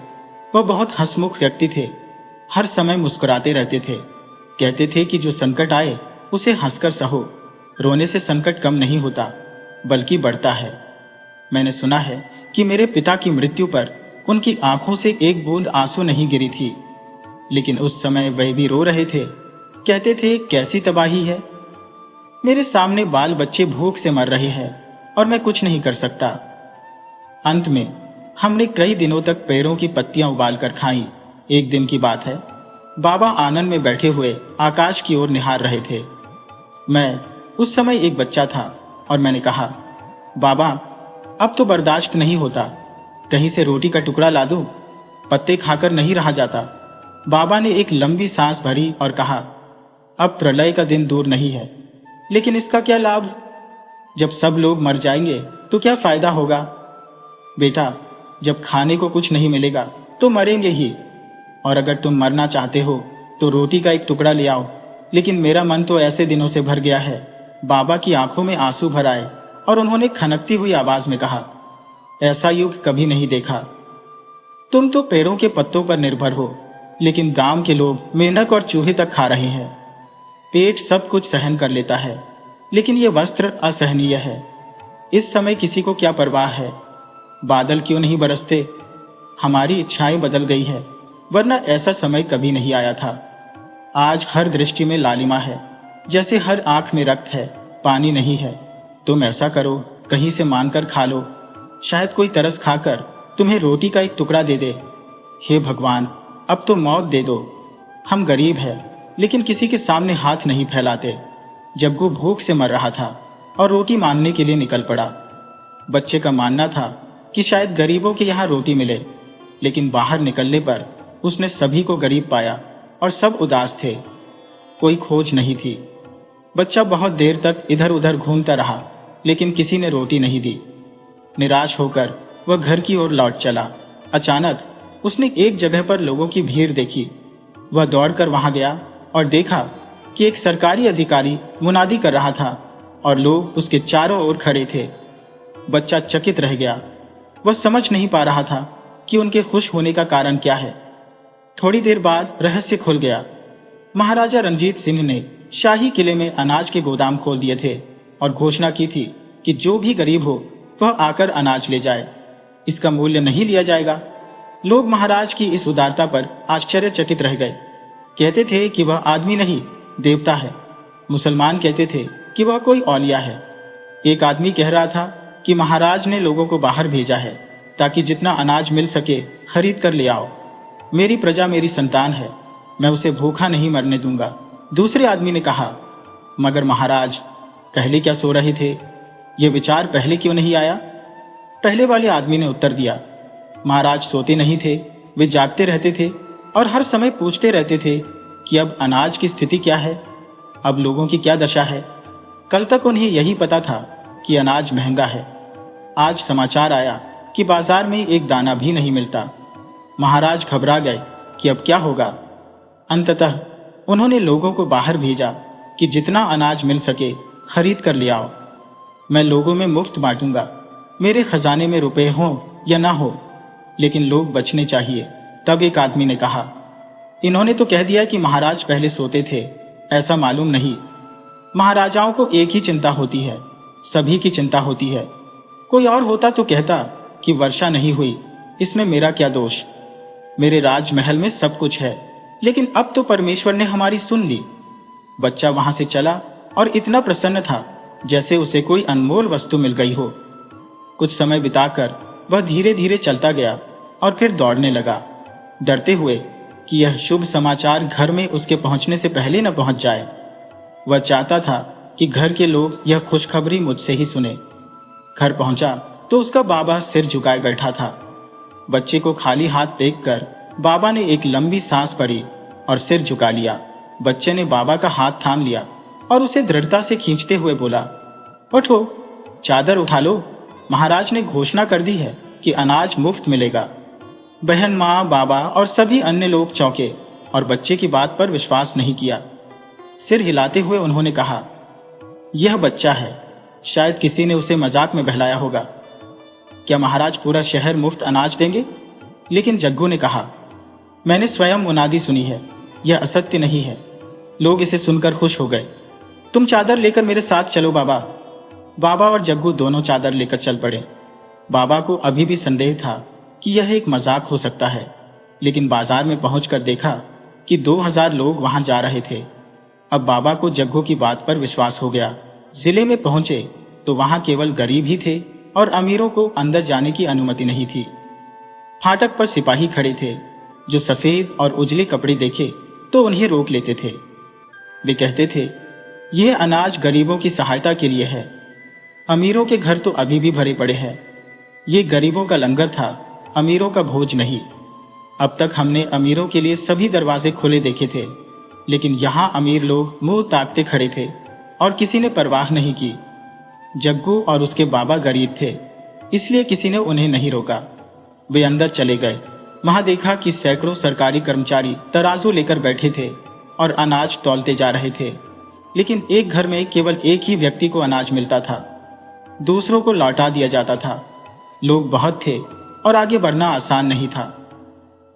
वह बहुत हंसमुख व्यक्ति थे, हर समय मुस्कुराते रहते थे। कहते थे कि जो संकट आए उसे हंसकर सहो। रोने से संकट कम नहीं होता, बल्कि बढ़ता है। मैंने सुना है कि मेरे पिता की मृत्यु पर उनकी आंखों से एक बूंद आंसू नहीं गिरी थी, लेकिन उस समय वह भी रो रहे थे। कहते थे, कैसी तबाही है। मेरे सामने बाल बच्चे भूख से मर रहे हैं और मैं कुछ नहीं कर सकता। अंत में हमने कई दिनों तक पेड़ों की पत्तियां उबाल कर खाई। एक दिन की बात है, बाबा आंगन में बैठे हुए आकाश की ओर निहार रहे थे। मैं उस समय एक बच्चा था और मैंने कहा, बाबा अब तो बर्दाश्त नहीं होता, कहीं से रोटी का टुकड़ा ला दो, पत्ते खाकर नहीं रहा जाता। बाबा ने एक लंबी सांस भरी और कहा, अब प्रलय का दिन दूर नहीं है, लेकिन इसका क्या लाभ? जब सब लोग मर जाएंगे तो क्या फायदा होगा? बेटा, जब खाने को कुछ नहीं मिलेगा तो मरेंगे ही, और अगर तुम मरना चाहते हो तो रोटी का एक टुकड़ा ले आओ। लेकिन मेरा मन तो ऐसे दिनों से भर गया है। बाबा की आंखों में आंसू भर आए और उन्होंने खनकती हुई आवाज में कहा, ऐसा युग कभी नहीं देखा। तुम तो पेड़ों के पत्तों पर निर्भर हो, लेकिन गांव के लोग मेंढक और चूहे तक खा रहे हैं। पेट सब कुछ सहन कर लेता है, लेकिन ये वस्त्र असहनीय है। इस समय किसी को क्या परवाह है? बादल क्यों नहीं बरसते? हमारी इच्छाएं बदल गई है, वरना ऐसा समय कभी नहीं आया था। आज हर दृष्टि में लालिमा है, जैसे हर आंख में रक्त है, पानी नहीं है। तुम ऐसा करो, कहीं से मांगकर खा लो, शायद कोई तरस खाकर तुम्हें रोटी का एक टुकड़ा दे दे। हे भगवान, अब तो मौत दे दो। हम गरीब हैं, लेकिन किसी के सामने हाथ नहीं फैलाते। जग्गू भूख से मर रहा था और रोटी मांगने के लिए निकल पड़ा। बच्चे का मानना था कि शायद गरीबों के यहाँ रोटी मिले, लेकिन बाहर निकलने पर उसने सभी को गरीब पाया और सब उदास थे। कोई खोज नहीं थी। बच्चा बहुत देर तक इधर उधर घूमता रहा, लेकिन किसी ने रोटी नहीं दी। निराश होकर वह घर की ओर लौट चला। अचानक उसने एक जगह पर लोगों की भीड़ देखी। वह दौड़कर वहां गया और देखा कि एक सरकारी अधिकारी मुनादी कर रहा था और लोग उसके चारों ओर खड़े थे। बच्चा चकित रह गया। वह समझ नहीं पा रहा था कि उनके खुश होने का कारण क्या है। थोड़ी देर बाद रहस्य खुल गया। महाराजा रणजीत सिंह ने शाही किले में अनाज के गोदाम खोल दिए थे और घोषणा की थी कि जो भी गरीब हो वह आकर अनाज ले जाए, इसका मूल्य नहीं लिया जाएगा। लोग महाराज की इस उदारता पर आश्चर्यचकित रह गए। कहते थे कि वह आदमी नहीं, देवता है। मुसलमान कहते थे कि वह कोई औलिया है। एक आदमी कह रहा था कि महाराज ने लोगों को बाहर भेजा है ताकि जितना अनाज मिल सके खरीद कर ले आओ। मेरी प्रजा मेरी संतान है, मैं उसे भूखा नहीं मरने दूंगा। दूसरे आदमी ने कहा, मगर महाराज पहले क्या सो रहे थे? ये विचार पहले क्यों नहीं आया? पहले वाले आदमी ने उत्तर दिया, महाराज सोते नहीं थे, वे जागते रहते थे और हर समय पूछते रहते थे कि अब अनाज की स्थिति क्या है, अब लोगों की क्या दशा है। कल तक उन्हें यही पता था कि अनाज महंगा है। आज समाचार आया कि बाजार में एक दाना भी नहीं मिलता। महाराज घबरा गए कि अब क्या होगा। अंततः उन्होंने लोगों को बाहर भेजा कि जितना अनाज मिल सके खरीद कर ले आओ। मैं लोगों में मुफ्त बांटूंगा, मेरे खजाने में रुपए हों या ना हो, लेकिन लोग बचने चाहिए। तब एक आदमी ने कहा, इन्होंने तो कह दिया कि महाराज पहले सोते थे, ऐसा मालूम नहीं। महाराजाओं को एक ही चिंता होती है, सभी की चिंता होती है। कोई और होता तो कहता कि वर्षा नहीं हुई, इसमें मेरा क्या दोष। मेरे राजमहल में सब कुछ है, लेकिन अब तो परमेश्वर ने हमारी सुन ली। बच्चा वहां से चला और इतना प्रसन्न था जैसे उसे कोई अनमोल वस्तु मिल गई हो। कुछ समय बिताकर वह धीरे धीरे चलता गया और फिर दौड़ने लगा, डरते हुए कि यह शुभ समाचार घर में उसके पहुंचने से पहले न पहुंच जाए। वह चाहता था कि घर के लोग यह खुशखबरी मुझसे ही सुने। घर पहुंचा तो उसका बाबा सिर झुकाए बैठा था। बच्चे को खाली हाथ देखकर बाबा ने एक लंबी सांस भरी और सिर झुका लिया। बच्चे ने बाबा का हाथ थाम लिया और उसे दृढ़ता से खींचते हुए बोला, उठो, चादर उठा लो, महाराज ने घोषणा कर दी है कि अनाज मुफ्त मिलेगा। बहन, माँ, बाबा और सभी अन्य लोग चौंके और बच्चे की बात पर विश्वास नहीं किया। सिर हिलाते हुए उन्होंने कहा, यह बच्चा है, शायद किसी ने उसे मजाक में बहलाया होगा। क्या महाराज पूरा शहर मुफ्त अनाज देंगे? लेकिन जग्गू ने कहा, मैंने स्वयं मुनादी सुनी है, यह असत्य नहीं है। लोग इसे सुनकर खुश हो गए। तुम चादर लेकर मेरे साथ चलो बाबा। बाबा और जग्गू दोनों चादर लेकर चल पड़े। बाबा को अभी भी संदेह था कि यह एक मजाक हो सकता है, लेकिन बाजार में पहुंचकर देखा कि 2000 लोग वहां जा रहे थे। अब बाबा को जग्गू की बात पर विश्वास हो गया। जिले में पहुंचे तो वहां केवल गरीब ही थे और अमीरों को अंदर जाने की अनुमति नहीं थी। फाटक पर सिपाही खड़े थे जो सफेद और उजले कपड़े देखे तो उन्हें रोक लेते थे। वे कहते थे, यह अनाज गरीबों की सहायता के लिए है, अमीरों के घर तो अभी भी भरे पड़े हैं। ये गरीबों का लंगर था, अमीरों का भोज नहीं। अब तक हमने अमीरों के लिए सभी दरवाजे खुले देखे थे, लेकिन यहाँ अमीर लोग मुंह ताकते खड़े थे और किसी ने परवाह नहीं की। जग्गू और उसके बाबा गरीब थे, इसलिए किसी ने उन्हें नहीं रोका। वे अंदर चले गए। वहां देखा कि सैकड़ों सरकारी कर्मचारी तराजू लेकर बैठे थे और अनाज तौलते जा रहे थे, लेकिन एक घर में केवल एक ही व्यक्ति को अनाज मिलता था, दूसरों को लौटा दिया जाता था। लोग बहुत थे और आगे बढ़ना आसान नहीं था।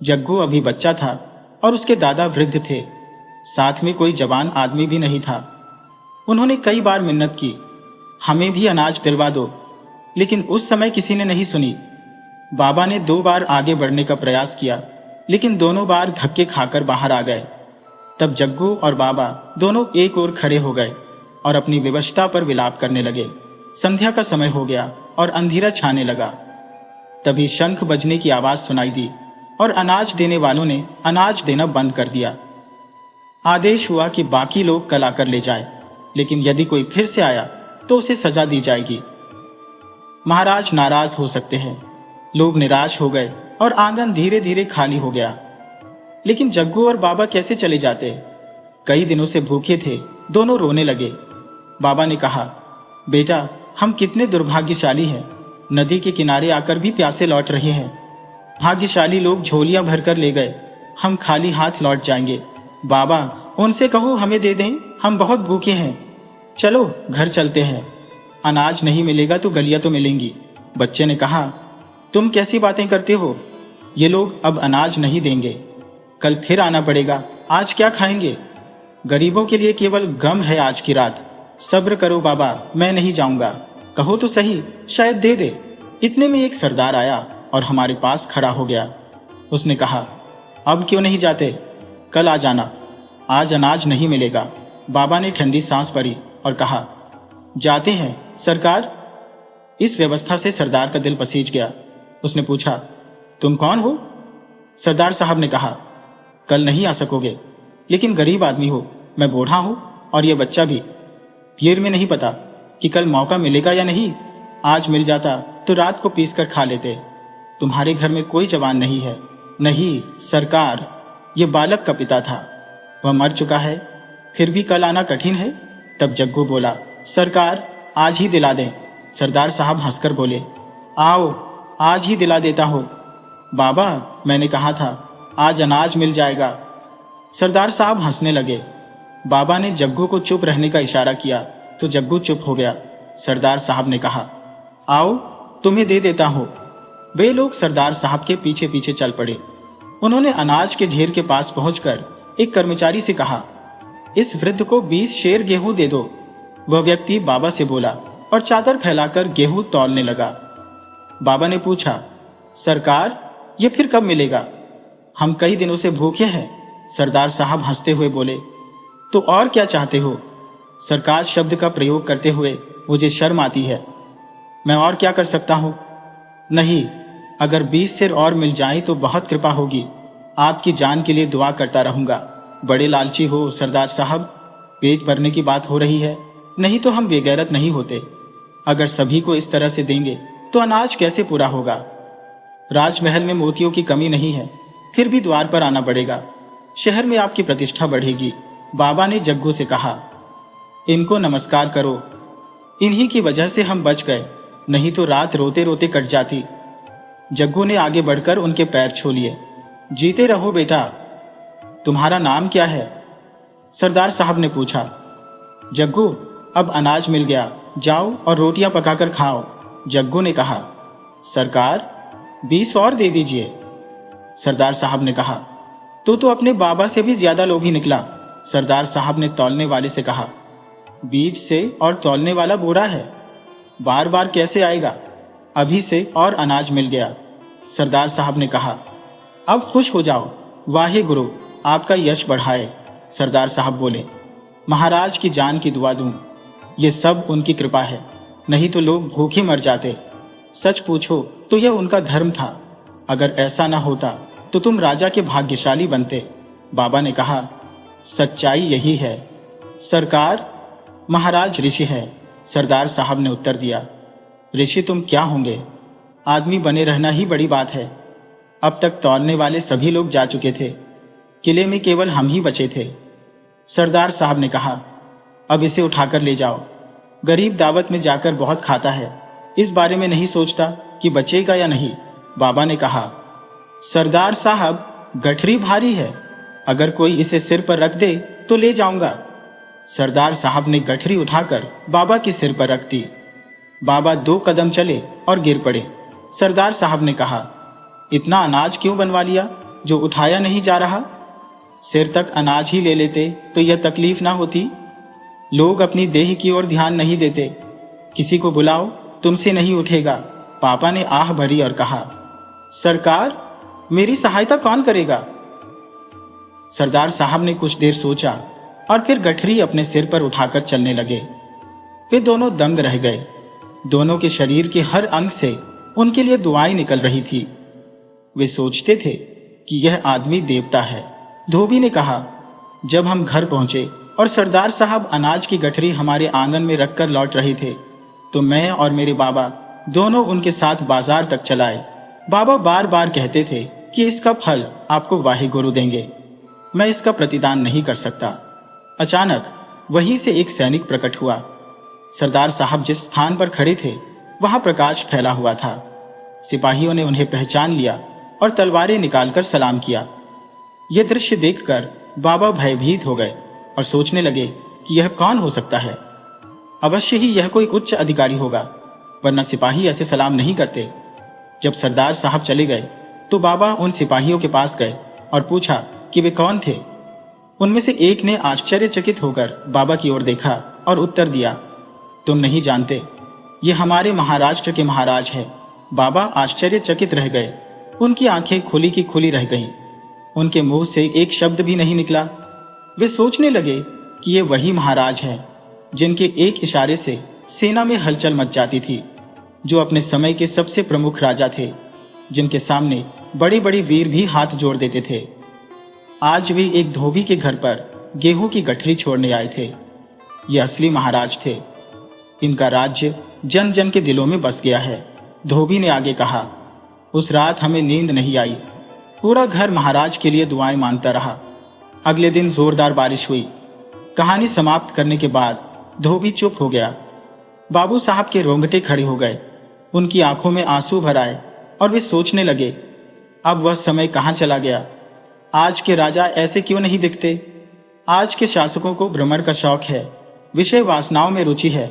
जग्गू अभी बच्चा था और उसके दादा वृद्ध थे, साथ में कोई जवान आदमी भी नहीं था। उन्होंने कई बार मिन्नत की, हमें भी अनाज दिलवा दो, लेकिन उस समय किसी ने नहीं सुनी। बाबा ने 2 बार आगे बढ़ने का प्रयास किया, लेकिन दोनों बार धक्के खाकर बाहर आ गए। तब जग्गू और बाबा दोनों एक ओर खड़े हो गए और अपनी विवशता पर विलाप करने लगे। संध्या का समय हो गया और अंधेरा छाने लगा। तभी शंख बजने की आवाज सुनाई दी और अनाज देने वालों ने अनाज देना बंद कर दिया। आदेश हुआ कि बाकी लोग कल आकर ले जाएं, लेकिन यदि कोई फिर से आया तो उसे सजा दी जाएगी। महाराज नाराज हो सकते हैं। लोग निराश हो गए और आंगन धीरे धीरे खाली हो गया। लेकिन जग्गू और बाबा कैसे चले जाते? कई दिनों से भूखे थे, दोनों रोने लगे। बाबा ने कहा, बेटा, हम कितने दुर्भाग्यशाली हैं, नदी के किनारे आकर भी प्यासे लौट रहे हैं। भाग्यशाली लोग झोलियां भरकर ले गए, हम खाली हाथ लौट जाएंगे। बाबा, उनसे कहो हमें दे दें, हम बहुत भूखे हैं। चलो घर चलते हैं, अनाज नहीं मिलेगा तो गलियां तो मिलेंगी। बच्चे ने कहा, तुम कैसी बातें करते हो, ये लोग अब अनाज नहीं देंगे, कल फिर आना पड़ेगा, आज क्या खाएंगे? गरीबों के लिए केवल गम है आज की रात। सब्र करो बाबा, मैं नहीं जाऊंगा, कहो तो सही, शायद दे दे। इतने में एक सरदार आया और हमारे पास खड़ा हो गया। उसने कहा, अब क्यों नहीं जाते, कल आ जाना, आज अनाज नहीं मिलेगा। बाबा ने ठंडी सांस भरी और कहा, जाते हैं सरकार। इस व्यवस्था से सरदार का दिल पसीज गया। उसने पूछा, तुम कौन हो? सरदार साहब ने कहा, कल नहीं आ सकोगे, लेकिन गरीब आदमी हो, मैं बूढ़ा हूं और यह बच्चा भी। फिर में नहीं पता कि कल मौका मिलेगा या नहीं। आज मिल जाता तो रात को पीस कर खा लेते। तुम्हारे घर में कोई जवान नहीं है। नहीं सरकार, ये बालक का पिता था, वह मर चुका है, फिर भी कल आना कठिन है। तब जग्गू बोला, सरकार आज ही दिला दें। सरदार साहब हंसकर बोले, आओ आज ही दिला देता हूं। बाबा, मैंने कहा था आज अनाज मिल जाएगा। सरदार साहब हंसने लगे। बाबा ने जग्गू को चुप रहने का इशारा किया तो जग्गू चुप हो गया। सरदार साहब ने कहा, आओ तुम्हें दे देता हूं। वे लोग सरदार साहब के पीछे पीछे चल पड़े। उन्होंने अनाज के ढेर के पास पहुंचकर एक कर्मचारी से कहा, इस वृद्ध को 20 शेर गेहूं दे दो। वह व्यक्ति बाबा से बोला और चादर फैलाकर गेहूं तौलने लगा। बाबा ने पूछा, सरकार ये फिर कब मिलेगा? हम कई दिनों से भूखे हैं। सरदार साहब हंसते हुए बोले, तो और क्या चाहते हो? सरकार शब्द का प्रयोग करते हुए मुझे शर्म आती है, मैं और क्या कर सकता हूं? नहीं, अगर 20 शेर और मिल जाए तो बहुत कृपा होगी। आपकी जान के लिए दुआ करता रहूंगा। बड़े लालची हो सरदार साहब, पेट भरने की बात हो रही है, नहीं तो हम बेगैरत नहीं होते। अगर सभी को इस तरह से देंगे तो अनाज कैसे पूरा होगा? राजमहल में मोतियों की कमी नहीं है, फिर भी द्वार पर आना पड़ेगा। शहर में आपकी प्रतिष्ठा बढ़ेगी। बाबा ने जग्गू से कहा, इनको नमस्कार करो, इन्हीं की वजह से हम बच गए, नहीं तो रात रोते रोते कट जाती। जग्गू ने आगे बढ़कर उनके पैर छू लिए। जीते रहो बेटा। तुम्हारा नाम क्या है? सरदार साहब ने पूछा। जग्गू, अब अनाज मिल गया, जाओ और रोटियां पकाकर खाओ। जग्गू ने कहा, सरकार 20 और दे दीजिए। सरदार साहब ने कहा, तू तो अपने बाबा से भी ज्यादा लोभी निकला। सरदार साहब ने तौलने वाले से कहा, बीज से और तौलने वाला बुरा है, बार बार कैसे आएगा? अभी से और अनाज मिल गया। सरदार साहब ने कहा, अब खुश हो जाओ, वाहे गुरु आपका यश बढ़ाए। सरदार साहब बोले, महाराज की जान की दुआ दूं। ये सब उनकी कृपा है, नहीं तो लोग भूखे मर जाते। सच पूछो तो यह उनका धर्म था। अगर ऐसा ना होता तो तुम राजा के भाग्यशाली बनते। बाबा ने कहा, सच्चाई यही है सरकार। महाराज ऋषि है, सरदार साहब ने उत्तर दिया। ऋषि तुम क्या होंगे? आदमी बने रहना ही बड़ी बात है। अब तक तौलने वाले सभी लोग जा चुके थे, किले में केवल हम ही बचे थे। सरदार साहब ने कहा, अब इसे उठाकर ले जाओ। गरीब दावत में जाकर बहुत खाता है, इस बारे में नहीं सोचता कि बचेगा या नहीं। बाबा ने कहा, सरदार साहब गठरी भारी है, अगर कोई इसे सिर पर रख दे तो ले जाऊंगा। सरदार साहब ने गठरी उठाकर बाबा के सिर पर रख दी। बाबा 2 कदम चले और गिर पड़े। सरदार साहब ने कहा, इतना अनाज क्यों बनवा लिया जो उठाया नहीं जा रहा? सिर तक अनाज ही ले लेते तो यह तकलीफ ना होती। लोग अपनी देह की ओर ध्यान नहीं देते। किसी को बुलाओ, तुमसे नहीं उठेगा। पापा ने आह भरी और कहा, सरकार मेरी सहायता कौन करेगा? सरदार साहब ने कुछ देर सोचा और फिर गठरी अपने सिर पर उठाकर चलने लगे। वे दोनों दंग रह गए। दोनों के शरीर के हर अंग से उनके लिए दुआएं निकल रही थी। वे सोचते थे कि यह आदमी देवता है। धोबी ने कहा, जब हम घर पहुंचे और सरदार साहब अनाज की गठरी हमारे आंगन में रखकर लौट रहे थे, तो मैं और मेरे बाबा दोनों उनके साथ बाजार तक चलाए। बाबा बार बार कहते थे कि इसका फल आपको वाहिगुरु देंगे, मैं इसका प्रतिदान नहीं कर सकता। अचानक वहीं से एक सैनिक प्रकट हुआ। सरदार साहब जिस स्थान पर खड़े थे वहां प्रकाश फैला हुआ था। सिपाहियों ने उन्हें पहचान लिया और तलवारें निकालकर सलाम किया। यह दृश्य देखकर बाबा भयभीत हो गए और सोचने लगे कि यह कौन हो सकता है। अवश्य ही यह कोई उच्च अधिकारी होगा, वरना सिपाही ऐसे सलाम नहीं करते। जब सरदार साहब चले गए तो बाबा उन सिपाहियों के पास गए और पूछा कि वे कौन थे। उनमें से एक ने आश्चर्यचकित होकर बाबा की ओर देखा और उत्तर दिया, तुम नहीं जानते, ये हमारे महाराष्ट्र के महाराज हैं। बाबा आश्चर्यचकित रह गए। उनकी आंखें खुली की खुली रह गईं। उनके मुंह से एक शब्द भी नहीं निकला। वे सोचने लगे कि ये वही महाराज हैं जिनके एक इशारे से सेना में हलचल मच जाती थी, जो अपने समय के सबसे प्रमुख राजा थे, जिनके सामने बड़े बड़े वीर भी हाथ जोड़ देते थे। आज वे एक धोबी के घर पर गेहूं की गठरी छोड़ने आए थे। ये असली महाराज थे। इनका राज्य जन जन के दिलों में बस गया है। धोबी ने आगे कहा, उस रात हमें नींद नहीं आई। पूरा घर महाराज के लिए दुआएं मांगता रहा। अगले दिन जोरदार बारिश हुई। कहानी समाप्त करने के बाद धोबी चुप हो गया। बाबू साहब के रोंगटे खड़े हो गए। उनकी आंखों में आंसू भर आए और वे सोचने लगे, अब वह समय कहां चला गया। आज के राजा ऐसे क्यों नहीं दिखते। आज के शासकों को भ्रमण का शौक है, विषय वासनाओं में रुचि है,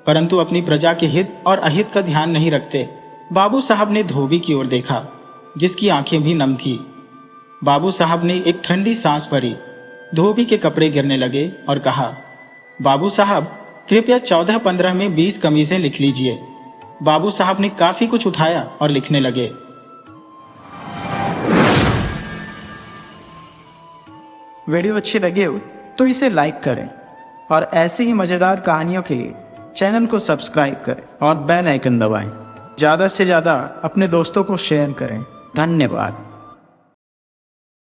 परंतु अपनी प्रजा के हित और अहित का ध्यान नहीं रखते। बाबू साहब ने धोबी की ओर देखा, जिसकी आंखें भी नम थी। बाबू साहब ने एक ठंडी सांस भरी। धोबी के कपड़े गिरने लगे और कहा, बाबू साहब कृपया 14-15 में 20 कमीजें लिख लीजिए। बाबू साहब ने काफी कुछ उठाया और लिखने लगे। वीडियो अच्छी लगे हो तो इसे लाइक करें और ऐसी ही मज़ेदार कहानियों के लिए चैनल को सब्सक्राइब करें और बेल आइकन दबाएं। ज़्यादा से ज़्यादा अपने दोस्तों को शेयर करें। धन्यवाद।